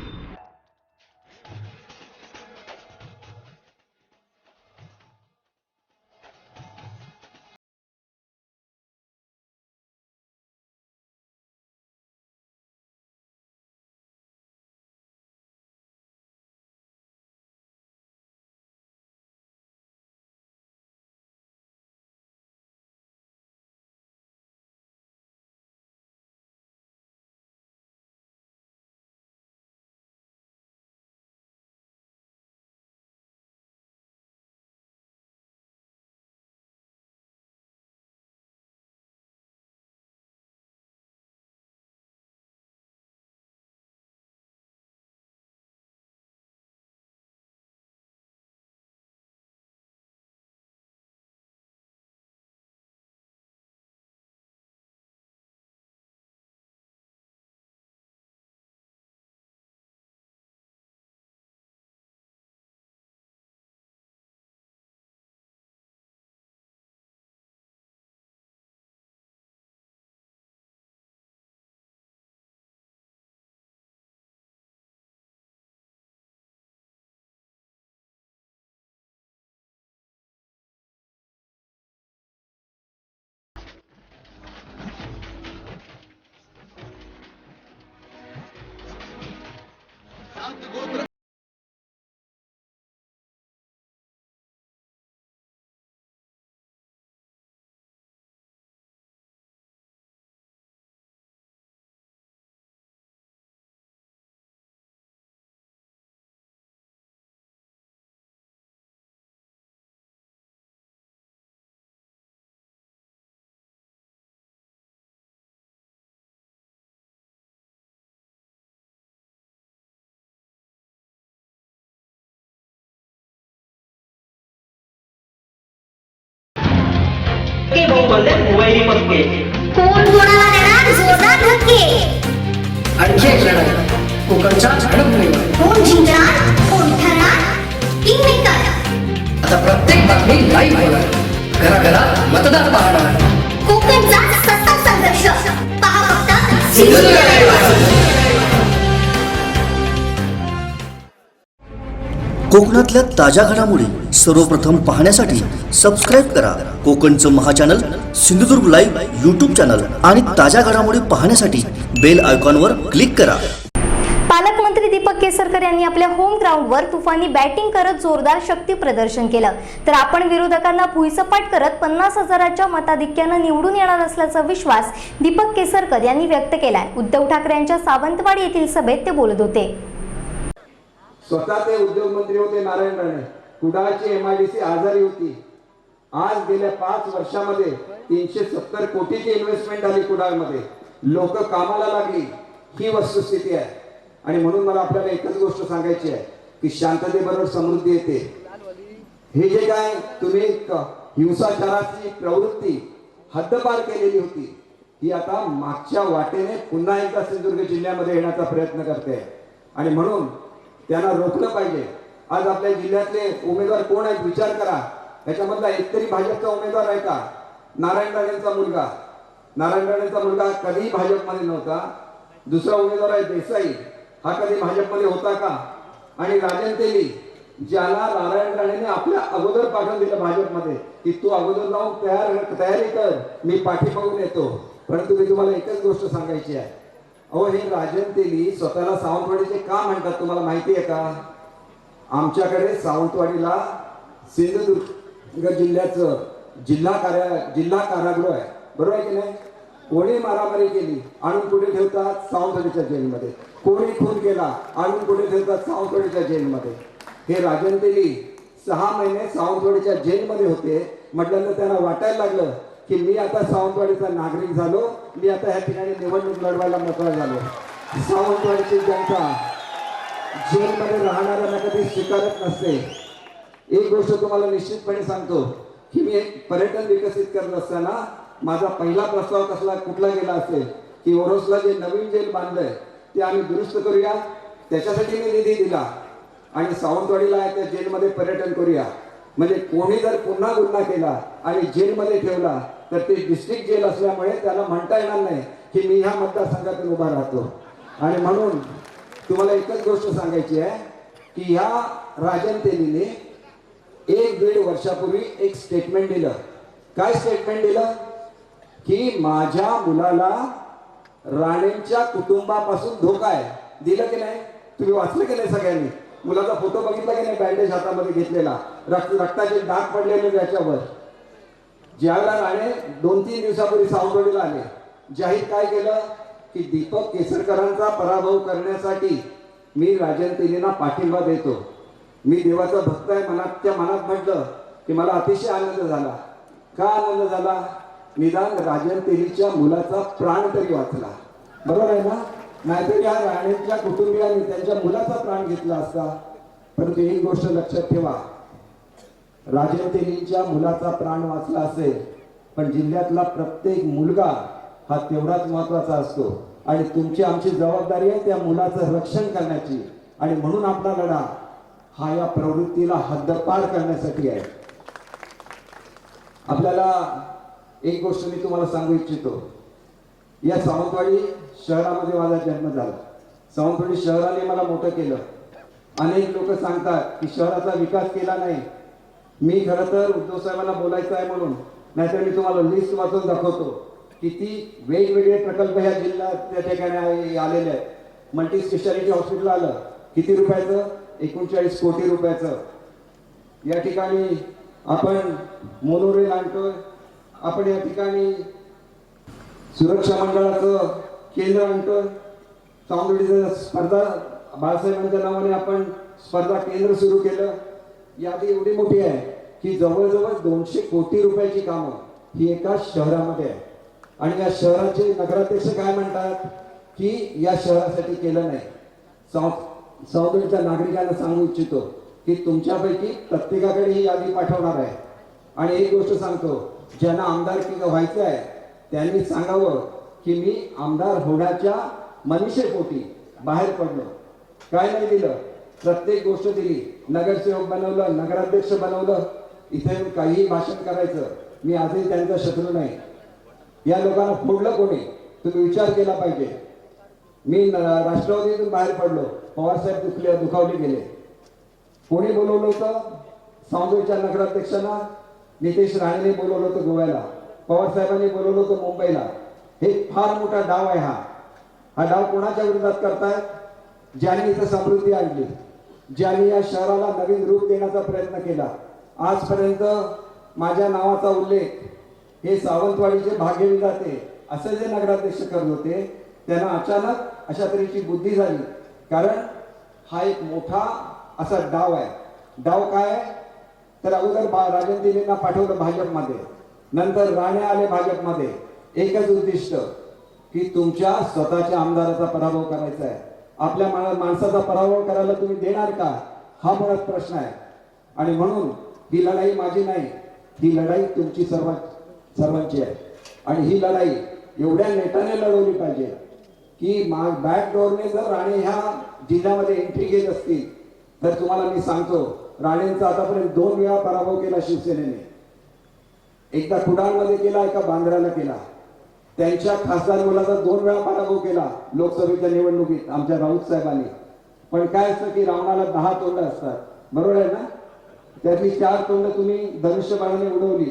बोलले मोबाईल पक्के कोण कोणाला देणार जोरदार धक्के? आणखी एक लढाई कोकणच्या झडपणीवर. कोण जिंकणार कोण ठरणार किंगमेकर? आता प्रत्येक बातमी लाईव्ह होणार, घराघरात मतदार पाहणार. कोकणचा सत्ता संघर्ष पहा फक्त सिंधुदुर्ग लाईव्ह. कोकणातल्या ताज्या घडामोडी सर्वप्रथम पाहण्यासाठी सबस्क्राईब करा कोकणचं महाचॅनल सिंधुदुर्ग लाईव्ह यूट्यूब चॅनल आणि ताज्या घडामोडी पाहण्यासाठी बेल आयकॉनवर क्लिक करा. पालकमंत्री दीपक केसरकर यांनी आपल्या होम ग्राउंडवर तुफानी बॅटिंग करत जोरदार शक्ती प्रदर्शन केलं. तर आपण विरोधकांना भुईसपाट करत 50,000च्या मताधिक्यानं निवडून येणार असल्याचा विश्वास दीपक केसरकर यांनी व्यक्त केलाय. उद्धव ठाकरे यांच्या सावंतवाडी येथील सभेत ते बोलत होते. स्वतः ते उद्योग मंत्री होते नारायण राणे. कुडाळची MIDC आजारी होती. आज गेल्या 5 वर्षामध्ये 370 कोटीची इन्व्हेस्टमेंट झाली कुडाळमध्ये. लोक कामाला लागली, ही वस्तुस्थिती आहे. आणि म्हणून मला आपल्याला एकच गोष्ट सांगायची आहे की शांततेबरोबर समृद्धी येते. हे जे काय तुम्ही हिंसाचाराची प्रवृत्ती हद्दपार केलेली होती, ही आता मागच्या वाटेने पुन्हा एकदा सिंधुदुर्ग जिल्ह्यामध्ये येण्याचा प्रयत्न करते. आणि म्हणून त्यांना रोखलं पाहिजे. आज आपल्या जिल्ह्यातले उमेदवार कोण आहेत विचार करा. याच्यामधला एकतरी भाजपचा उमेदवार आहे का? नारायण राणेंचा मुलगा. नारायण राणेंचा मुलगा कधीही भाजपमध्ये नव्हता. दुसरा उमेदवार आहे देसाई, हा कधी भाजपमध्ये होता का? आणि राजन तेली, ज्याला नारायण राणेने आपल्या अगोदर पाठवून दिलं भाजपमध्ये की तू अगोदर जाऊन तयारी कर, मी पाठी बघून येतो. परंतु मी तुम्हाला एकच गोष्ट सांगायची आहे. अहो, हे राजन तेली स्वतःला सावंतवाडीचे का म्हणतात तुम्हाला माहिती आहे का? आमच्याकडे सावंतवाडीला सिंधुदुर्ग जिल्ह्याचं जिल्हा कारागृह आहे, बरोबर आहे की नाही? कोणी मारामारी केली आणून कुठे ठेवतात? सावंतवाडीच्या जेलमध्ये. कोणी खून केला आणून कुठे ठेवतात? सावंतवाडीच्या जेलमध्ये. हे राजन तेली 6 महिने सावंतवाडीच्या जेलमध्ये होते. म्हटल्यानंतर त्यांना वाटायला लागलं की मी आता सावंतवाडीचा नागरिक झालो, मी आता ह्या ठिकाणी निवडणूक लढवायला मोकळा झालो. सावंतवाडीची जनता जेलमध्ये राहणाऱ्यांना कधी स्वीकारत नसते. एक गोष्ट तुम्हाला निश्चितपणे सांगतो की मी एक पर्यटन विकसित करत असताना माझा पहिला प्रस्ताव कुठला गेला असेल की ओरोसला जे नवीन जेल बांधलंय ते आम्ही दुरुस्त करूया, त्याच्यासाठी मी निधी दिला. आणि सावंतवाडीला त्या जेलमध्ये पर्यटन करूया. म्हणजे कोणी जर पुन्हा गुन्हा केला आणि जेलमध्ये ठेवला तर ते डिस्ट्रिक्ट जेल असल्यामुळे त्याला म्हणता येणार नाही की मी ह्या मतदारसंघातून उभा राहतो. आणि म्हणून तुम्हाला एकच गोष्ट सांगायची आहे की ह्या राजन तेलीने 1-1.5 वर्षापूर्वी एक स्टेटमेंट दिलं. काय स्टेटमेंट दिलं? की माझ्या मुलाला राणेंच्या कुटुंबापासून धोका आहे. दिलं की नाही? तुम्ही वाचलं की नाही सगळ्यांनी? मुलाचा फोटो बघितला की नाही? बँडेज हातामध्ये घेतलेला, रक्ताचे डाग पडलेले त्याच्यावर. ज्यावेळेला राणे 2-3 दिवसापूर्वी सावंतवाडीला आले, जाहीर काय केलं की दीपक केसरकरांचा पराभव करण्यासाठी मी राजन तेलींना पाठिंबा देतो. मी देवाचा भक्त आहे मनात म्हटलं की मला अतिशय आनंद झाला. का आनंद झाला? निदान राजन तेलीच्या मुलाचा प्राण तरी वाचला, बरोबर आहे ना? नाहीतर या राणेंच्या कुटुंबियांनी त्यांच्या मुलाचा प्राण घेतला असता. परंतु एक गोष्ट लक्षात ठेवा, राजन तेलींच्या मुलाचा प्राण वाचला असेल, पण जिल्ह्यातला प्रत्येक मुलगा हा तेवढाच महत्वाचा असतो. आणि तुमची आमची जबाबदारी आहे त्या मुलाचं रक्षण करण्याची. आणि म्हणून आपला लढा हा या प्रवृत्तीला हद्दपार करण्यासाठी आहे. आपल्याला एक गोष्ट मी तुम्हाला सांगू इच्छितो. या सावंतवाडी शहरामध्ये माझा जन्म झाला. सावंतवाडी शहराने मला मोठं केलं. अनेक लोक सांगतात की शहराचा विकास केला नाही. मी खरं तर उद्धव साहेबांना बोलायचं आहे म्हणून, नाहीतर मी तुम्हाला लिस्ट वाचून दाखवतो किती वेगवेगळे प्रकल्प ह्या जिल्ह्यात त्या ठिकाणी आलेले आहेत. मल्टी स्पेशालिटी हॉस्पिटल आलं, किती रुपयाचं? 39 कोटी रुपयाचं. या ठिकाणी आपण मोनोरेल आणतोय. आपण या ठिकाणी सुरक्षा मंडळाचं केंद्र आणतोय. सावंतवाडीचं स्पर्धा बाळासाहेबांच्या नावाने आपण स्पर्धा केंद्र सुरू केलं. यादी एवढी मोठी आहे की जवळजवळ 200 कोटी रुपयाची कामं ही एका शहरामध्ये आहे. आणि या शहराचे नगराध्यक्ष काय म्हणतात की या शहरासाठी केलं नाही. सावंतवाडीच्या नागरिकांना सांगू इच्छितो की तुमच्यापैकी प्रत्येकाकडे ही यादी पाठवणार आहे. आणि एक गोष्ट सांगतो, ज्यांना आमदारकी व्हायचं आहे त्यांनी सांगावं की मी आमदार होण्याच्या मनीषेपोटी बाहेर पडलो. काय नाही दिलं, प्रत्येक गोष्ट दिली. नगरसेवक बनवलं, नगराध्यक्ष बनवलं. इथे काही भाषण करायचं. मी आजही त्यांचा शत्रू नाही. या लोकांना फोडलं कोणी, तुम्ही विचार केला पाहिजे. मी राष्ट्रवादीतून बाहेर पडलो, पवारसाहेब दुखावले गेले. कोणी बोलवलं होतं? सांगोलच्या नगराध्यक्षांना नितेश राणेने बोलवलं होतं गोव्याला, पवारसाहेबांनी बोलवलं होतं मुंबईला. हे फार मोठा डाव आहे. हा डाव कोणाच्या विरोधात करतायत? ज्यांनी इथं समृद्धी आणली, ज्यांनी या शहराला नवीन रूप देण्याचा प्रयत्न केला. आजपर्यंत माझ्या नावाचा उल्लेख हे सावंतवाडीचे भाग्यविधाते असे जे नगराध्यक्ष करत होते त्यांना अचानक अशा तऱ्हेची बुद्धी झाली. कारण हा एक मोठा असा डाव आहे. डाव काय आहे तर अगोदर राजन दिलेंना पाठवलं भाजपमध्ये, नंतर राणे आले भाजपमध्ये. एकच उद्दिष्ट की तुमच्या स्वतःच्या आमदाराचा पराभव करायचा आहे. आपल्या माणसाचा पराभव करायला तुम्ही देणार का, हा मुळात प्रश्न आहे. आणि म्हणून ही लढाई माझी नाही, ही लढाई तुमची सर्वांची आहे. आणि ही लढाई एवढ्या नेटाने लढवली पाहिजे की बॅकडोरने जर राणे ह्या जिल्ह्यामध्ये एंट्री घेत असतील तर तुम्हाला मी सांगतो, राणेंचा आतापर्यंत 2 वेळा पराभव केला शिवसेनेने. एकदा कुडाळमध्ये केला, एका बांद्र्याला केला. त्यांच्या खासदार मुलाचा 2 वेळा पराभव केला लोकसभेच्या निवडणुकीत आमच्या राऊत साहेबांनी. पण काय असतं की रावणाला 10 तोंड असतात, बरोबर आहे ना? त्यातली 4 तोंड तुम्ही धनुष्यबाणाने उडवली,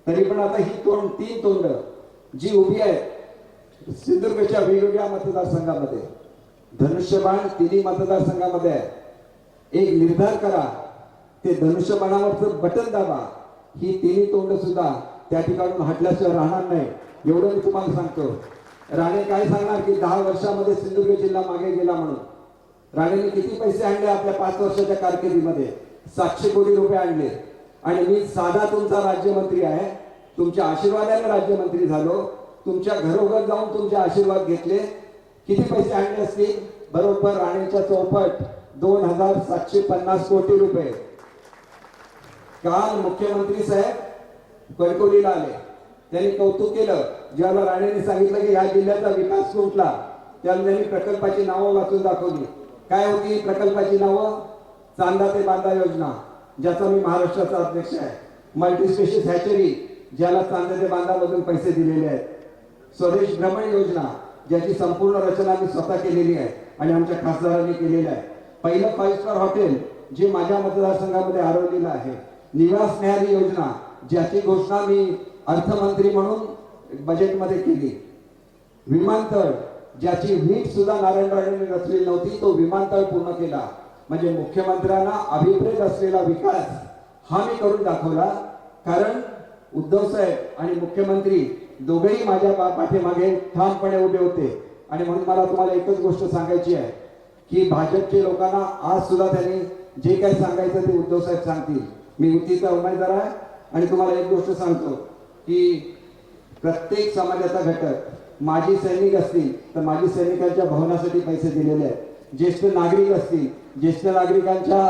तरी पण आता ही 3 तोंड जी उभी आहेत सिंधुदुर्गच्या वेगवेगळ्या मतदारसंघामध्ये, धनुष्यबाण तिन्ही मतदारसंघामध्ये आहे. एक निर्धार करा, ते धनुष्यबाणावरचं बटन दाबा, ही तिन्ही तोंड सुद्धा त्या ठिकाणून हटल्याशिवाय राहणार नाही. एवढं मी तुम्हाला सांगतो. राणे काय सांगणार की 10 वर्षामध्ये सिंधुदुर्ग जिल्हा मागे गेला म्हणून. राणेने किती पैसे आणले आपल्या 5 वर्षाच्या कारकिर्दीमध्ये? 700 कोटी रुपये आणले. आणि मी साधा तुमचा राज्यमंत्री आहे, तुमच्या आशीर्वादाने राज्यमंत्री झालो. तुमच्या घरोघर जाऊन तुमचे आशीर्वाद घेतले. किती पैसे आणले असतील? बरोबर राणेच्या चौपट 2750 कोटी रुपये. काल मुख्यमंत्री साहेब कणकवलीला आले, त्यांनी कौतुक केलं. ज्याला राणेने सांगितलं की या जिल्ह्याचा विकास कुठला, त्याला त्यांनी प्रकल्पाची नावं वाचून दाखवली. काय होती प्रकल्पाची नावं? चांदा ते बांधा योजना, ज्याचा मी महाराष्ट्राचा अध्यक्ष आहे. मल्टीस्पेशिस हॅचरी, ज्याला चांदा ते बांधामधून पैसे दिलेले आहेत. स्वदेश भ्रमण योजना, ज्याची संपूर्ण रचना मी स्वतः केलेली आहे आणि आमच्या खासदारांनी केलेली आहे. पहिलं 5 स्टार हॉटेल जे माझ्या मतदारसंघामध्ये आरवलेलं आहे. निवास न्यारी योजना, ज्याची घोषणा मी अर्थमंत्री म्हणून बजेटमध्ये केली. विमानतळ, ज्याची वीट सुद्धा नारायण राणेंनी रचलेली नव्हती, तो विमानतळ पूर्ण केला. म्हणजे मुख्यमंत्र्यांना अभिप्रेत असलेला विकास हा मी करून दाखवला. कारण उद्धव साहेब आणि मुख्यमंत्री दोघेही माझ्या पाठीमागे ठामपणे उभे होते. आणि म्हणून मला तुम्हाला एकच गोष्ट सांगायची आहे की भाजपच्या लोकांना आज सुद्धा त्यांनी जे काही सांगायचं ते उद्धव साहेब सांगतील. मी युतीचा उमेदवार आहे आणि तुम्हाला एक गोष्ट सांगतो की प्रत्येक समाजाचा घटक, माजी सैनिक असतील तर माजी सैनिकांच्या भवनासाठी पैसे दिलेले आहेत. ज्येष्ठ नागरिक असतील, ज्येष्ठ नागरिकांच्या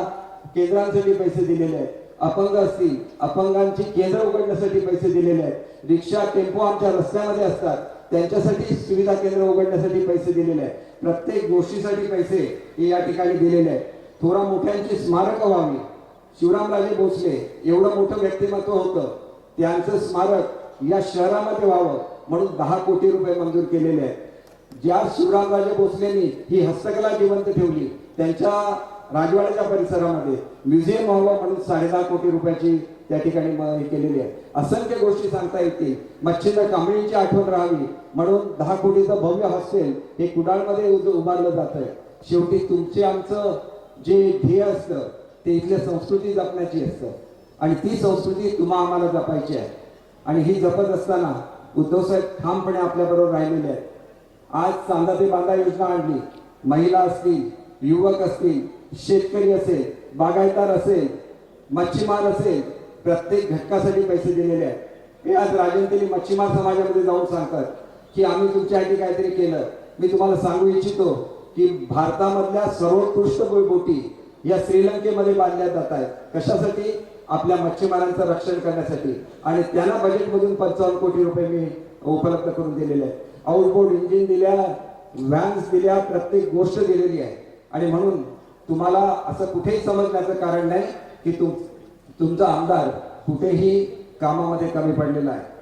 केंद्रांसाठी पैसे दिलेले आहेत. अपंग असतील, अपंगांची केंद्र उघडण्यासाठी पैसे दिलेले आहेत. रिक्षा टेम्पो आमच्या रस्त्यामध्ये असतात, त्यांच्यासाठी सुविधा केंद्र उघडण्यासाठी पैसे दिलेले आहेत. प्रत्येक गोष्टीसाठी पैसे हे या ठिकाणी दिलेले आहेत. थोडा मोठ्यांची स्मारक व्हावी. शिवरामराजे भोसले एवढं मोठं व्यक्तिमत्व होतं, त्यांचं स्मारक या शहरामध्ये व्हावं म्हणून 10 कोटी रुपये मंजूर केलेले आहेत. ज्या शिवरामराजे भोसलेंनी ही हस्तकला जिवंत ठेवली, त्यांच्या राजवाड्याच्या परिसरामध्ये म्युझियम व्हावं म्हणून 10.5 कोटी रुपयाची त्या ठिकाणी केलेली आहे. असंख्य गोष्टी सांगता येतील. मच्छिंद्र कांबळींची आठवण राहावी म्हणून 10 कोटीचं भव्य हॉस्टेल हे कुडाळमध्ये उभारलं जात आहे. शेवटी तुमचे आमचं जे ध्येय असतं ते इथल्या संस्कृती जपण्याची असतं आणि ती संस्कृती तुम्हा आम्हाला जपायची आहे. आणि ही जपत असताना उद्धव साहेब ठामपणे आपल्याबरोबर राहिलेले आहेत. आज चांदा ते बांधा योजना आणली. महिला असतील, युवक असतील, शेतकरी असेल, बागायतदार असेल, मच्छीमार असेल, प्रत्येक घटकासाठी पैसे दिलेले आहेत. हे आज राजनतेली मच्छीमार समाजामध्ये जाऊन सांगतात की आम्ही तुमच्यासाठी काहीतरी केलं. मी तुम्हाला सांगू इच्छितो की भारतामधल्या सर्वोत्कृष्ट बोटी या श्रीलंकेमध्ये बांधल्या जात आहेत. कशासाठी? आपल्या मच्छीमारांचं रक्षण करण्यासाठी, आणि त्यांना बजेटमधून 55 कोटी रुपये मी उपलब्ध करून दिलेले आहेत. आउटबोर्ड इंजिन दिल्या, व्हॅन्स दिल्या, प्रत्येक गोष्ट दिलेली आहे. आणि म्हणून तुम्हाला असं कुठेही समजण्याचं कारण नाही की तुमचा आमदार कुठेही कामामध्ये कमी पडलेला आहे.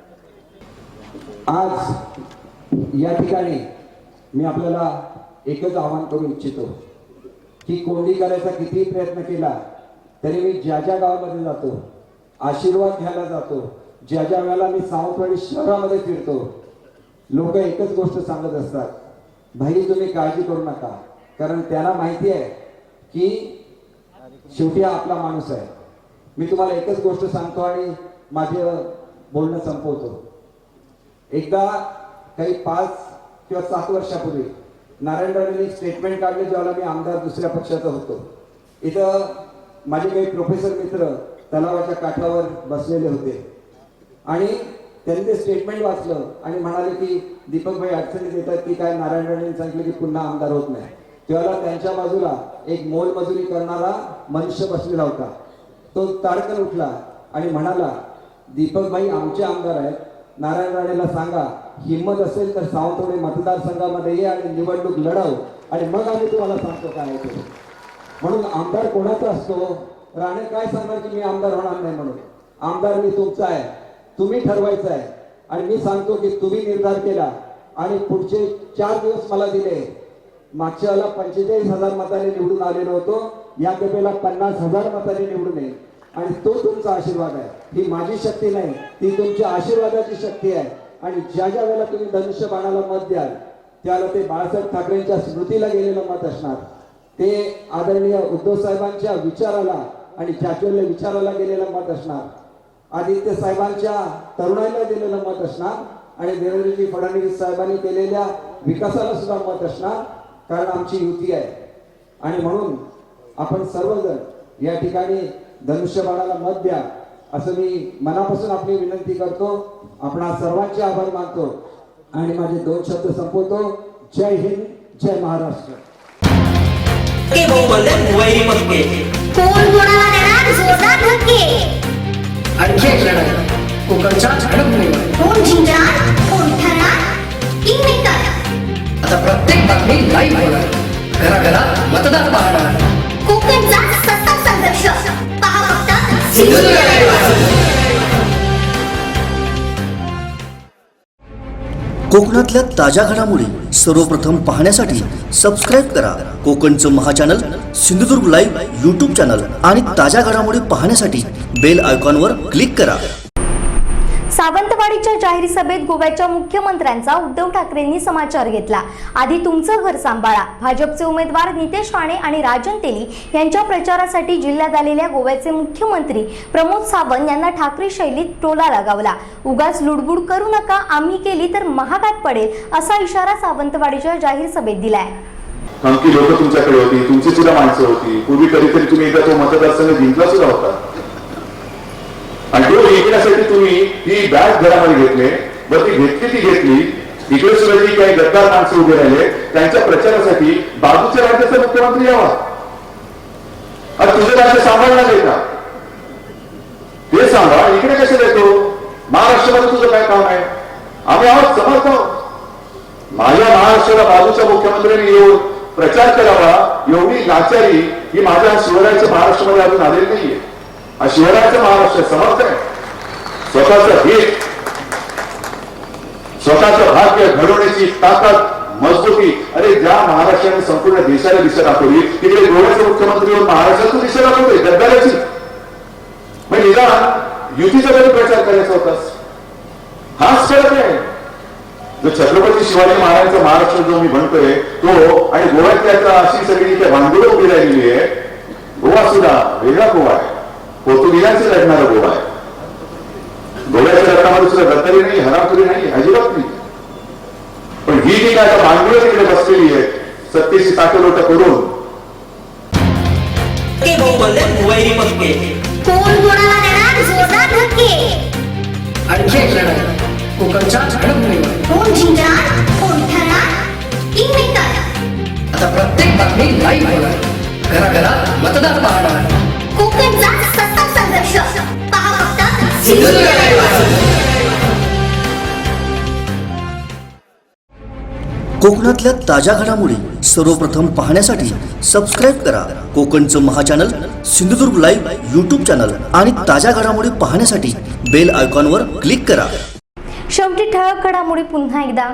आज या ठिकाणी मी आपल्याला एकच आवाहन करू इच्छितो की कोंडी करायचा कितीही प्रयत्न केला तरी मी ज्या ज्या गावामध्ये जातो, आशीर्वाद घ्यायला जातो, ज्या ज्या वेळेला मी सावंतवाडी शहरामध्ये फिरतो, लोक एकच गोष्ट सांगत असतात, भाई तुम्ही काळजी करू नका, कारण त्यांना माहिती आहे की शेवटी हा आपला माणूस आहे. मी तुम्हाला एकच गोष्ट सांगतो आणि माझं बोलणं संपवतो. एकदा काही 5 किंवा 7 वर्षापूर्वी नारायण राणेंनी स्टेटमेंट काढले, ज्यावेळेला मी आमदार दुसऱ्या पक्षाचा होतो. इथं माझे काही प्रोफेसर मित्र तलावाच्या काठावर बसलेले होते आणि त्यांनी ते स्टेटमेंट वाचलं आणि म्हणाले की दीपक भाई अडचणीत येतात की काय, नारायण राणेंनी सांगितलं की पुन्हा आमदार होत नाही. त्यावेळेला त्यांच्या बाजूला एक मोलमजुरी करणारा मनुष्य बसलेला होता. तो ताडकन उठला आणि म्हणाला, दीपक भाई आमचे आमदार आहेत, नारायण राणेला सांगा हिम्मत असेल तर सावंतवाडी मतदारसंघामध्ये ये आणि निवडणूक लढव आणि मग आम्ही तुम्हाला सांगतो काय आहे ते. म्हणून आमदार कोणाचा असतो? राणे काय सांगणार की मी आमदार होणार नाही म्हणून? आमदार मी तुमचा आहे, तुम्ही ठरवायचं आहे. आणि मी सांगतो की तुम्ही निर्धार केला आणि पुढचे 4 दिवस मला दिले. मागच्या वेळेला 45,000 मतांनी निवडून आलेलो होतो, या खेपेला 50,000 मतांनी निवडून येईल आणि तो तुमचा आशीर्वाद आहे. ही माझी शक्ती नाही, ती तुमच्या आशीर्वादाची शक्ती आहे. आणि ज्या ज्या वेळेला तुम्ही धनुष्यबाणाला मत द्याल त्यावेळेला ते बाळासाहेब ठाकरेंच्या स्मृतीला गेलेलं मत असणार, ते आदरणीय उद्धव साहेबांच्या विचाराला आणि चाचोल्या विचाराला गेलेलं मत असणार, आदित्य साहेबांच्या तरुणाईला दिलेलं मत असणार आणि देवेंद्रजी फडणवीस साहेबांनी केलेल्या विकासाला सुद्धा मत असणार, कारण आमची युती आहे. आणि म्हणून आपण सर्वजण या ठिकाणी धनुष्यबाणाला मत द्या असं मी मनापासून आपली विनंती करतो. आपणा सर्वांचे आभार मानतो आणि माझे 2 शब्द संपवतो. जय हिंद, जय महाराष्ट्र. आणखी एक लढाई कोकणच्या झडपणीवर. आता प्रत्येक बातमी लाईव्ह होणार, घराघरात मतदार पाहणार. कोकणचा सत्ता संघर्ष पहा फक्त सिंधुदुर्ग लाईव्ह. कोकणातल्या ताज्या घडामोडी सर्वप्रथम पाहण्यासाठी सबस्क्राईब करा कोकणचं महाचॅनल सिंधुदुर्ग लाईव्ह यूट्यूब चॅनल आणि ताज्या घडामोडी पाहण्यासाठी बेल आयकॉनवर क्लिक करा. सावंतवाडीच्या जाहीर सभेत गोव्याच्या मुख्यमंत्र्यांचा उद्धव ठाकरेंनी समाचार घेतला. आधी तुमचं घर सांभाळा. भाजपचे उमेदवार नितेश राणे आणि राजन तेली यांच्या प्रचारासाठी जिल्ह्यात आलेल्या गोव्याचे मुख्यमंत्री प्रमोद सावंत यांना ठाकरे शैलीत टोला लगावला. उगाच लुडबुड करू नका, आम्ही केली तर महागात पडेल असा इशारा सावंतवाडीच्या जाहीर सभेत दिलाय. की लोक तुमच्याकडे होती, तुमची सुद्धा माणसं होती. पूर्वी कधीतरी तुम्ही एकदा तो मतदारसंघ जिंकला सुद्धा होता आणि तो जिंकण्यासाठी तुम्ही ही बॅग घरामध्ये घेतले. बरं ती घेतली. इकडे सुद्धा जी काही गद्दार माणसं उभे राहिले त्यांच्या प्रचारासाठी बाजूच्या राज्याचा मुख्यमंत्री यावा. आता तुझं राज्य सांभाळणार आहे का ते सांगा. इकडे कसे देतो? महाराष्ट्रामध्ये तुझं काय काम आहे? आम्ही आहोत, समर्थ आहोत. माझ्या महाराष्ट्राला बाजूच्या मुख्यमंत्र्यांनी येऊन प्रचार करावा एवढी लाचारी ही माझ्या शिवरायाच्या महाराष्ट्रामध्ये अजून आलेली नाहीये. हा शिवरायाचा महाराष्ट्र समर्थ आहे. स्वतःचं हित, स्वतःचं भाग्य घडवण्याची ताकद, मजबूती, अरे ज्या महाराष्ट्राने संपूर्ण देशाला दिशा दाखवली तिकडे गोव्याचे मुख्यमंत्री येऊन महाराष्ट्रातून दिशा दाखवते गद्दाराची. म्हणजे निदान युतीचा जरी प्रचार करायचा होताच. हाच फरक आहे. जो छत्रपती शिवाजी महाराजांचा महाराष्ट्र जो मी म्हणतोय तो आणि गोव्यातल्या अशी सगळी त्या भांडुळं उभी राहिलेली आहे. गोवा सुद्धा वेगळा गोवा आहे, पोर्तुगीजांचे लढणारा गोवा आहे. गोव्याच्या रत्नामध्ये सुद्धा गद्दारी नाही, हरामखोरी नाही, अजिबात नाही. पण ही जी काय भांडुळं तिकडे बसलेली आहे सत्तेची साठवलोट करून. आणखी एक लढाई कोकणच्या झडपणीवर. आता प्रत्येक बातमी लाईव्ह होणार, घराघरात मतदार पाहणार. कोकणचा सत्ता लक्ष पहा फक्त सिंधुदुर्ग लाईव्ह. कोकणातल्या ताज्या घडामोडी सर्वप्रथम पाहण्यासाठी सबस्क्राईब करा कोकणचं महाचॅनल सिंधुदुर्ग लाईव्ह यूट्यूब चॅनल आणि ताज्या घडामोडी पाहण्यासाठी बेल आयकॉनवर क्लिक करा. शेवटी ठळक घडामोडी पुन्हा एकदा.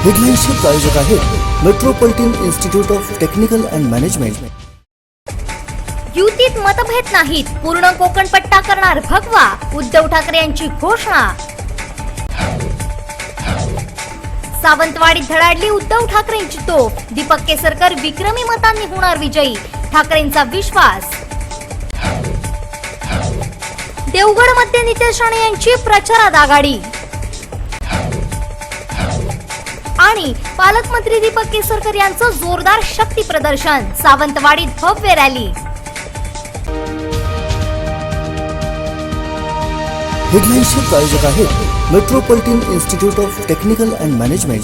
हेडलाईन्सचे प्रायोजक आहेत metropolitan institute of technical and management. युतीत मतभेद नाहीत, पूर्ण कोकणपट्टा करणार भगवा, उद्धव ठाकरे यांची घोषणा. सावंतवाडीत धडाडली उद्धव ठाकरेंची तोफ, दीपक केसरकर विक्रमी मतांनी होणार विजयी, ठाकरेंचा विश्वास. देवगडमध्ये नितेश राणे यांची प्रचारात आघाडी आणि पालकमंत्री दीपक केसरकर यांचं जोरदार शक्ती प्रदर्शन, सावंतवाडीत भव्य रॅली. हेडलाईन्सचे प्रायोजक आहेत metropolitan institute of technical and management.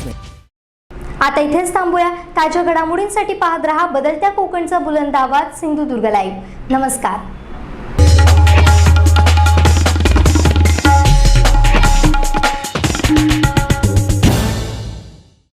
आता इथेच थांबूया. ताज्या घडामोडींसाठी पाहत रहा बदलत्या कोकणचा बुलंद आवाज सिंधुदुर्ग लाईव्ह. नमस्कार.